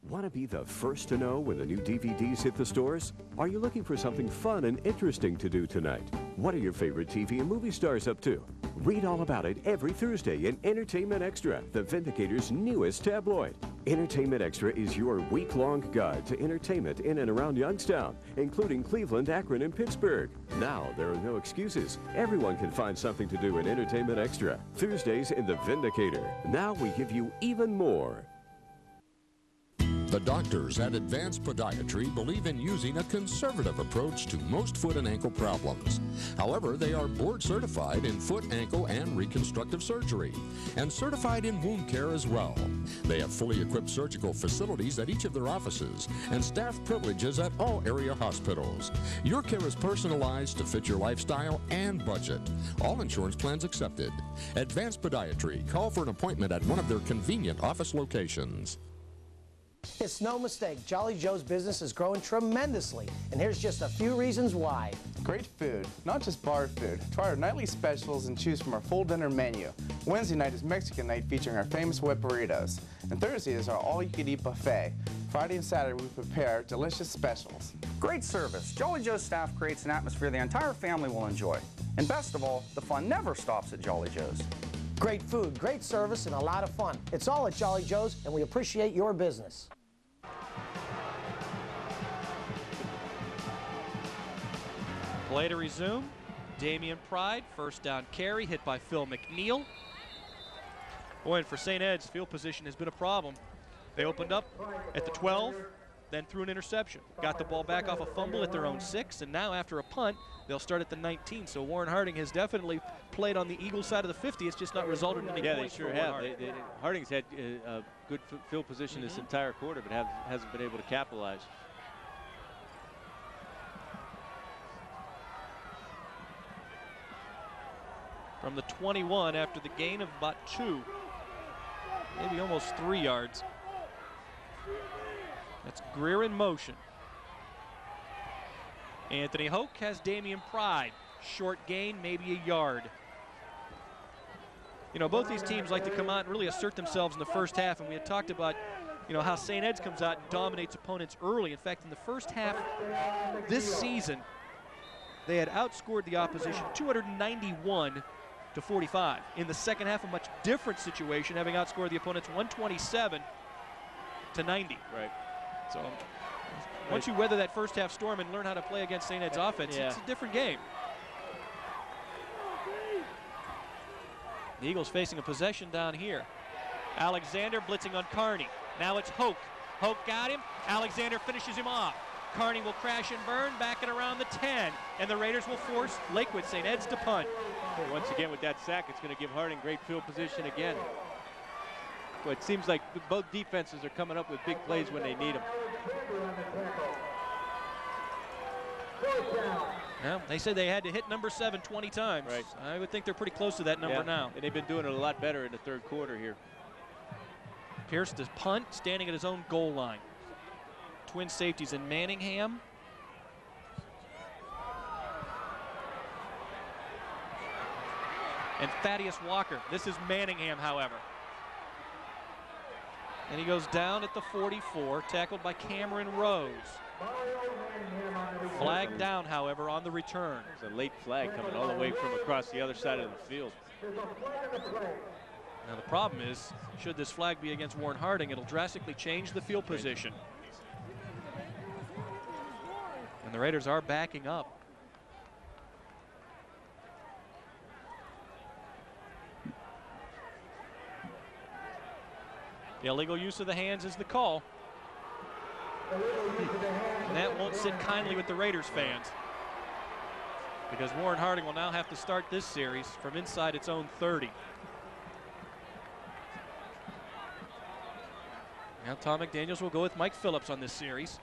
Want to be the first to know when the new DVDs hit the stores? Are you looking for something fun and interesting to do tonight? What are your favorite TV and movie stars up to? Read all about it every Thursday in Entertainment Extra, the Vindicator's newest tabloid. Entertainment Extra is your week-long guide to entertainment in and around Youngstown, including Cleveland, Akron, and Pittsburgh. Now, there are no excuses. Everyone can find something to do in Entertainment Extra. Thursdays in the Vindicator. Now we give you even more. The doctors at Advanced Podiatry believe in using a conservative approach to most foot and ankle problems. However, they are board certified in foot, ankle, and reconstructive surgery, and certified in wound care as well. They have fully equipped surgical facilities at each of their offices and staff privileges at all area hospitals. Your care is personalized to fit your lifestyle and budget. All insurance plans accepted. Advanced Podiatry. Call for an appointment at one of their convenient office locations. It's no mistake, Jolly Joe's business is growing tremendously, and here's just a few reasons why. Great food, not just bar food. Try our nightly specials and choose from our full dinner menu. Wednesday night is Mexican night featuring our famous wet burritos. And Thursday is our all-you-can-eat buffet. Friday and Saturday we prepare delicious specials. Great service. Jolly Joe's staff creates an atmosphere the entire family will enjoy. And best of all, the fun never stops at Jolly Joe's. Great food, great service, and a lot of fun. It's all at Jolly Joe's, and we appreciate your business. Play to resume. Damian Pride, first down carry, hit by Phil McNeil. Boy, and for St. Ed's, field position has been a problem. They opened up at the 12, then threw an interception. Got the ball back off a fumble at their own 6, and now after a punt, they'll start at the 19. So Warren Harding has definitely played on the Eagles side of the 50. It's just not resulted in any points. Yeah, they sure have. Harding's had good field position this entire quarter, but hasn't been able to capitalize. From the 21 after the gain of about 2, maybe almost 3 yards. That's Greer in motion. Anthony Hoke has Damian Pride. Short gain, maybe a yard. You know, both these teams like to come out and really assert themselves in the first half, and we had talked about, you know, how St. Ed's comes out and dominates opponents early. In fact, in the first half this season, they had outscored the opposition 291 to 45. In the second half, a much different situation, having outscored the opponents 127 to 90. Right. So once you weather that first half storm and learn how to play against St. Ed's offense, it's a different game. The Eagles facing a possession down here. Alexander blitzing on Carney. Now it's Hoke. Hoke got him. Alexander finishes him off. Carney will crash and burn back at around the 10, and the Raiders will force Lakewood St. Ed's to punt. Once again, with that sack, it's going to give Harding great field position again. But it seems like both defenses are coming up with big plays when they need them. Well, they said they had to hit number 7 20 times. Right. I would think they're pretty close to that number now. And they've been doing it a lot better in the third quarter here. Pierce does punt, standing at his own goal line. Twin safeties in Manningham. And Thaddeus Walker. This is Manningham, however. And he goes down at the 44, tackled by Cameron Rose. Flag down, however, on the return. There's a late flag coming all the way from across the other side of the field. Now the problem is, should this flag be against Warren Harding, it'll drastically change the field position. And the Raiders are backing up. The illegal use of the hands is the call. And that won't sit kindly with the Raiders fans, because Warren Harding will now have to start this series from inside its own 30. Now Tom McDaniels will go with Mike Phillips on this series.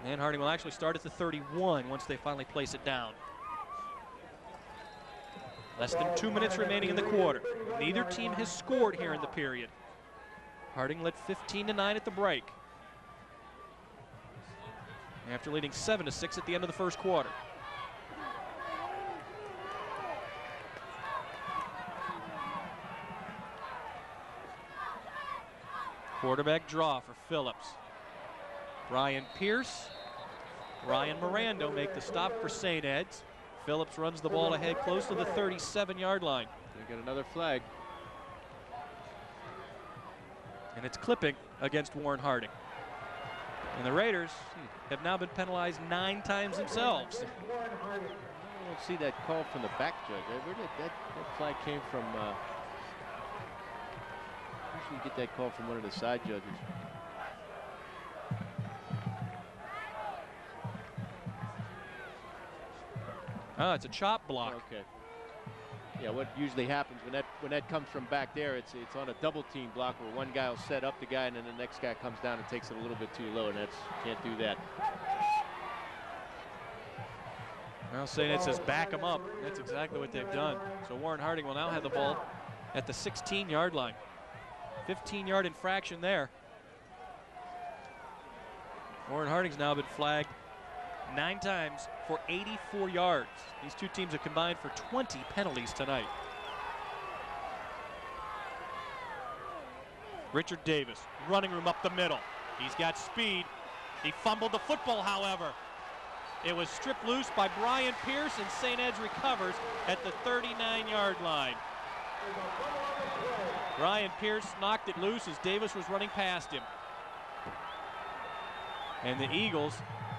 And Harding will actually start at the 31 once they finally place it down. Less than 2 minutes remaining in the quarter. Neither team has scored here in the period. Harding led 15-9 at the break, after leading 7-6 at the end of the first quarter. Quarterback draw for Phillips. Brian Pierce, Ryan Mirando make the stop for St. Ed's. Phillips runs the ball ahead close to the 37-yard line. They get another flag. And it's clipping against Warren Harding. And the Raiders have now been penalized 9 times themselves. I don't see that call from the back judge. Where did that flag came from? Usually get that call from one of the side judges. Oh, it's a chop block. Okay. Yeah, what usually happens when that comes from back there, it's on a double team block where one guy will set up the guy and then the next guy comes down and takes it a little bit too low, and can't do that. Well, St. Ed says back him up. That's exactly what they've done. So Warren Harding will now have the ball at the 16-yard line. 15-yard infraction there. Warren Harding's now been flagged 9 times for 84 yards. These two teams have combined for 20 penalties tonight. Richard Davis, running room up the middle. He's got speed. He fumbled the football, however. It was stripped loose by Brian Pierce, and St. Ed's recovers at the 39-yard line. Brian Pierce knocked it loose as Davis was running past him. And the Eagles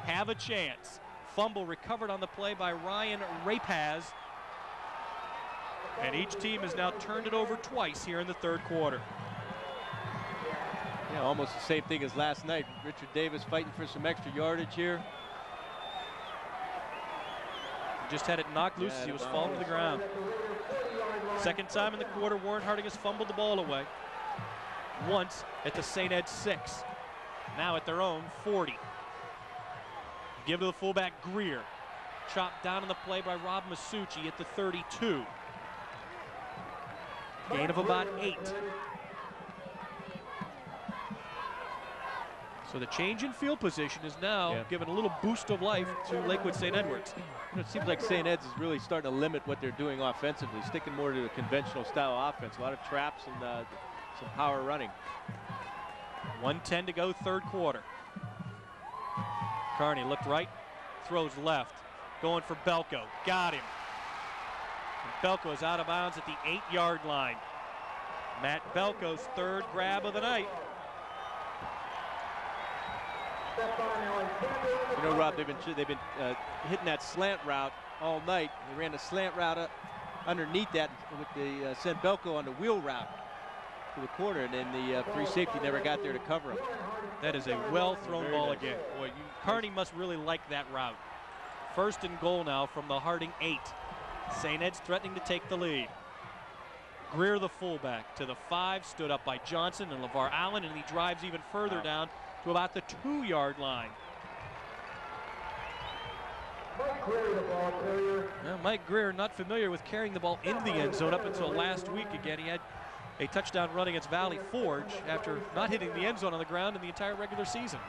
have a chance. Fumble recovered on the play by Ryan Rapaz. And each team has now turned it over twice here in the third quarter. Yeah, almost the same thing as last night. Richard Davis fighting for some extra yardage here. Just had it knocked loose as he was falling to the ground. Second time in the quarter, Warren Harding has fumbled the ball away. Once at the St. Ed 6. Now at their own 40. Give to the fullback, Greer. Chopped down on the play by Rob Masucci at the 32. Gain of about 8. So the change in field position is now giving a little boost of life to Lakewood St. Edwards. You know, it seems like St. Ed's is really starting to limit what they're doing offensively, sticking more to a conventional style offense. A lot of traps and some power running. 1:10 to go, third quarter. Carney looked right, throws left, going for Belko. Got him. And Belko is out of bounds at the 8-yard line. Matt Belko's third grab of the night. You know, Rob, they've been hitting that slant route all night. They ran a slant route underneath that with the sent Belko on the wheel route to the corner, and then the free safety never got there to cover him. That is a well-thrown ball again. Boy, Carney must really like that route. First and goal now from the Harding 8. St. Ed's threatening to take the lead. Greer, the fullback, to the 5, stood up by Johnson and LeVar Allen, and he drives even further down to about the 2-yard line. Mike Greer not familiar with carrying the ball into the end zone up until last week. Again, he had a touchdown run against Valley Forge after not hitting the end zone on the ground in the entire regular season.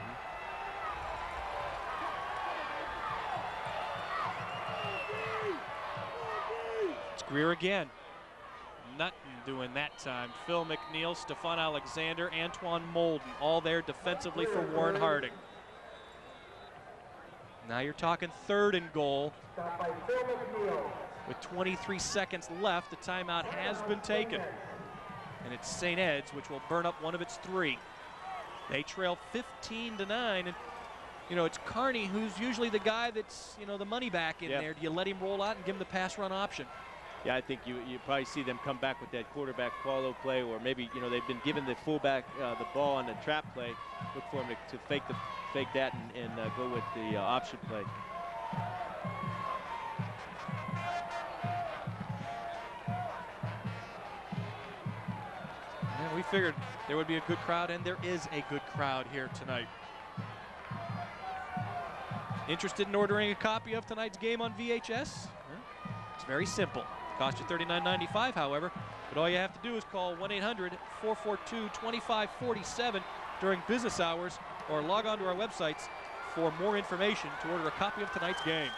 It's Greer again. Nothing doing that time. Phil McNeil, Stephon Alexander, Antoine Molden, all there defensively for Warren Harding. Now you're talking third and goal. With 23 seconds left, the timeout has been taken. And it's St. Ed's, which will burn up one of its 3. They trail 15-9, and you know, it's Carney who's usually the guy that's, you know, the money back in there. Do you let him roll out and give him the pass run option? Yeah, I think you probably see them come back with that quarterback follow play, or maybe, you know, they've been given the fullback the ball on the trap play. Look for him to fake that and go with the option play. Yeah, we figured there would be a good crowd, and there is a good crowd here tonight. Interested in ordering a copy of tonight's game on VHS? It's very simple. Cost you $39.95, however, but all you have to do is call 1-800-442-2547 during business hours, or log on to our websites for more information to order a copy of tonight's game.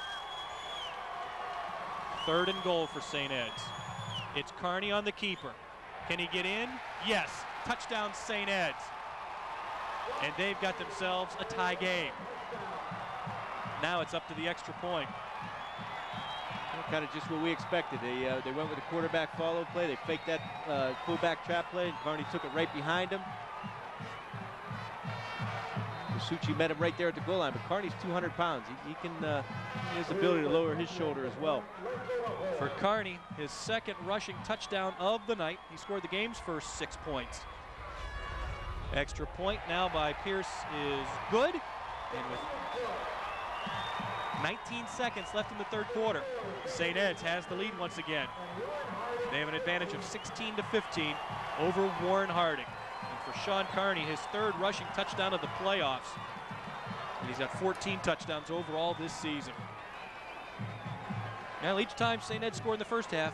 Third and goal for St. Ed's. It's Carney on the keeper. Can he get in? Yes. Touchdown St. Ed's. And they've got themselves a tie game. Now it's up to the extra point. kind of just what we expected. They went with a quarterback follow play. They faked that fullback trap play, and Carney took it right behind him. Masucci met him right there at the goal line, but Carney's 200 pounds. He has the ability to lower his shoulder as well. For Carney, his second rushing touchdown of the night. He scored the game's first 6 points. Extra point now by Pierce is good. And with 19 seconds left in the third quarter, St. Ed's has the lead once again. They have an advantage of 16-15 over Warren Harding. And for Sean Carney, his third rushing touchdown of the playoffs. And he's got 14 touchdowns overall this season. Well, each time St. Ed scored in the first half,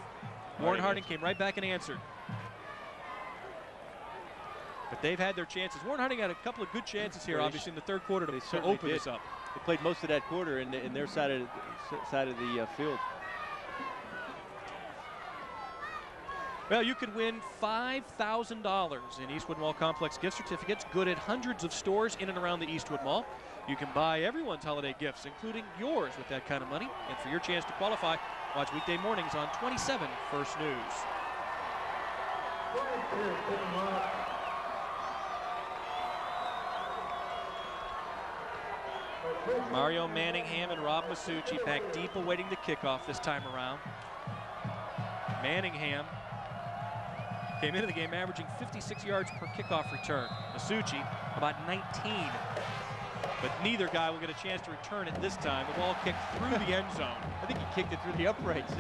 Warren Harding came right back and answered. But they've had their chances. Warren Harding had a couple of good chances here, obviously, in the third quarter to open this up. They played most of that quarter in their side of the field. Well, you could win $5,000 in Eastwood Mall Complex gift certificates, good at hundreds of stores in and around the Eastwood Mall. You can buy everyone's holiday gifts, including yours, with that kind of money. And for your chance to qualify, watch weekday mornings on 27 First News. Mario Manningham and Rob Masucci back deep awaiting the kickoff this time around. Manningham came into the game averaging 56 yards per kickoff return. Masucci about 19. But neither guy will get a chance to return it this time. The ball kicked through the end zone. I think he kicked it through the uprights.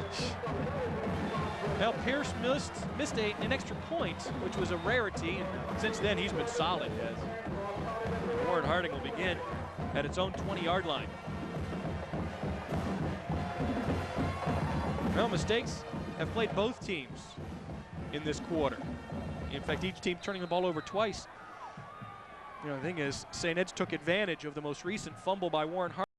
Well, Pierce missed an extra point, which was a rarity, and since then he's been solid. Yes. Warren Harding will begin at its own 20-yard line. Well, mistakes have played both teams in this quarter. In fact, each team turning the ball over twice. You know, the thing is, St. Ed's took advantage of the most recent fumble by Warren Harding.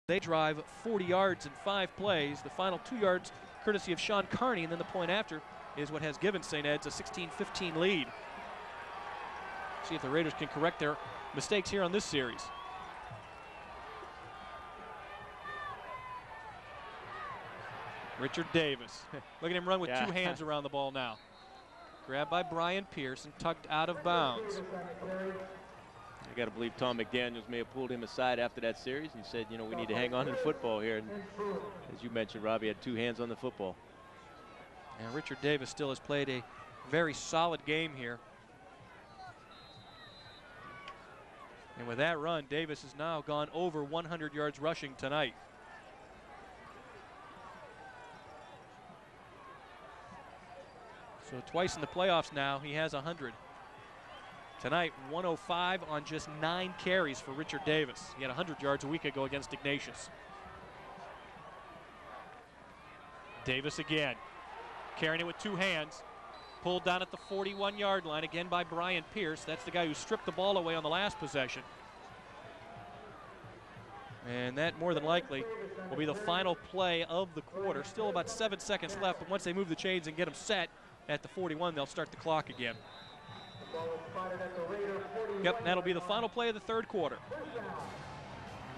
They drive 40 yards in 5 plays. The final 2 yards courtesy of Sean Carney, and then the point after is what has given St. Ed's a 16-15 lead. See if the Raiders can correct their mistakes here on this series. Richard Davis. Look at him run with 2 hands around the ball now. Grabbed by Brian Pierce and tugged out of bounds. I got to believe Tom McDaniels may have pulled him aside after that series and said, you know, we need to hang on to the football here. And as you mentioned, Robbie had 2 hands on the football. And Richard Davis still has played a very solid game here. And with that run, Davis has now gone over 100 yards rushing tonight. So twice in the playoffs now, he has 100. Tonight, 105 on just 9 carries for Richard Davis. He had 100 yards a week ago against Ignatius. Davis again, carrying it with 2 hands. Pulled down at the 41-yard line again by Brian Pierce. That's the guy who stripped the ball away on the last possession. And that more than likely will be the final play of the quarter. Still about 7 seconds left, but once they move the chains and get them set at the 41, they'll start the clock again. Yep, that'll be the final play of the third quarter.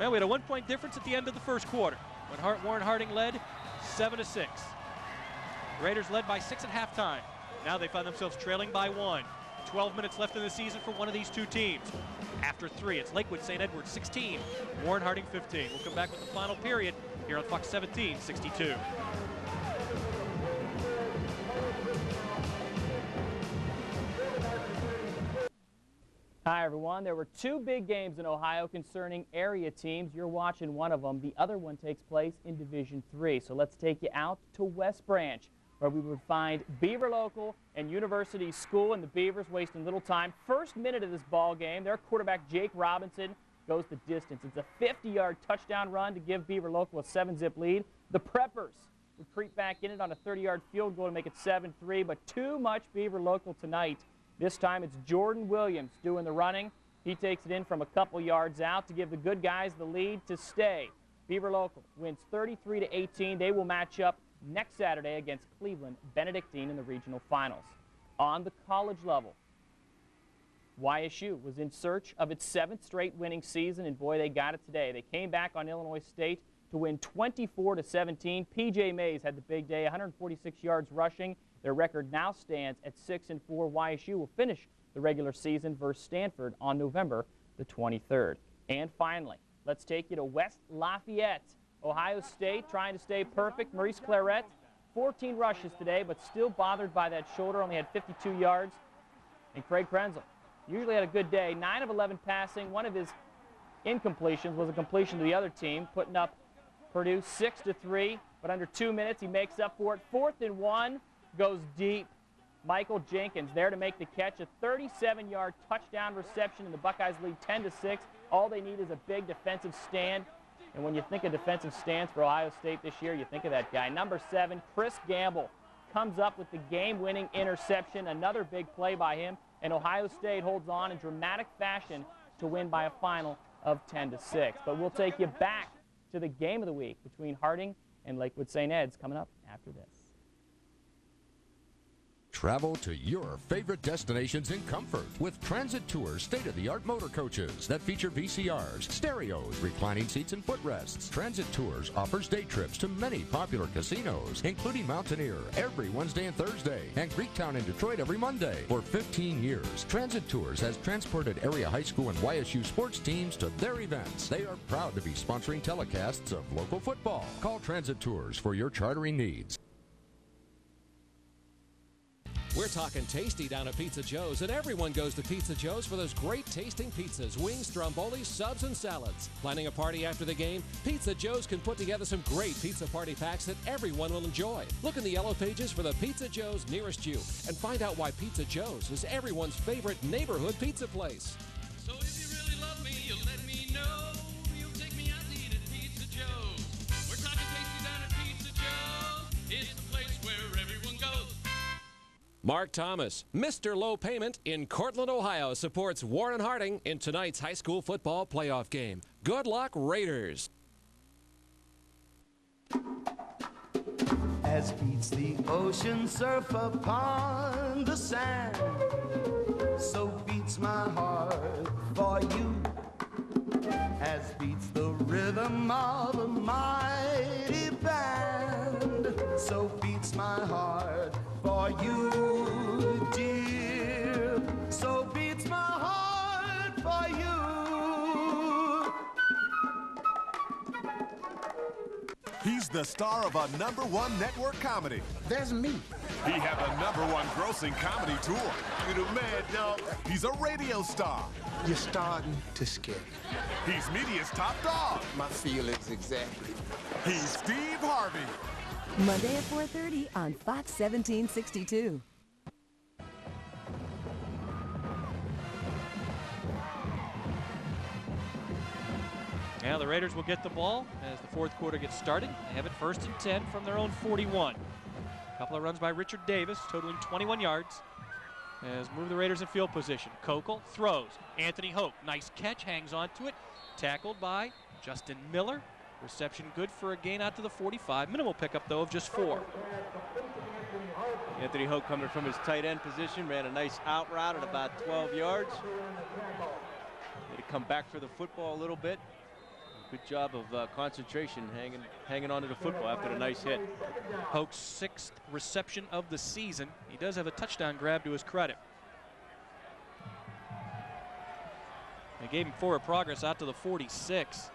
Well, we had a 1-point difference at the end of the first quarter when Warren Harding led 7-6. The Raiders led by 6 at halftime. Now they find themselves trailing by 1. 12 minutes left in the season for one of these 2 teams. After 3, it's Lakewood St. Edwards 16, Warren Harding 15. We'll come back with the final period here on Fox 1762. Hi, everyone. There were 2 big games in Ohio concerning area teams. You're watching one of them. The other one takes place in Division III. So let's take you out to West Branch, where we would find Beaver Local and University School, and the Beavers wasting little time. First minute of this ball game, their quarterback Jake Robinson goes the distance. It's a 50-yard touchdown run to give Beaver Local a 7-zip lead. The Preppers would creep back in it on a 30-yard field goal to make it 7-3, but too much Beaver Local tonight. This time it's Jordan Williams doing the running. He takes it in from a couple yards out to give the good guys the lead to stay. Beaver Local wins 33-18. They will match up next Saturday against Cleveland Benedictine in the regional finals. On the college level, YSU was in search of its 7th straight winning season, and boy, they got it today. They came back on Illinois State to win 24-17. PJ Mays had the big day, 146 yards rushing. Their record now stands at 6-4. YSU will finish the regular season versus Stanford on November the 23rd. And finally, let's take you to West Lafayette. Ohio State trying to stay perfect. Maurice Claret, 14 rushes today, but still bothered by that shoulder. Only had 52 yards. And Craig Krenzel usually had a good day. 9 of 11 passing. One of his incompletions was a completion to the other team, putting up Purdue 6-3. But under 2 minutes, he makes up for it. 4th and 1, goes deep. Michael Jenkins there to make the catch. A 37-yard touchdown reception, and the Buckeyes lead 10-6. All they need is a big defensive stand. And when you think of defensive stands for Ohio State this year, you think of that guy. Number 7, Chris Gamble, comes up with the game-winning interception. Another big play by him. And Ohio State holds on in dramatic fashion to win by a final of 10-6. But we'll take you back to the game of the week between Harding and Lakewood St. Ed's coming up after this. Travel to your favorite destinations in comfort with Transit Tours state-of-the-art motor coaches that feature VCRs, stereos, reclining seats, and footrests. Transit Tours offers day trips to many popular casinos, including Mountaineer every Wednesday and Thursday, and Greektown in Detroit every Monday. For 15 years, Transit Tours has transported area high school and YSU sports teams to their events. They are proud to be sponsoring telecasts of local football. Call Transit Tours for your chartering needs. We're talking tasty down at Pizza Joe's, and everyone goes to Pizza Joe's for those great tasting pizzas, wings, strombolis, subs, and salads. Planning a party after the game? Pizza Joe's can put together some great pizza party packs that everyone will enjoy. Look in the yellow pages for the Pizza Joe's nearest you and find out why Pizza Joe's is everyone's favorite neighborhood pizza place. So if you really love me, you'll let me know. You'll take me out to eat at Pizza Joe's. We're talking tasty down at Pizza Joe's. It's the place where everyone goes. Mark Thomas, Mr. Low Payment in Cortland, Ohio, supports Warren Harding in tonight's high school football playoff game. Good luck, Raiders. As beats the ocean surf upon the sand, so beats my heart for you. As beats the rhythm of a mighty band, so beats my heart for you, dear. So beats my heart for you. He's the star of a #1 network comedy. That's me. He had the #1 grossing comedy tour. You the man, dog. He's a radio star. You're starting to scare me. He's media's top dog. My feelings exactly. He's Steve Harvey. Monday at 4:30 on Fox 1762. Now the Raiders will get the ball as the fourth quarter gets started. They have it 1st and 10 from their own 41. A couple of runs by Richard Davis, totaling 21 yards. Has moved the Raiders in field position. Kokel throws. Anthony Hoke, nice catch, hangs on to it. Tackled by Justin Miller. Reception good for a gain out to the 45. Minimal pickup, though, of just 4. Anthony Hoke coming from his tight end position, ran a nice out route at about 12 yards. Had to come back for the football a little bit. Good job of concentration, hanging on to the football after the nice hit. Hoke's 6th reception of the season. He does have a touchdown grab to his credit. They gave him forward progress out to the 46.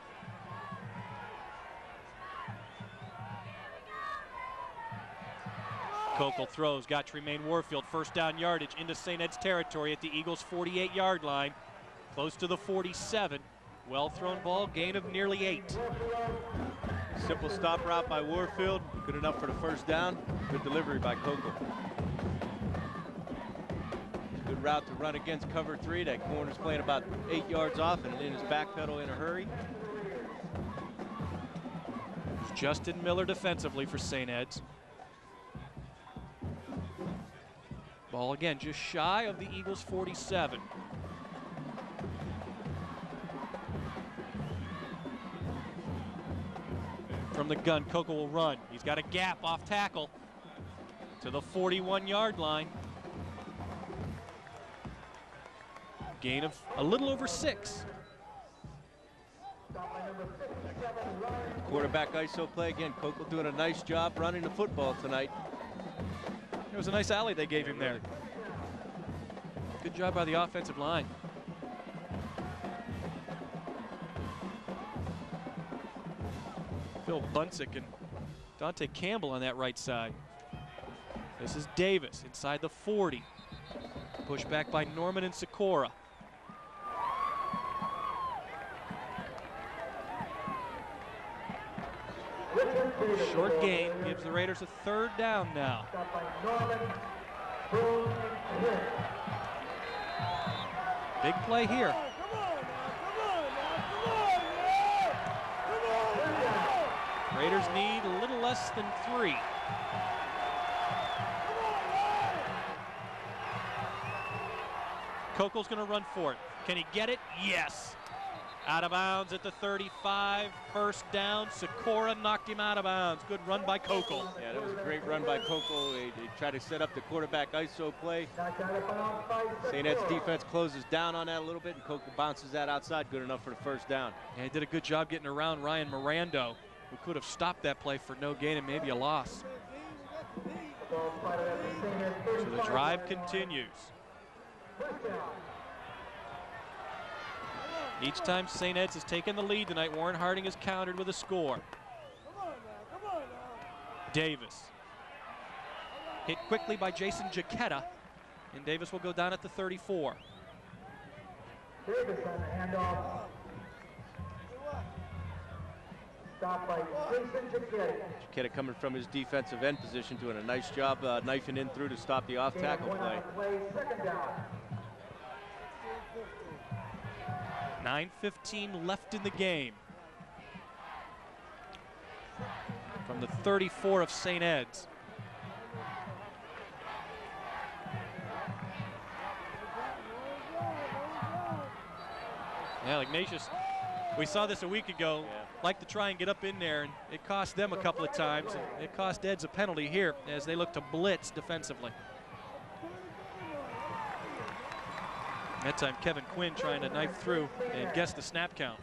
Kokel throws, got Tremaine Warfield, 1st down yardage into St. Ed's territory at the Eagles' 48-yard line, close to the 47. Well thrown ball, gain of nearly 8. Simple stop route by Warfield, good enough for the 1st down. Good delivery by Kokel. Good route to run against cover 3. That corner's playing about 8 yards off and in his back pedal in a hurry. Justin Miller defensively for St. Ed's. Ball again just shy of the Eagles' 47. From the gun, Kokel will run. He's got a gap off tackle to the 41-yard line. Gain of a little over 6. Quarterback ISO play again. Kokel doing a nice job running the football tonight. It was a nice alley they gave him there. Good job by the offensive line. Phil Bunsick and Dante Campbell on that right side. This is Davis inside the 40. Pushed back by Norman and Sikora. Short gain gives the Raiders a 3rd down now. Big play here. Raiders need a little less than 3. Kokel's going to run for it. Can he get it? Yes. Out of bounds at the 35. 1st down. Sikora knocked him out of bounds. Good run by Kokel. Yeah, that was a great run by Kokel. He tried to set up the quarterback ISO play. St. Ed's defense closes down on that a little bit, and Kokel bounces that outside. Good enough for the 1st down. Yeah, he did a good job getting around Ryan Mirando, who could have stopped that play for no gain and maybe a loss. So the drive continues. Each time St. Ed's has taken the lead tonight, Warren Harding has countered with a score. Davis. Hit quickly by Jason Jaquetta, and Davis will go down at the 34. Davis on the handoff. Stop by Jason Jaquetta. Jaquetta coming from his defensive end position, doing a nice job knifing in through to stop the off-tackle play. 2nd down. 9:15 left in the game. From the 34 of St. Ed's. Yeah, Ignatius, we saw this a week ago. Yeah. Like to try and get up in there, and it cost them a couple of times. And it cost Ed's a penalty here as they look to blitz defensively. That time Kevin Quinn trying to knife through and guess the snap count.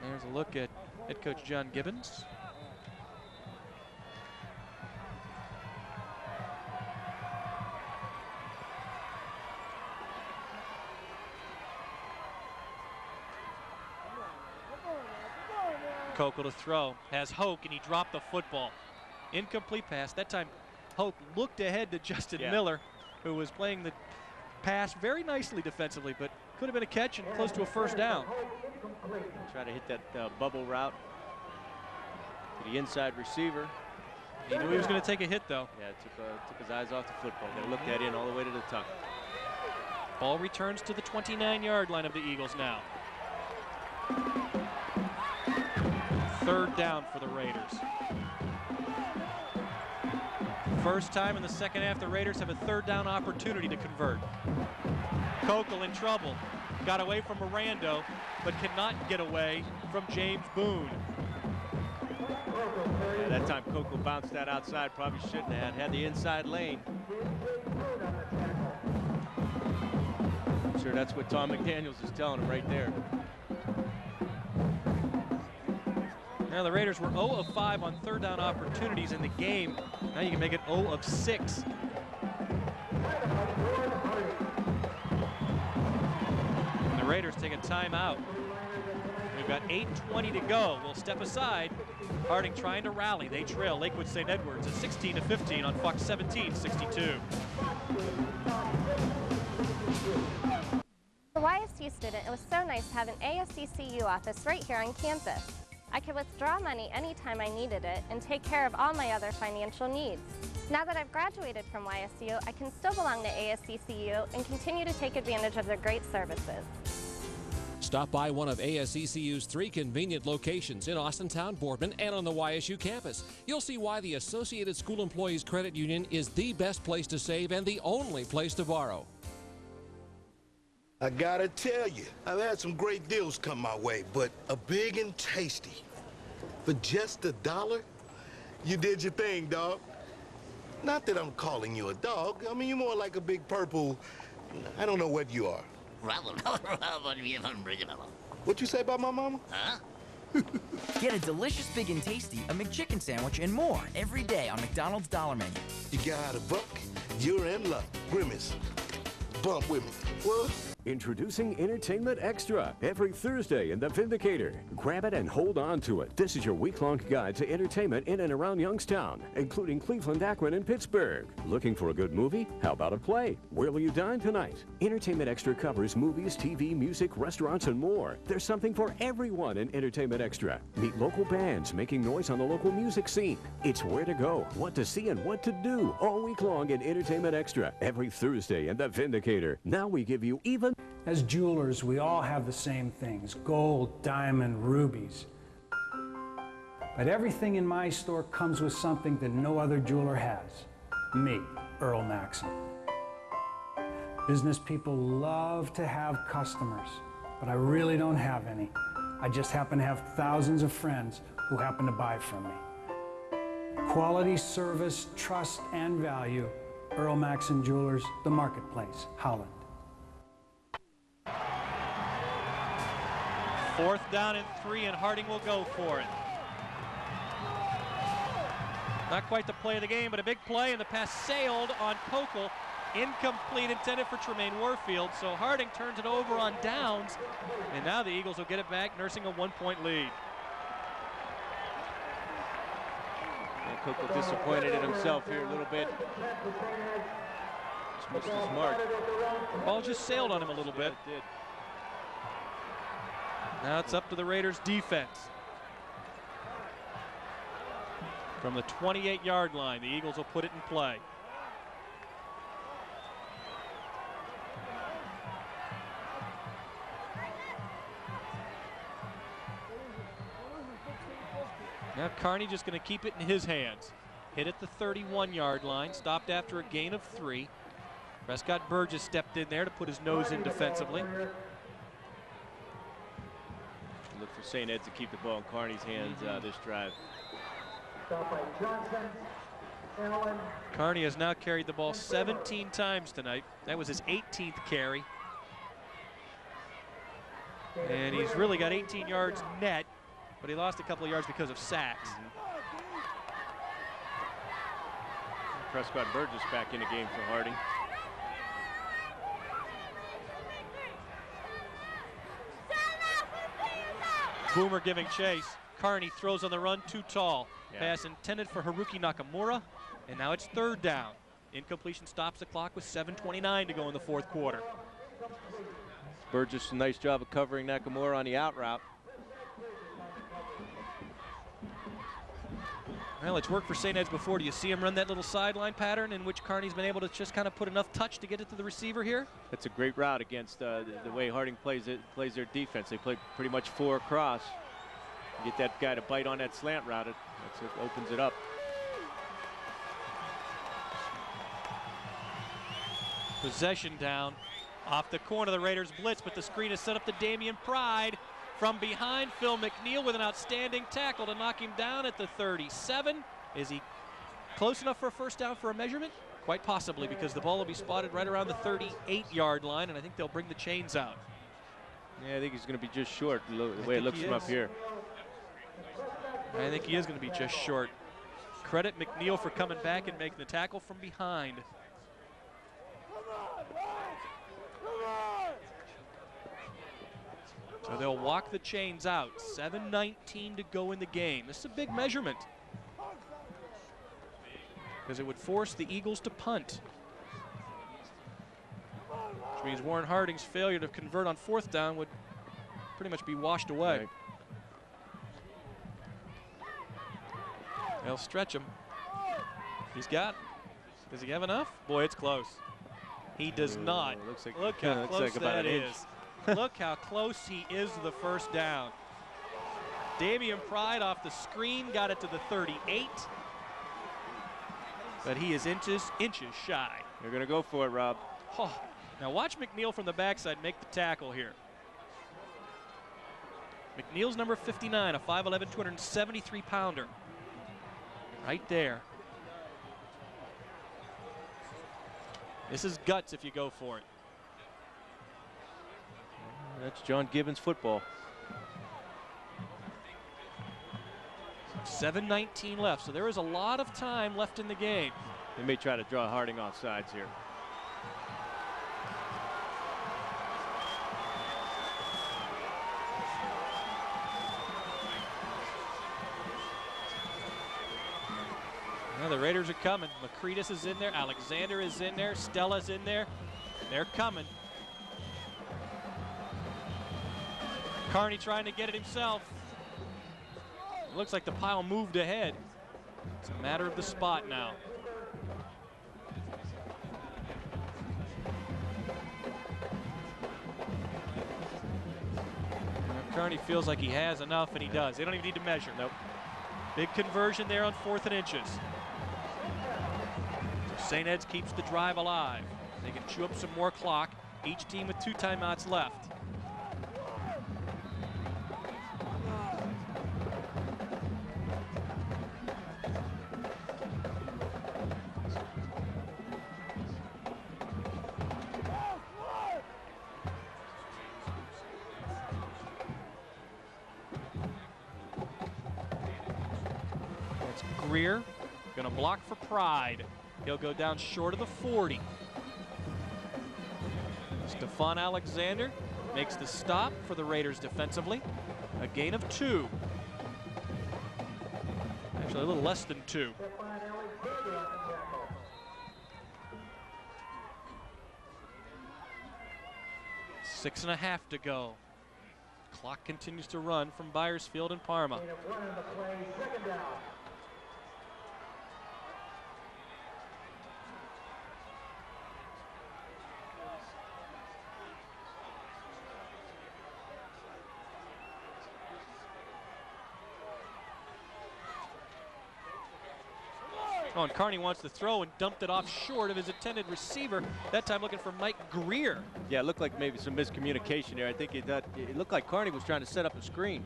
There's a look at head coach John Gibbons. Kokel to throw, has Hoke, and he dropped the football. Incomplete pass. That time Hoke looked ahead to Justin Miller, who was playing the pass very nicely defensively, but could have been a catch and close to a 1st down. Try to hit that bubble route to the inside receiver. He knew he was going to take a hit, though. Yeah, took his eyes off the football. They looked that in all the way to the top. Ball returns to the 29-yard line of the Eagles now. 3rd down for the Raiders. 1st time in the 2nd half the Raiders have a 3rd down opportunity to convert. Kokel in trouble. Got away from Mirando, but cannot get away from James Boone. Yeah, that time Kokel bounced that outside. Probably shouldn't have. Had the inside lane. I'm sure that's what Tom McDaniels is telling him right there. Now the Raiders were 0 of 5 on 3rd down opportunities in the game. Now you can make it 0 of 6. And the Raiders take a timeout. We've got 8:20 to go. We'll step aside. Harding trying to rally. They trail Lakewood St. Edwards at 16-15 on Fox 1762. For YSU student, it was so nice to have an ASCCU office right here on campus. I could withdraw money anytime I needed it and take care of all my other financial needs. Now that I've graduated from YSU, I can still belong to ASCCU and continue to take advantage of their great services. Stop by one of ASCCU's 3 convenient locations in Austintown, Boardman, and on the YSU campus. You'll see why the Associated School Employees Credit Union is the best place to save and the only place to borrow. I gotta tell you, I've had some great deals come my way, but a big and tasty. For just $1, you did your thing, dog. Not that I'm calling you a dog. I mean, you're more like a big purple, I don't know what you are. What you say about my mama? Huh? Get a delicious, big, and tasty a McChicken sandwich and more every day on McDonald's Dollar Menu. You got a buck, you're in luck. Grimace, bump with me. What? Introducing Entertainment Extra every Thursday in The Vindicator. Grab it and hold on to it. This is your week-long guide to entertainment in and around Youngstown, including Cleveland, Akron, and Pittsburgh. Looking for a good movie? How about a play? Where will you dine tonight? Entertainment Extra covers movies, TV, music, restaurants, and more. There's something for everyone in Entertainment Extra. Meet local bands making noise on the local music scene. It's where to go, what to see, and what to do all week long in Entertainment Extra every Thursday in The Vindicator. Now we give you even... As jewelers, we all have the same things: gold, diamond, rubies. But everything in my store comes with something that no other jeweler has. Me, Earl Maxon. Business people love to have customers, but I really don't have any. I just happen to have thousands of friends who happen to buy from me. Quality, service, trust, and value. Earl Maxon Jewelers, The Marketplace, Holland. 4th down and 3, and Harding will go for it. Not quite the play of the game, but a big play, and the pass sailed on Pokel. Incomplete, intended for Tremaine Warfield, so Harding turns it over on downs, and now the Eagles will get it back, nursing a 1-point lead. And Pokel disappointed in himself here a little bit. Just missed his mark. The ball just sailed on him a little bit. It did. Now it's up to the Raiders' defense. From the 28-yard line, the Eagles will put it in play. Now Carney just going to keep it in his hands. Hit at the 31-yard line, stopped after a gain of 3. Prescott Burgess stepped in there to put his nose in defensively. Look for St. Ed's to keep the ball in Carney's hands this drive. Carney has now carried the ball 17 times tonight. That was his 18th carry. And he's really got 18 yards net, but he lost a couple of yards because of sacks. Prescott Burgess back in the game for Harding. Boomer giving chase. Carney throws on the run, too tall. Pass intended for Haruki Nakamura, and now it's 3rd down. Incompletion stops the clock with 7:29 to go in the 4th quarter. Burgess, a nice job of covering Nakamura on the out route. Well, it's worked for St. Ed's before. Do you see him run that little sideline pattern in which Carney's been able to just kind of put enough touch to get it to the receiver here? That's a great route against the way Harding plays their defense. They play pretty much 4 across. You get that guy to bite on that slant route, it opens it up. Possession down off the corner. The Raiders blitz, but the screen is set up to Damian Pride. From behind, Phil McNeil with an outstanding tackle to knock him down at the 37. Is he close enough for a 1st down for a measurement? Quite possibly, because the ball will be spotted right around the 38-yard line, and I think they'll bring the chains out. Yeah, I think he's going to be just short the way it looks from up here. I think he is going to be just short. Credit McNeil for coming back and making the tackle from behind. So they'll walk the chains out. 7:19 to go in the game. This is a big measurement, because it would force the Eagles to punt, which means Warren Harding's failure to convert on 4th down would pretty much be washed away. Right. They'll stretch him. He's got. Does he have enough? Boy, it's close. He does not. Look how close that is. Look how close he is to the 1st down. Damian Pride off the screen got it to the 38. But he is inches shy. They're going to go for it, Rob. Oh, now watch McNeil from the backside make the tackle here. McNeil's number 59, a 5'11", 273-pounder. Right there. This is guts if you go for it. That's John Gibbons football. 7:19 left, so there is a lot of time left in the game. They may try to draw Harding off sides here. Well, the Raiders are coming. McCreadis is in there. Alexander is in there. Stella's in there. They're coming. Carney trying to get it himself. It looks like the pile moved ahead. It's a matter of the spot now. Carney feels like he has enough, and he does. They don't even need to measure. Nope. Big conversion there on 4th and inches. St. Ed's keeps the drive alive. They can chew up some more clock. Each team with 2 timeouts left. That's Greer, gonna block for Pride. He'll go down short of the 40. Stephon Alexander makes the stop for the Raiders defensively. A gain of 2. Actually, a little less than 2. Six and a half to go. Clock continues to run from Byersfield and Parma. Oh, and Carney wants to throw and dumped it off short of his intended receiver. That time looking for Mike Greer. Yeah, it looked like maybe some miscommunication there. I think it looked like Carney was trying to set up a screen.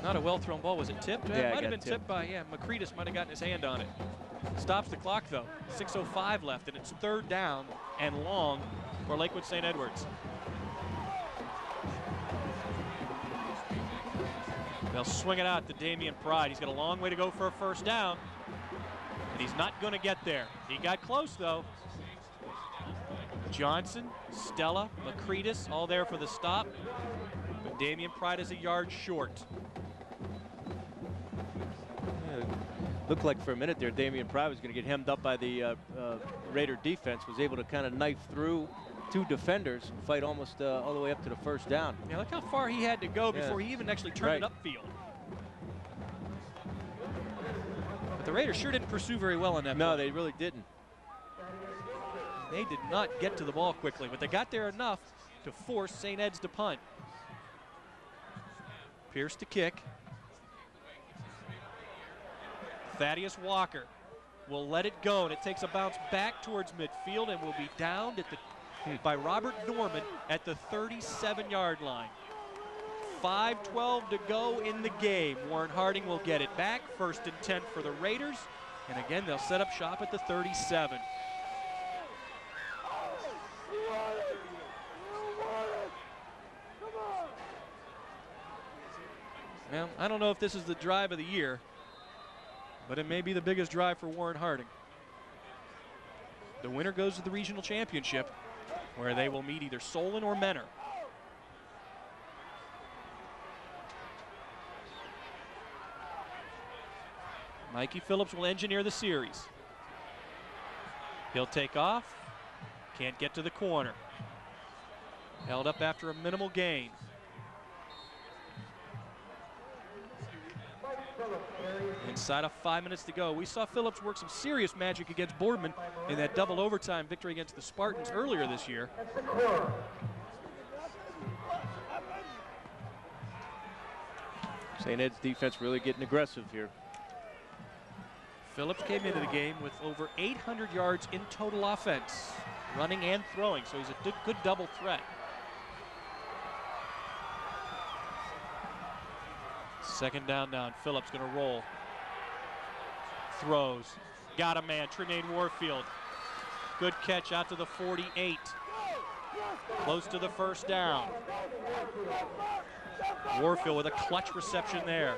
Not a well-thrown ball. Was it tipped? Yeah, it might have been tipped by, McCreadis might have gotten his hand on it. Stops the clock, though. 6:05 left, and it's 3rd down and long for Lakewood St. Edwards. They'll swing it out to Damian Pride. He's got a long way to go for a 1st down, and he's not going to get there. He got close, though. Johnson, Stella, McCreadis, all there for the stop, but Damian Pride is a yard short. Yeah, looked like for a minute there, Damian Pride was going to get hemmed up by the Raider defense. Was able to kind of knife through 2 defenders and fight almost all the way up to the 1st down. Yeah, look how far he had to go before he even actually turned it upfield. But the Raiders sure didn't pursue very well on that No, play. they really didn't. They did not get to the ball quickly, but they got there enough to force St. Ed's to punt. Pierce to kick. Thaddeus Walker will let it go, and it takes a bounce back towards midfield and will be downed at the by Robert Norman at the 37-yard line. 5:12 to go in the game. Warren Harding will get it back. 1st and 10 for the Raiders. And again, they'll set up shop at the 37. Well, I don't know if this is the drive of the year, but it may be the biggest drive for Warren Harding. The winner goes to the regional championship, where they will meet either Solon or Menor. Mikey Phillips will engineer the series. He'll take off, can't get to the corner. Held up after a minimal gain. Inside of 5 minutes to go. We saw Phillips work some serious magic against Boardman in that double overtime victory against the Spartans earlier this year. St. Ed's defense really getting aggressive here. Phillips came into the game with over 800 yards in total offense, running and throwing, so he's a good double threat. Second down now, and Phillips going to roll. Throws. Got a man, Tremaine Warfield. Good catch out to the 48. Close to the first down. Warfield with a clutch reception there.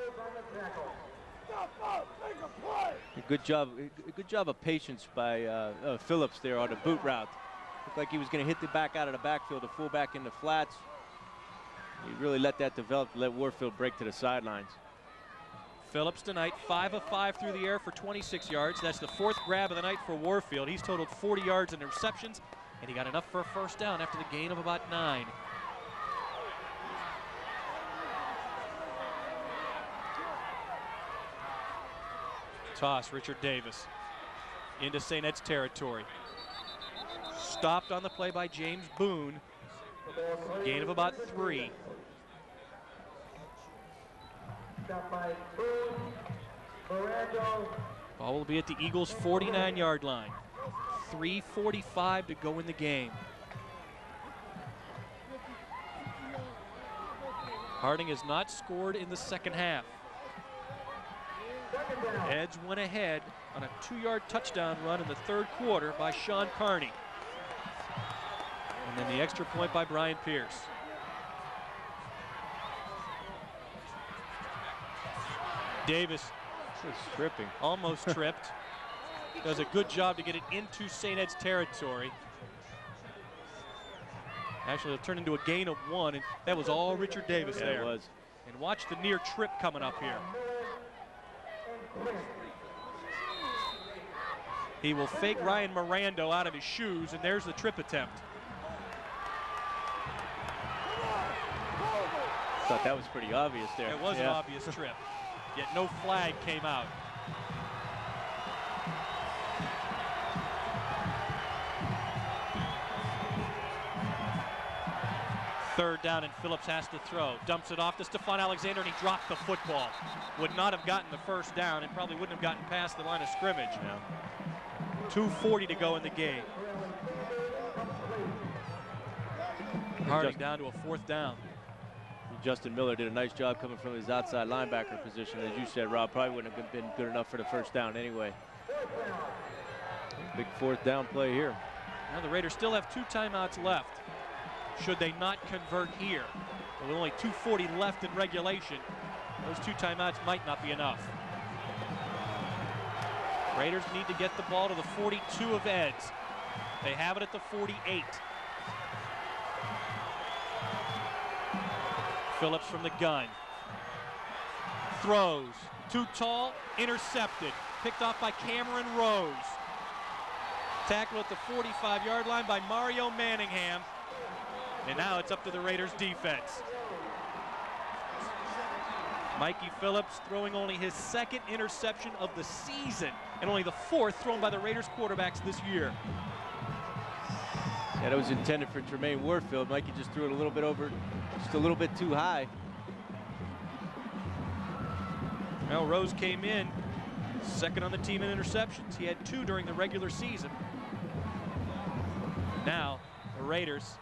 A good job of patience by Phillips there on the boot route. Looked like he was going to hit the back out of the backfield, the fullback in the flats. He really let that develop, let Warfield break to the sidelines. Phillips tonight 5 of 5 through the air for 26 yards. That's the 4th grab of the night for Warfield. He's totaled 40 yards in receptions, and he got enough for a first down after the gain of about 9. Toss, Richard Davis into St. Ed's territory. Stopped on the play by James Boone. Gain of about 3. Ball will be at the Eagles' 49-yard line. 3:45 to go in the game. Harding has not scored in the second half. Eds went ahead on a 2-yard touchdown run in the 3rd quarter by Sean Carney. And then the extra point by Brian Pierce. Davis tripping. Almost tripped. Does a good job to get it into St. Ed's territory. Actually, it'll turn into a gain of 1, and that was all Richard Davis there. It was. And watch the near trip coming up here. He will fake Ryan Mirando out of his shoes, and there's the trip attempt. Thought that was pretty obvious there. It was an obvious trip, yet no flag came out. Third down, and Phillips has to throw. Dumps it off to Stephon Alexander, and he dropped the football. Would not have gotten the first down, and probably wouldn't have gotten past the line of scrimmage. 2:40 to go in the game. Harding down to a 4th down. Justin Miller did a nice job coming from his outside linebacker position. As you said, Rob, probably wouldn't have been good enough for the first down anyway. Big 4th down play here. Now the Raiders still have 2 timeouts left. Should they not convert here? With only 2:40 left in regulation, those 2 timeouts might not be enough. Raiders need to get the ball to the 42 of Eds. They have it at the 48. Phillips from the gun. Throws. Too tall. Intercepted. Picked off by Cameron Rose. Tackled at the 45-yard line by Mario Manningham. And now it's up to the Raiders defense. Mikey Phillips throwing only his 2nd interception of the season and only the 4th thrown by the Raiders quarterbacks this year. Yeah, that was intended for Tremaine Warfield. Mikey just threw it a little bit over, just a little bit too high. Well, Rose came in 2nd on the team in interceptions. He had 2 during the regular season. Now, the Raiders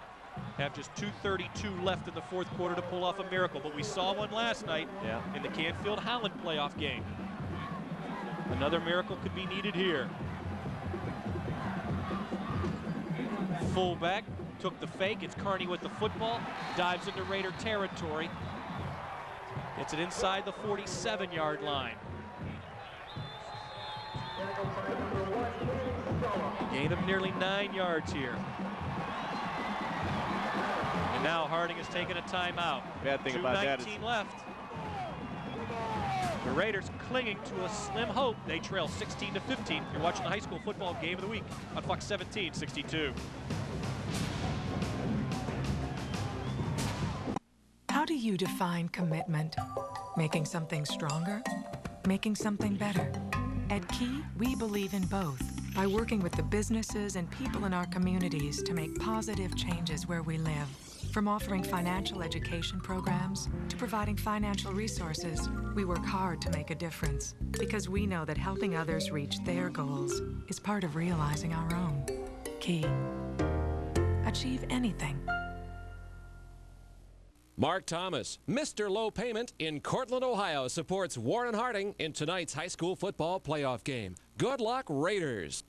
have just 2:32 left in the 4th quarter to pull off a miracle, but we saw one last night in the Canfield-Holland playoff game. Another miracle could be needed here. Fullback took the fake. It's Carney with the football. Dives into Raider territory. Gets it inside the 47-yard line. Gain of nearly 9 yards here. And now Harding has taken a timeout. Bad thing about that is 2:19 left. The Raiders clinging to a slim hope. They trail 16-15. You're watching the high school football game of the week on Fox 1762. How do you define commitment? Making something stronger? Making something better? At Key, we believe in both by working with the businesses and people in our communities to make positive changes where we live. From offering financial education programs to providing financial resources, we work hard to make a difference because we know that helping others reach their goals is part of realizing our own. Key. Achieve anything. Mark Thomas, Mr. Low Payment in Cortland, Ohio, supports Warren Harding in tonight's high school football playoff game. Good luck, Raiders.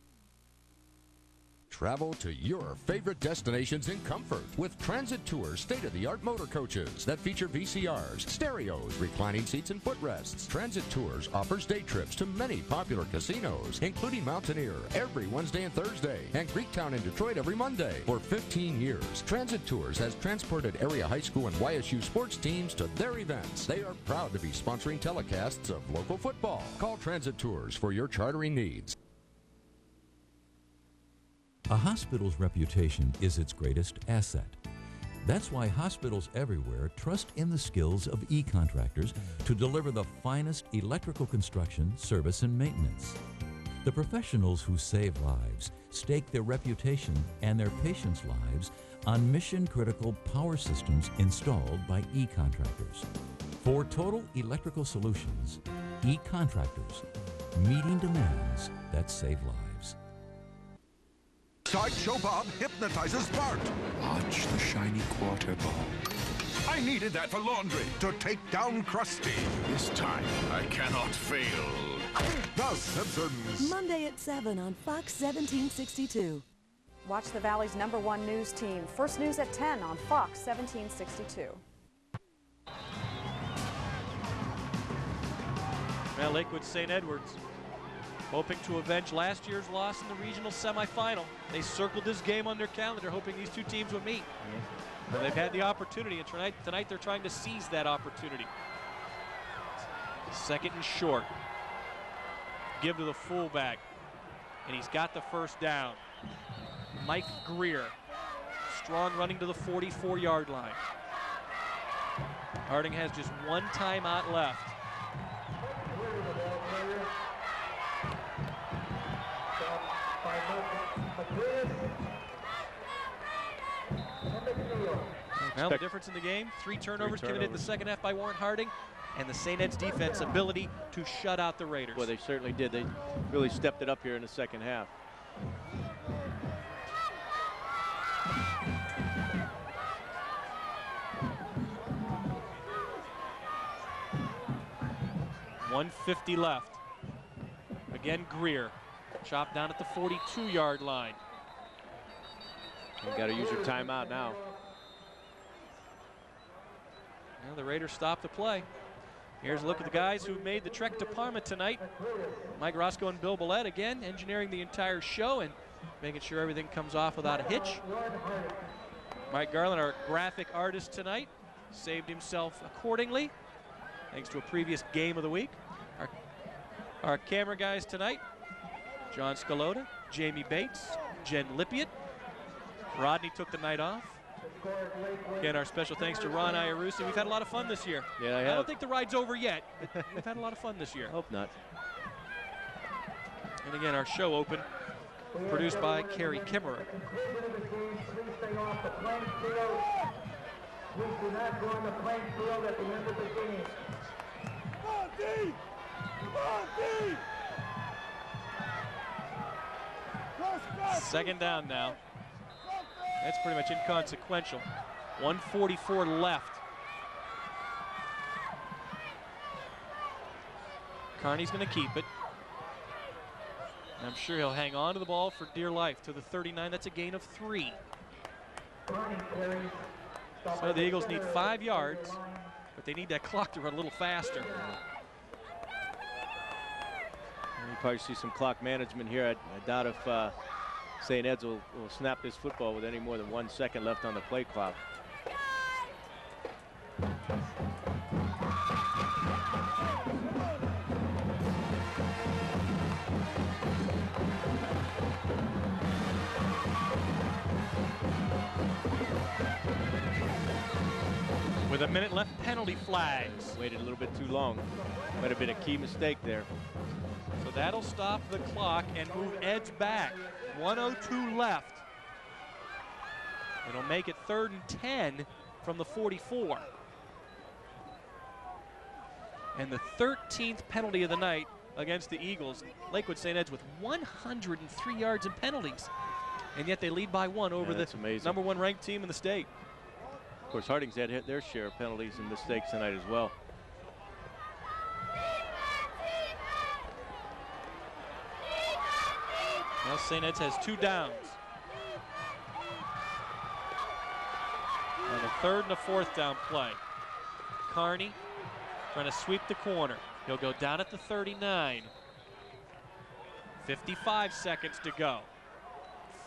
Travel to your favorite destinations in comfort with Transit Tours state-of-the-art motor coaches that feature VCRs, stereos, reclining seats, and footrests. Transit Tours offers day trips to many popular casinos, including Mountaineer every Wednesday and Thursday, and Greektown in Detroit every Monday. For 15 years, Transit Tours has transported area high school and YSU sports teams to their events. They are proud to be sponsoring telecasts of local football. Call Transit Tours for your chartering needs. A hospital's reputation is its greatest asset. That's why hospitals everywhere trust in the skills of e-contractors to deliver the finest electrical construction, service, and maintenance. The professionals who save lives stake their reputation and their patients' lives on mission-critical power systems installed by e-contractors. For total electrical solutions, e-contractors, meeting demands that save lives. Sideshow Bob hypnotizes Bart. Watch the shiny quarter ball. I needed that for laundry to take down Krusty. This time, I cannot fail. The Simpsons. Monday at 7 on Fox 1762. Watch the Valley's #1 news team. First News at 10 on Fox 1762. Well, Lakewood St. Edwards hoping to avenge last year's loss in the regional semifinal. They circled this game on their calendar, hoping these two teams would meet. Well, they've had the opportunity, and tonight they're trying to seize that opportunity. Second and short. Give to the fullback, and he's got the first down. Mike Greer, strong running to the 44-yard line. Harding has just one timeout left. Well, the difference in the game, three turnovers committed in the second half by Warren Harding, and the St. Ed's defense ability to shut out the Raiders. Well, they certainly did. They really stepped it up here in the second half. .150 left. Again, Greer chopped down at the 42-yard line. You got to use your timeout now. Well, the Raiders stop the play. Here's a look at the guys who made the trek to Parma tonight. Mike Roscoe and Bill Billette again engineering the entire show and making sure everything comes off without a hitch. Mike Garland, our graphic artist tonight, saved himself accordingly thanks to a previous game of the week. Our camera guys tonight, John Scalota, Jamie Bates, Jen Lippiott. Rodney took the night off. Again, our special thanks to Ron Iarusi. We've had a lot of fun this year. Yeah, I don't think the ride's over yet, but we've had a lot of fun this year. Hope not. And again, our show open, produced by Kerry Kimmerer. We do not go on the playing field at the end of the game. Come on, D! Come on, D! Second down now. That's pretty much inconsequential. 1:44 left. Carney's going to keep it. I'm sure he'll hang on to the ball for dear life to the 39. That's a gain of 3. So the Eagles need 5 yards, but they need that clock to run a little faster. You probably see some clock management here. I doubt if St. Ed's will snap this football with any more than 1 second left on the play clock. With a minute left, penalty flags. Waited a little bit too long. Might have been a key mistake there. So that'll stop the clock and move Ed's back. 1:02 left. It'll make it 3rd and 10 from the 44. And the 13th penalty of the night against the Eagles. Lakewood St. Ed's with 103 yards in penalties. And yet they lead by 1 over the #1 ranked team in the state. Of course, Harding's had their share of penalties and mistakes tonight as well. Well, St. Ed's has 2 downs. 3rd and a 4th down play. Carney trying to sweep the corner. He'll go down at the 39. 55 seconds to go.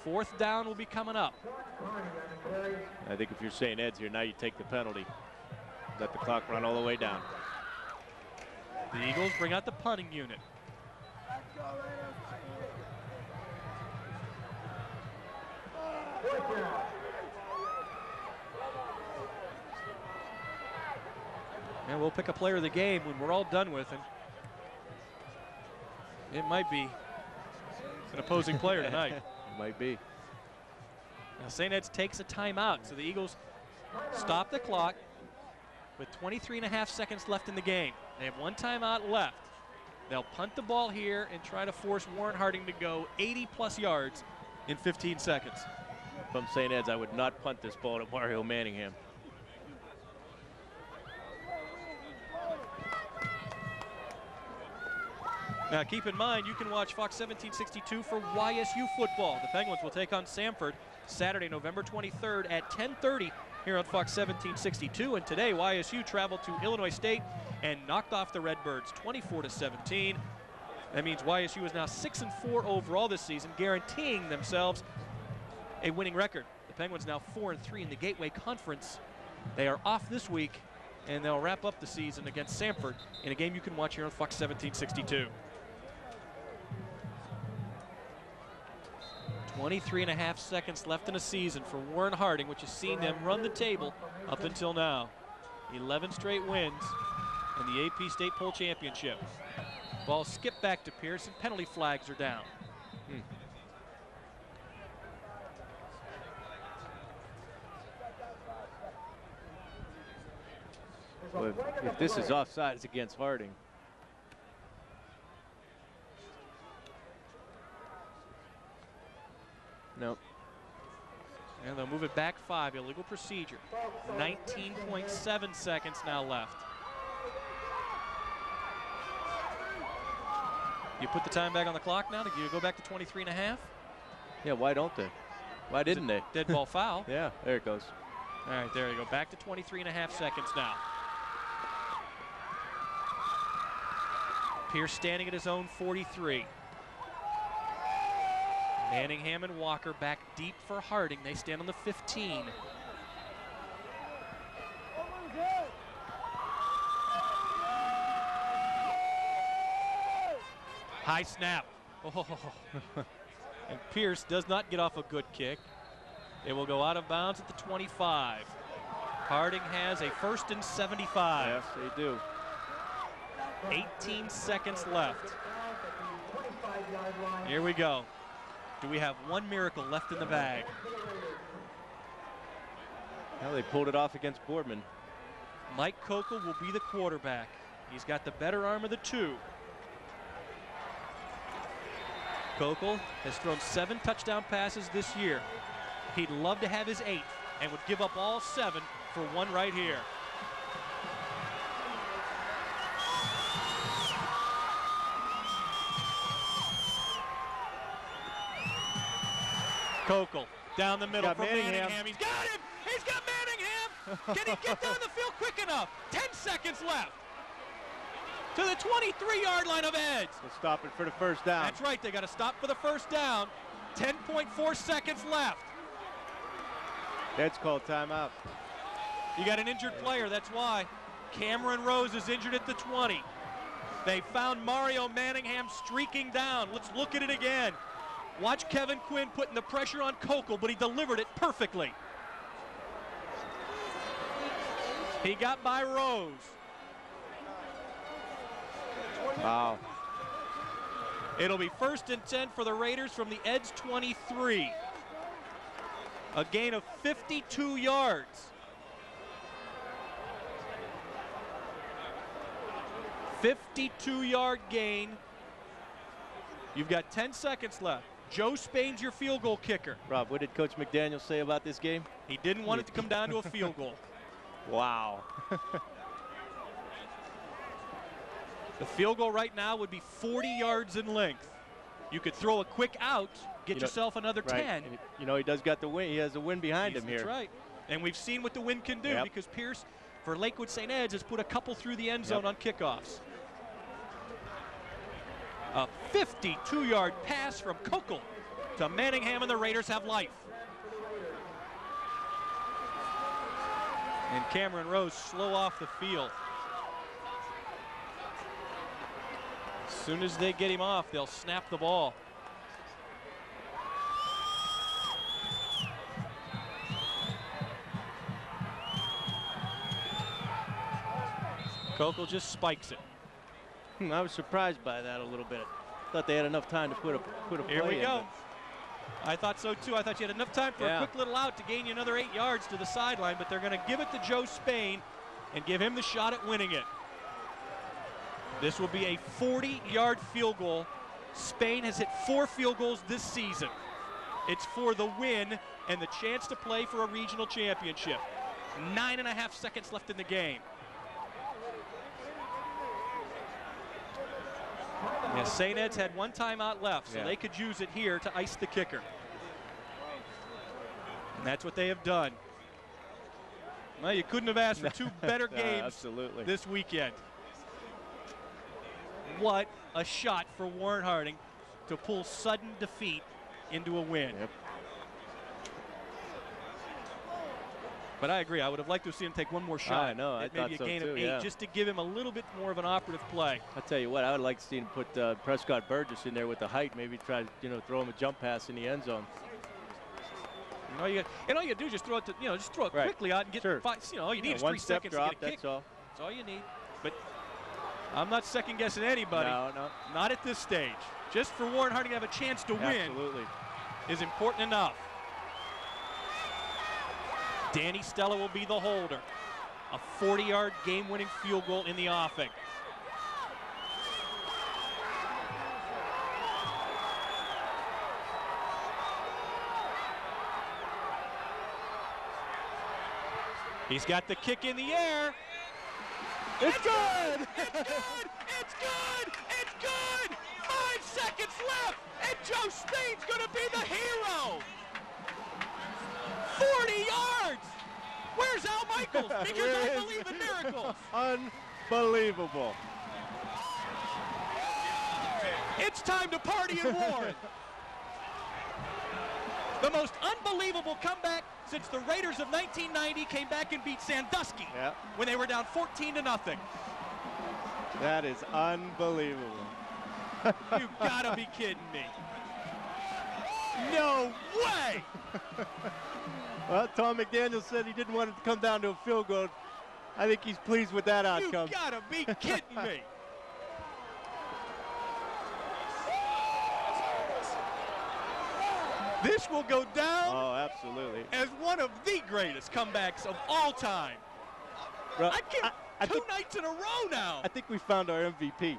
4th down will be coming up. I think if you're St. Ed's here, now you take the penalty. Let the clock run all the way down. The Eagles bring out the punting unit. And we'll pick a player of the game when we're all done with him. It might be an opposing player tonight. Might be. Now St. Ed's takes a timeout, so the Eagles stop the clock with 23.5 seconds left in the game. They have 1 timeout left. They'll punt the ball here and try to force Warren Harding to go 80-plus yards in 15 seconds. If I'm St. Ed's, I would not punt this ball to Mario Manningham. Now keep in mind, you can watch Fox 1762 for YSU football. The Penguins will take on Samford Saturday, November 23rd at 10:30 here on Fox 1762. And today, YSU traveled to Illinois State and knocked off the Redbirds 24-17. That means YSU is now 6-4 overall this season, guaranteeing themselves a winning record. The Penguins now 4-3 in the Gateway Conference. They are off this week, and they'll wrap up the season against Samford in a game you can watch here on Fox 1762. 23.5 seconds left in a season for Warren Harding, which has seen them run the table up until now. 11 straight wins in the AP State Poll Championship. Ball skipped back to Pierce, and penalty flags are down. Well, if this is offside, it's against Harding. Nope. And they'll move it back 5, illegal procedure. 19.7 seconds now left. You put the time back on the clock now? Do you go back to 23.5? Yeah, why don't they? Why didn't they? Dead ball foul. Yeah, there it goes. All right, there you go. Back to 23.5 seconds now. Pierce standing at his own 43. Manningham and Walker back deep for Harding. They stand on the 15. High snap. Oh. And Pierce does not get off a good kick. It will go out of bounds at the 25. Harding has a 1st and 75. Yes, they do. 18 seconds left. Here we go. Do we have one miracle left in the bag? Well, they pulled it off against Boardman. Mike Kokel will be the quarterback. He's got the better arm of the two. Kokel has thrown 7 touchdown passes this year. He'd love to have his 8th and would give up all 7 for one right here. Kokel down the middle from Manningham. He's got him! He's got Manningham! Can he get down the field quick enough? 10 seconds left. To the 23-yard line of Eds. They'll stop it for the 1st down. That's right, they got to stop for the 1st down. 10.4 seconds left. Eds called timeout. You got an injured player, that's why. Cameron Rose is injured at the 20. They found Mario Manningham streaking down. Let's look at it again. Watch Kevin Quinn putting the pressure on Kokel, but he delivered it perfectly. He got by Rose. Wow. It'll be 1st and 10 for the Raiders from the Eds 23. A gain of 52 yards. 52-yard gain. You've got 10 seconds left. Joe Spain's your field goal kicker. Rob, what did Coach McDaniel say about this game? He didn't want it to come down to a field goal. Wow. The field goal right now would be 40 yards in length. You could throw a quick out, get yourself another 10. And you know, he does got the win. He has the win behind him here. That's right. And we've seen what the wind can do Yep. because Pierce, for Lakewood St. Ed's, has put a couple through the end zone on kickoffs. A 52-yard pass from Kokel to Manningham, and the Raiders have life. And Cameron Rose slow off the field. As soon as they get him off, they'll snap the ball. Kokel just spikes it. I was surprised by that a little bit. Thought they had enough time to put a play Here we in, go. I thought so too. I thought you had enough time for a quick little out to gain you another 8 yards to the sideline, but they're going to give it to Joe Spain and give him the shot at winning it. This will be a 40-yard field goal. Spain has hit 4 field goals this season. It's for the win and the chance to play for a regional championship. 9.5 seconds left in the game. Yeah, St. Ed's had 1 timeout left, so they could use it here to ice the kicker. And that's what they have done. Well, you couldn't have asked for 2 better games this weekend. What a shot for Warren Harding to pull sudden defeat into a win. Yep. But I agree. I would have liked to have seen him take 1 more shot. I know. I at maybe thought a gain so of too, 8, just to give him a little bit more of an operative play. I'll tell you what, I would like to see him put Prescott Burgess in there with the height, maybe try to throw him a jump pass in the end zone. All you do is just throw it to, just throw it quickly out and get 5, all you need is 3 seconds drop, to get a kick. that's all. That's all you need. But I'm not second guessing anybody. No. Not at this stage. Just for Warren Harding to have a chance to win is important enough. Danny Stella will be the holder. A 40-yard game-winning field goal in the offing. He's got the kick in the air. It's good! It's good! It's good! It's good! 5 seconds left, and Joe Spain's going to be the hero. 40 yards! Where's Al Michaels? Because I believe in miracles. Unbelievable. It's time to party in Warren. The most unbelievable comeback since the Raiders of 1990 came back and beat Sandusky when they were down 14-0. That is unbelievable. You gotta be kidding me. No way! Well, Tom McDaniel said he didn't want it to come down to a field goal. I think he's pleased with that outcome. You gotta be kidding me. This will go down absolutely. as one of the greatest comebacks of all time. I can't. 2 nights in a row now. I think we found our MVP.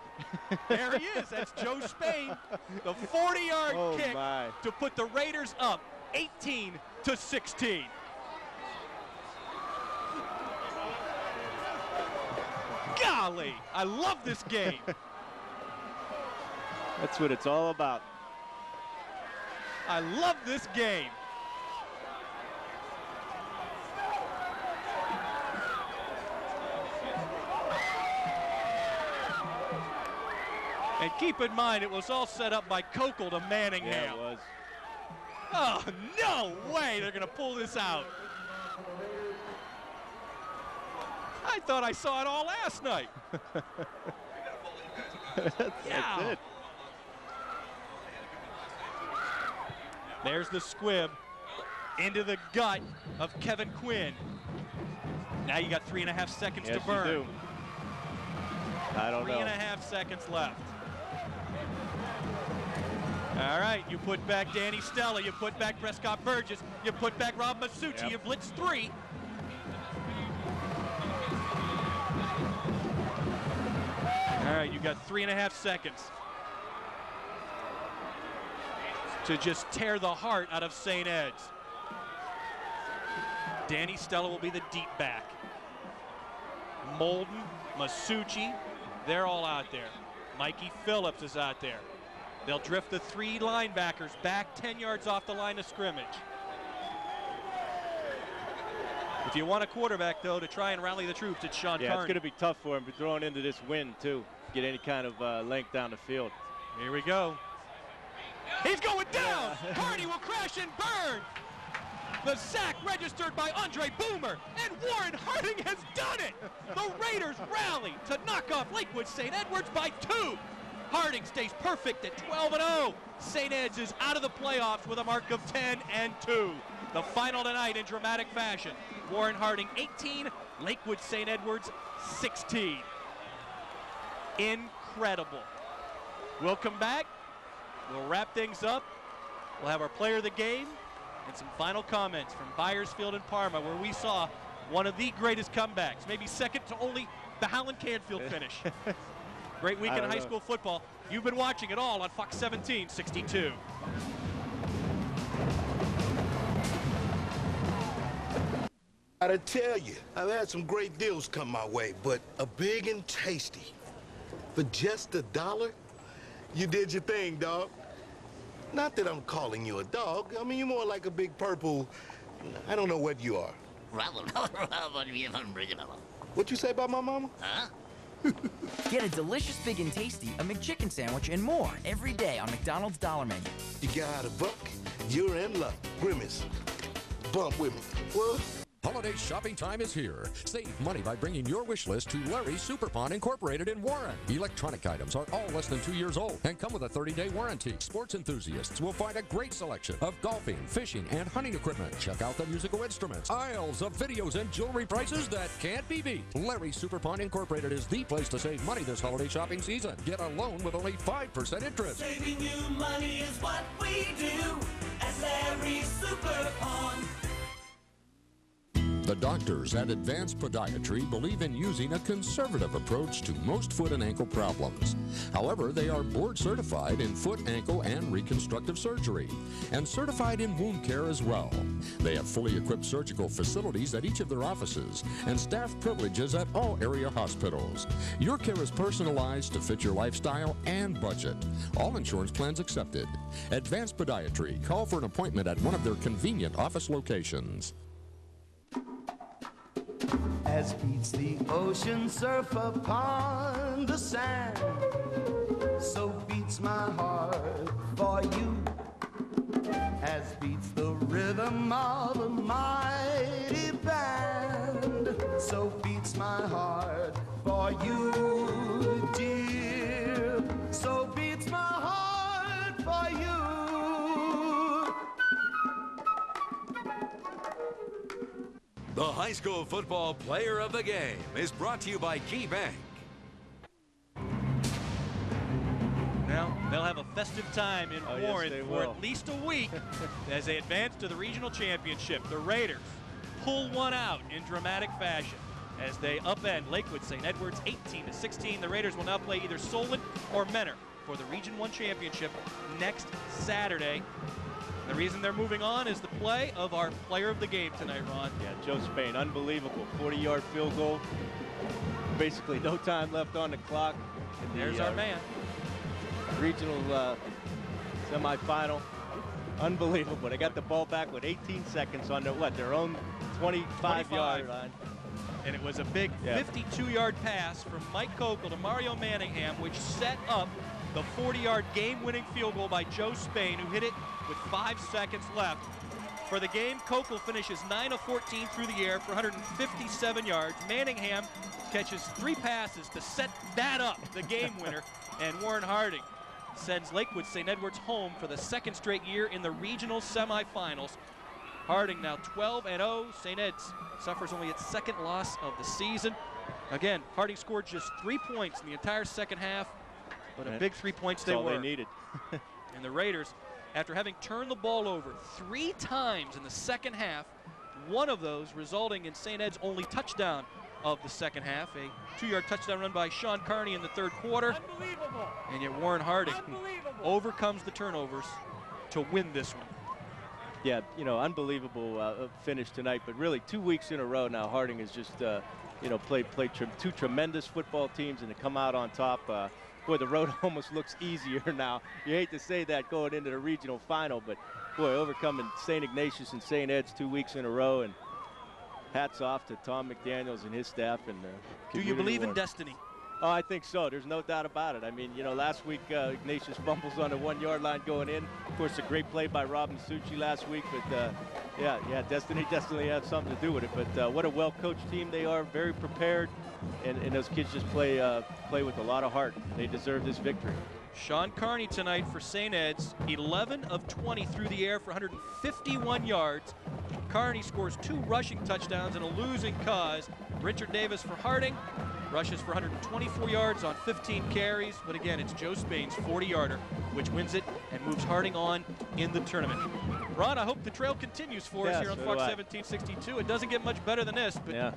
There he is. That's Joe Spain. The 40-yard kick to put the Raiders up 18-16. Golly, I love this game. That's what it's all about. I love this game. And keep in mind, it was all set up by Kokel to Manningham. Yeah, it was. Oh, no way they're going to pull this out. I thought I saw it all last night. That's it. There's the squib into the gut of Kevin Quinn. Now you got 3.5 seconds to burn. You do. I don't know. 3.5 seconds left. All right, you put back Danny Stella, you put back Prescott Burgess, you put back Rob Masucci, you blitz 3. All right, you got 3.5 seconds to just tear the heart out of St. Ed's. Danny Stella will be the deep back. Molden, Masucci, they're all out there. Mikey Phillips is out there. They'll drift the 3 linebackers back 10 yards off the line of scrimmage. If you want a quarterback, though, to try and rally the troops, it's Sean Yeah, Carney. it's going to be tough for him, but throwing into this wind, too. Get any kind of length down the field. Here we go. He's going down. Hardy will crash and burn. The sack registered by Andre Boomer, and Warren Harding has done it. The Raiders rally to knock off Lakewood St. Edwards by 2. Harding stays perfect at 12-0. St. Ed's is out of the playoffs with a mark of 10-2. The final tonight in dramatic fashion. Warren Harding 18, Lakewood St. Edwards 16. Incredible. We'll come back. We'll wrap things up. We'll have our player of the game and some final comments from Byersfield and Parma, where we saw one of the greatest comebacks, maybe second to only the Howland Canfield finish. Great weekend of high school football. You've been watching it all on Fox 1762. Gotta tell you, I've had some great deals come my way, but a big and tasty. For just $1, you did your thing, dog. Not that I'm calling you a dog. I mean, you're more like a big purple, I don't know what you are. What you say about my mama? Huh? Get a delicious, big and tasty, a McChicken sandwich and more every day on McDonald's Dollar Menu. You got a buck, you're in luck. Grimace, bump with me. What? Holiday shopping time is here. Save money by bringing your wish list to Larry's Superpond Incorporated in Warren. Electronic items are all less than 2 years old and come with a 30-day warranty. Sports enthusiasts will find a great selection of golfing, fishing, and hunting equipment. Check out the musical instruments, aisles of videos, and jewelry prices that can't be beat. Larry's Superpond Incorporated is the place to save money this holiday shopping season. Get a loan with only 5% interest. Saving you money is what we do at Larry's Superpond. The doctors at Advanced Podiatry believe in using a conservative approach to most foot and ankle problems. However, they are board certified in foot, ankle, and reconstructive surgery, and certified in wound care as well. They have fully equipped surgical facilities at each of their offices and staff privileges at all area hospitals. Your care is personalized to fit your lifestyle and budget. All insurance plans accepted. Advanced Podiatry. Call for an appointment at one of their convenient office locations. As beats the ocean surf upon the sand, so beats my heart for you. As beats the rhythm of a mighty band, so beats my heart for you, dear. So beats my heart for you. The high school football player of the game is brought to you by Key Bank. Now, they'll have a festive time in Warren yes, for at least a week as they advance to the regional championship. The Raiders pull one out in dramatic fashion as they upend Lakewood St. Edwards 18-16. The Raiders will now play either Solon or Menor for the Region 1 championship next Saturday. The reason they're moving on is the play of our player of the game tonight, Ron. Yeah, Joe Spain, unbelievable. 40-yard field goal. Basically no time left on the clock. There's our man. Regional semifinal. Unbelievable. They got the ball back with 18 seconds on their own 25-yard line. And it was a big 52-yard pass from Mike Kokel to Mario Manningham, which set up the 40-yard game-winning field goal by Joe Spain, who hit it with 5 seconds left. For the game, Kokel finishes 9 of 14 through the air for 157 yards. Manningham catches 3 passes to set that up, the game winner. And Warren Harding sends Lakewood St. Edwards home for the 2nd straight year in the regional semifinals. Harding now 12-0. St. Ed's suffers only its 2nd loss of the season. Again, Harding scored just 3 points in the entire second half, but a big 3 points they were. That's all they needed. And the Raiders, after having turned the ball over 3 times in the second half, one of those resulting in St. Ed's only touchdown of the second half, a 2-yard touchdown run by Sean Carney in the 3rd quarter. Unbelievable. And yet Warren Harding overcomes the turnovers to win this one. Yeah, you know, unbelievable finish tonight, but really 2 weeks in a row now, Harding has just, played two tremendous football teams and to come out on top. Boy, the road almost looks easier now. You hate to say that going into the regional final, but boy, overcoming St. Ignatius and St. Ed's 2 weeks in a row, and hats off to Tom McDaniels and his staff. And do you believe in destiny? Oh, I think so. There's no doubt about it. I mean, you know, last week Ignatius fumbles on the 1-yard line going in. Of course, a great play by Robin Succi last week. But yeah, destiny definitely has something to do with it. But what a well-coached team they are, very prepared, and those kids just play with a lot of heart. They deserve this victory. Sean Carney tonight for St. Ed's, 11 of 20 through the air for 151 yards. Carney scores 2 rushing touchdowns in a losing cause. Richard Davis for Harding rushes for 124 yards on 15 carries. But again, it's Joe Spain's 40-yarder, which wins it and moves Harding on in the tournament. Ron, I hope the trail continues for us here on Fox 1762. It doesn't get much better than this, but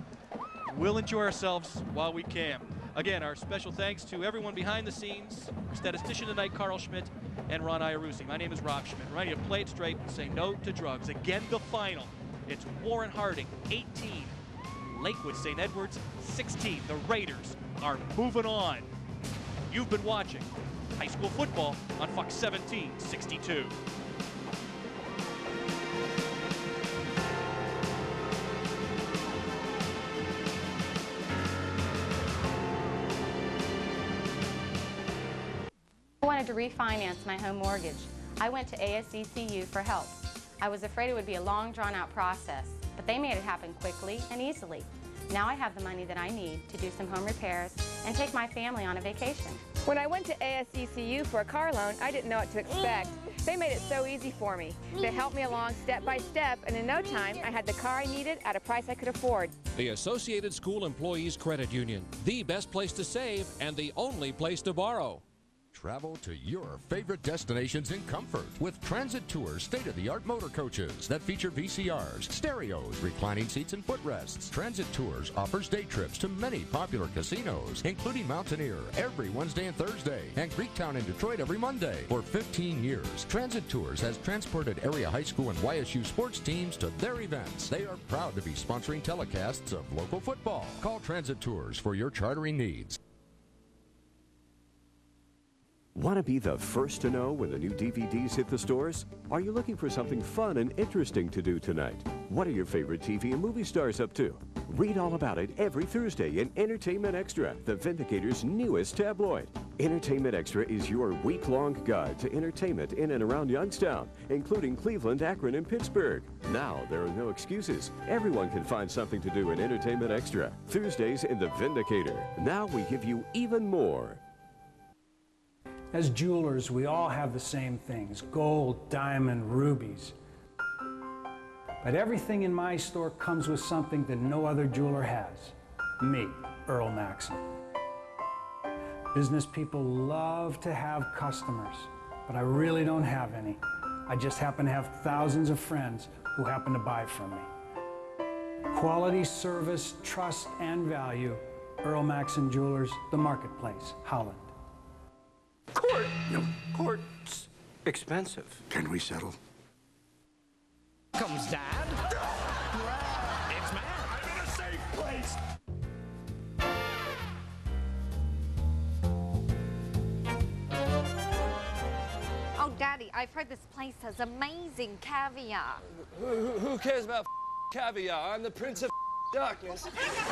we'll enjoy ourselves while we can. Again, our special thanks to everyone behind the scenes, statistician tonight, Carl Schmidt, and Ron Iarussi. My name is Rob Schmidt. Reminding you to play it straight and say no to drugs. Again, the final. It's Warren Harding, 18. Lakewood St. Edwards, 16. The Raiders are moving on. You've been watching high school football on Fox 1762. I wanted to refinance my home mortgage. I went to ASECU for help. I was afraid it would be a long, drawn-out process, but they made it happen quickly and easily. Now I have the money that I need to do some home repairs and take my family on a vacation. When I went to ASECU for a car loan, I didn't know what to expect. They made it so easy for me. They helped me along step by step, and in no time, I had the car I needed at a price I could afford. The Associated School Employees Credit Union, the best place to save and the only place to borrow. Travel to your favorite destinations in comfort with Transit Tours state-of-the-art motor coaches that feature VCRs, stereos, reclining seats, and footrests. Transit Tours offers day trips to many popular casinos, including Mountaineer every Wednesday and Thursday, and Greektown in Detroit every Monday. For 15 years, Transit Tours has transported area high school and YSU sports teams to their events. They are proud to be sponsoring telecasts of local football. Call Transit Tours for your chartering needs. Want to be the first to know when the new DVDs hit the stores? Are you looking for something fun and interesting to do tonight? What are your favorite TV and movie stars up to? Read all about it every Thursday in Entertainment Extra, the Vindicator's newest tabloid. Entertainment Extra is your week-long guide to entertainment in and around Youngstown, including Cleveland, Akron, and Pittsburgh. Now, there are no excuses. Everyone can find something to do in Entertainment Extra. Thursdays in the Vindicator. Now we give you even more. As jewelers, we all have the same things: gold, diamond, rubies. But everything in my store comes with something that no other jeweler has. Me, Earl Maxon. Business people love to have customers, but I really don't have any. I just happen to have thousands of friends who happen to buy from me. Quality, service, trust, and value. Earl Maxon Jewelers, The Marketplace, Holland. Court! No, court's expensive. Can we settle? Comes Dad. It's Matt. I'm in a safe place. Oh, Daddy, I've heard this place has amazing caviar. Who cares about caviar? I'm the Prince of Darkness. Please,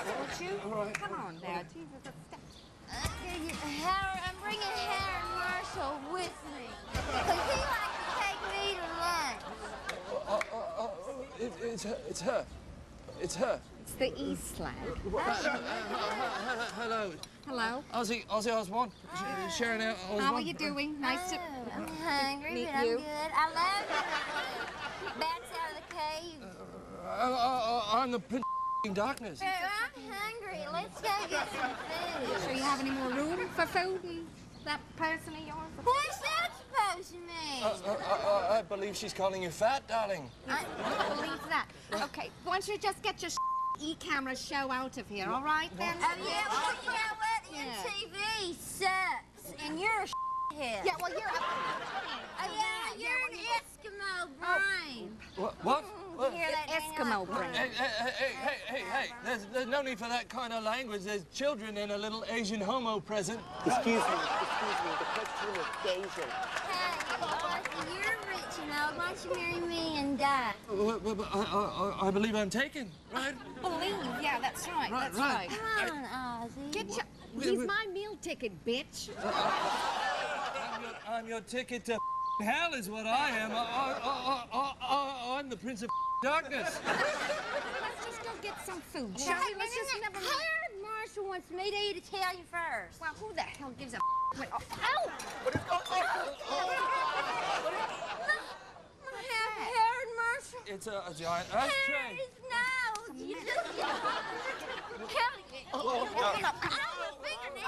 won't you? All right. Come on now, Jesus. I'm bringing Harry Marshall with me. Because he likes to take me to lunch. It's her. It's her. It's the East Flag. Hello. Hello. Ozzy Osbourne. Sharon Osbourne. How are you doing? Nice to I'm hungry, meet but you. I'm good. I love you. Bats out of the cave. I'm the Prince of Darkness. I'm hungry. Let's go get some food. Sure you have any more room for food and that person of yours? What's that supposed to mean? I believe she's calling you fat, darling. I don't believe that. Okay, why don't you just get your e-camera show out of here, all right, then? Oh, yeah, well, you know what? MTV sucks, and you're a head. Yeah, well, you're a... Oh, yeah, you're an Eskimo brain. What? You hear that, Eskimo brain. Hey, there's no need for that kind of language. There's children and a little Asian homo present. Excuse me, the question is Asian. Hey, you're rich and old. Why don't you marry me and die? I believe I'm taken, right? Believe? Yeah, that's right. Right, That's right. right. Come on, Ozzy. Get your... He's my meal ticket, bitch. I'm your ticket to hell is what I am. I'm the Prince of Darkness. Let's just go get some food, shall we? Let's just never... Herod Marshall wants me to eat Italian first. Well, who the hell gives a... Ow! What is going on? Herod Marshall. It's a giant ashtray. No, you just...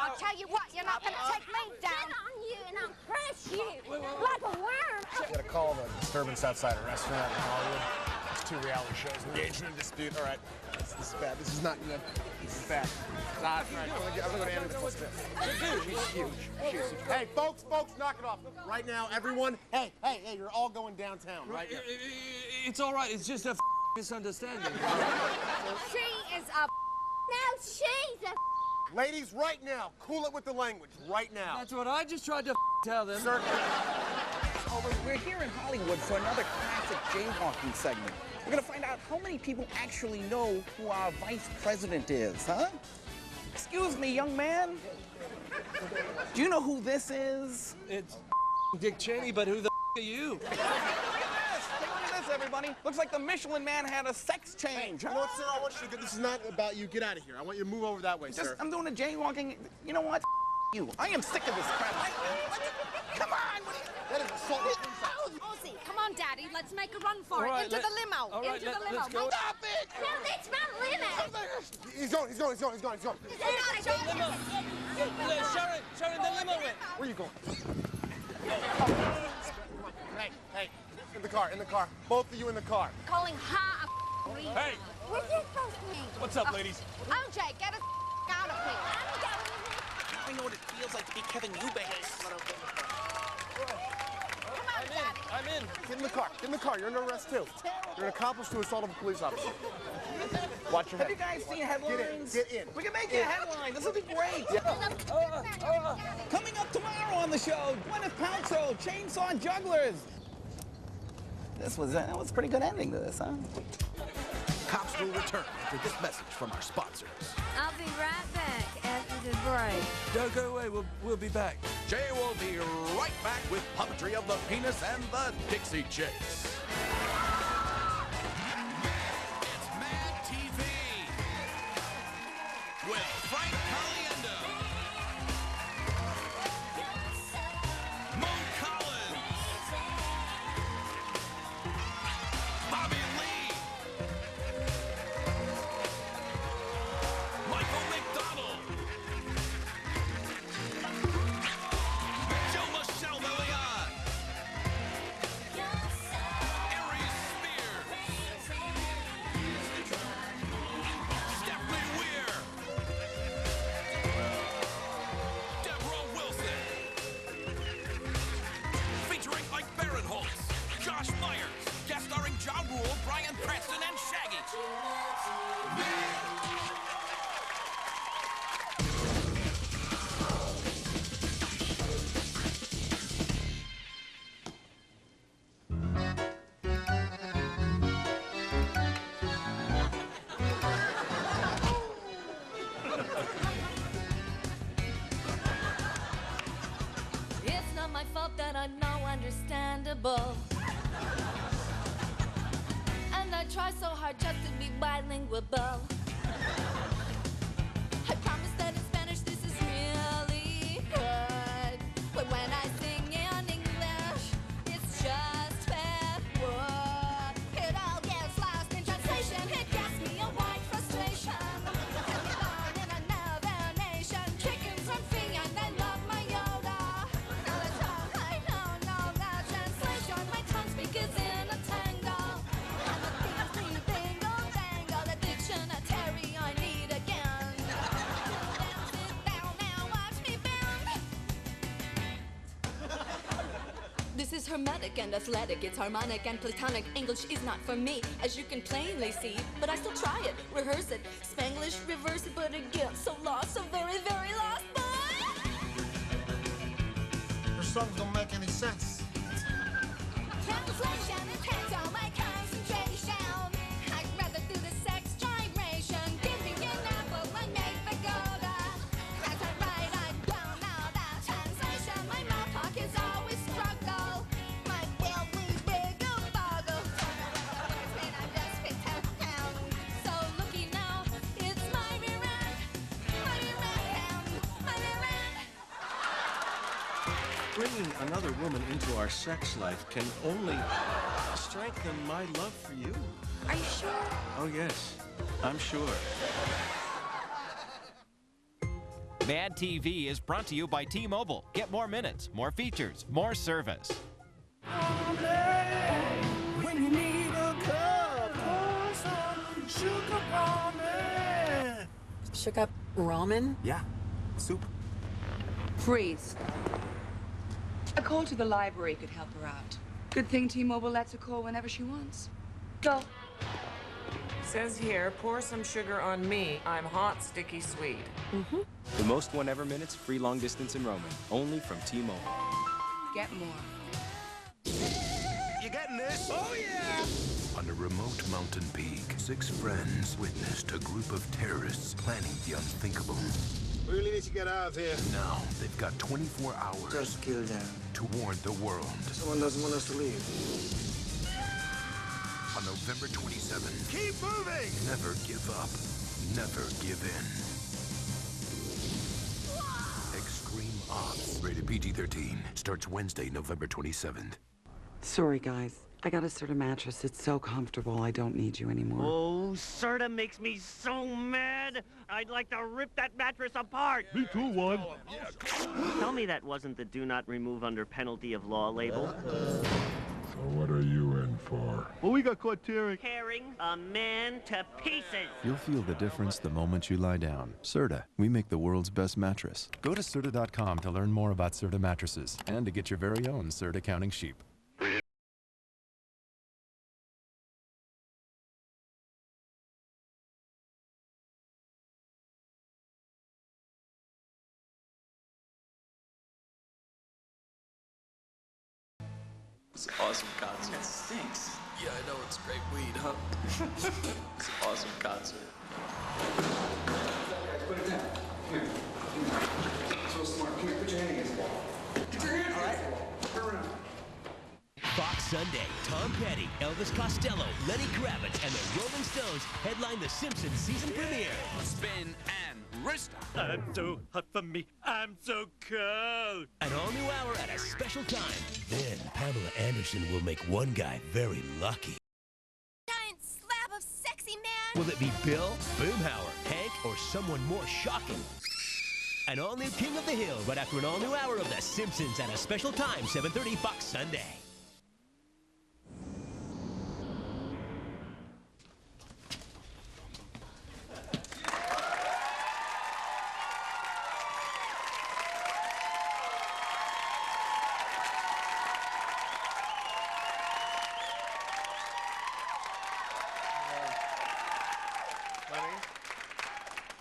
I'll tell you what, you're not going to take me down. Get on you and I'll crush you like a worm. You gotta call the disturbance outside a restaurant in Hollywood. There's 2 reality shows engaged in a dispute. All right, this is bad. This is not good. This is bad. Not right. I'm gonna go to Andy with this. She's huge. She's huge. Hey, folks, knock it off. Right now, everyone. Hey, you're all going downtown, right? Now. It's all right. It's just a misunderstanding. She is a... No, she's a... Ladies, right now, cool it with the language. Right now. That's what I just tried to tell them. Sir. We're here in Hollywood for another classic jaywalking segment. We're gonna find out how many people actually know who our vice president is, huh? Excuse me, young man. Do you know who this is? It's Dick Cheney, but who the are you? Take a look at this, everybody. Looks like the Michelin Man had a sex change. You know what, sir? I want you to get. This is not about you. Get out of here. I want you to move over that way, sir. I'm doing a jaywalking. You know what? You. I am sick of this crap. Come on. That is assault. Ozzy, come on, Daddy. Let's make a run for it. Right, Into the limo. All right, Into the limo. let's go. Stop it! No, that's my limo. He's going. Sharon, the limo went. Where are you going? Hey, in the car. Both of you in the car. Calling her a weed. Hey. What's this supposed to mean? What's up, ladies? OJ, get us out of here. I know what it feels like to be Kevin Eubanks. I'm in. Get in the car. You're under arrest too. You're an accomplice to assault of a police officer. Watch your head. Have you guys seen headlines? Get in. We can make it a headline. This will be great. Coming up tomorrow on the show, Gwyneth Paltrow, Chainsaw Jugglers. That was a pretty good ending to this, huh? Cops will return after this message from our sponsors. I'll be right back after the break. Don't go away, we'll be back. Jay will be right back with puppetry of the penis and the Dixie Chicks. It's Mad TV with Frank Caliendo, Mo Collins, Bobby Lee, Michael McDonald, Joe Michelle Million, Aries Spears, Stephanie Weir, Deborah Wilson, featuring Mike Barinholtz, Josh Myers, guest starring John Rule, Brian Cranston, and Shaggy. It's not my fault that I'm no understandable. And I try so hard just to be bilingual. I promise that in Spanish this is really good. But when I sing in English, it's just bad word. It all gets lost in translation. It gets me a wide frustration. Born in another nation, chickens run free and I love my Yoda. Now that's all I know that translation. My tongue speak is in a tangle. And the things bingle dangle, the dictionary I need again. Sit down now, watch me bend. This is hermetic and athletic, it's harmonic and platonic. English is not for me, as you can plainly see. But I still try it, rehearse it, Spanglish, reverse it, but it gets so lost, so very, very lost, boy. Her songs don't make any sense. Translation Bringing another woman into our sex life can only strengthen my love for you. Are you sure? Oh, yes, I'm sure. Mad TV is brought to you by T-Mobile. Get more minutes, more features, more service. When you need a cup, pour some sugar ramen. Sugar ramen? Yeah, soup. Freeze. A call to the library could help her out. Good thing T-Mobile lets her call whenever she wants. Go. Says here, pour some sugar on me. I'm hot, sticky, sweet. Mm-hmm. The most one-ever minutes, free long distance and roaming. Only from T-Mobile. Get more. You getting this? Oh, yeah! On a remote mountain peak, 6 friends witnessed a group of terrorists planning the unthinkable. We really need to get out of here. Now, they've got 24 hours Just kill them. to warn the world. Someone doesn't want us to leave. On November 27th, Keep moving! never give up, never give in. Extreme Ops, rated PG-13, starts Wednesday, November 27th. Sorry, guys. I got a Ceto mattress. It's so comfortable, I don't need you anymore. Oh, Ceto makes me so mad. I'd like to rip that mattress apart. Me too, one. Tell me that wasn't the do not remove under penalty of law label. So what are you in for? Well, we got caught tearing a man to pieces. You'll feel the difference the moment you lie down. Ceto, we make the world's best mattress. Go to Ceto.com to learn more about Ceto mattresses and to get your very own Ceto counting sheep. It's an awesome concert. It stinks. Yeah, I know, it's great weed, huh? It's an awesome concert. Put it down. Here. So smart. Come here, put your hand against the wall. Put your hand against the wall. Turn around. Fox Sunday, Tom Petty, Elvis Costello, Lenny Kravitz, and the Rolling Stones headline The Simpsons season premiere. Spin and wrist. I'm so hot for me. I'm so cold. An all-new hour at a special time. Then Pamela Anderson will make one guy very lucky. Giant slab of sexy man. Will it be Bill, Boomhauer, Hank, or someone more shocking? An all-new King of the Hill right after an all-new hour of The Simpsons at a special time, 7:30 Fox Sunday.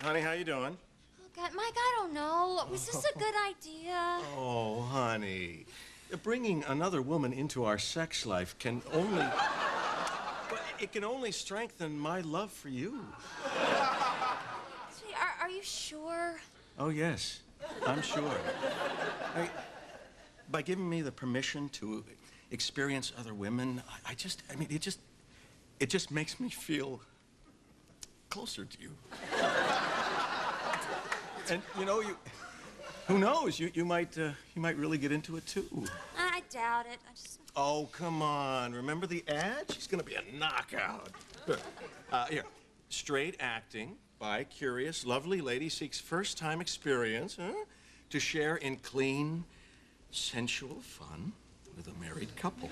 Honey, how you doing? Oh, God, Mike, I don't know. Was this a good idea? Oh, honey. Bringing another woman into our sex life can only... it can only strengthen my love for you. Sweetie, are you sure? Oh, yes. I'm sure. By giving me the permission to experience other women, it just makes me feel closer to you. And you know, who knows? You might really get into it too. I doubt it. Oh, come on! Remember the ad? She's gonna be a knockout. Here, straight acting by curious, lovely lady seeks first-time experience to share in clean, sensual fun with a married couple.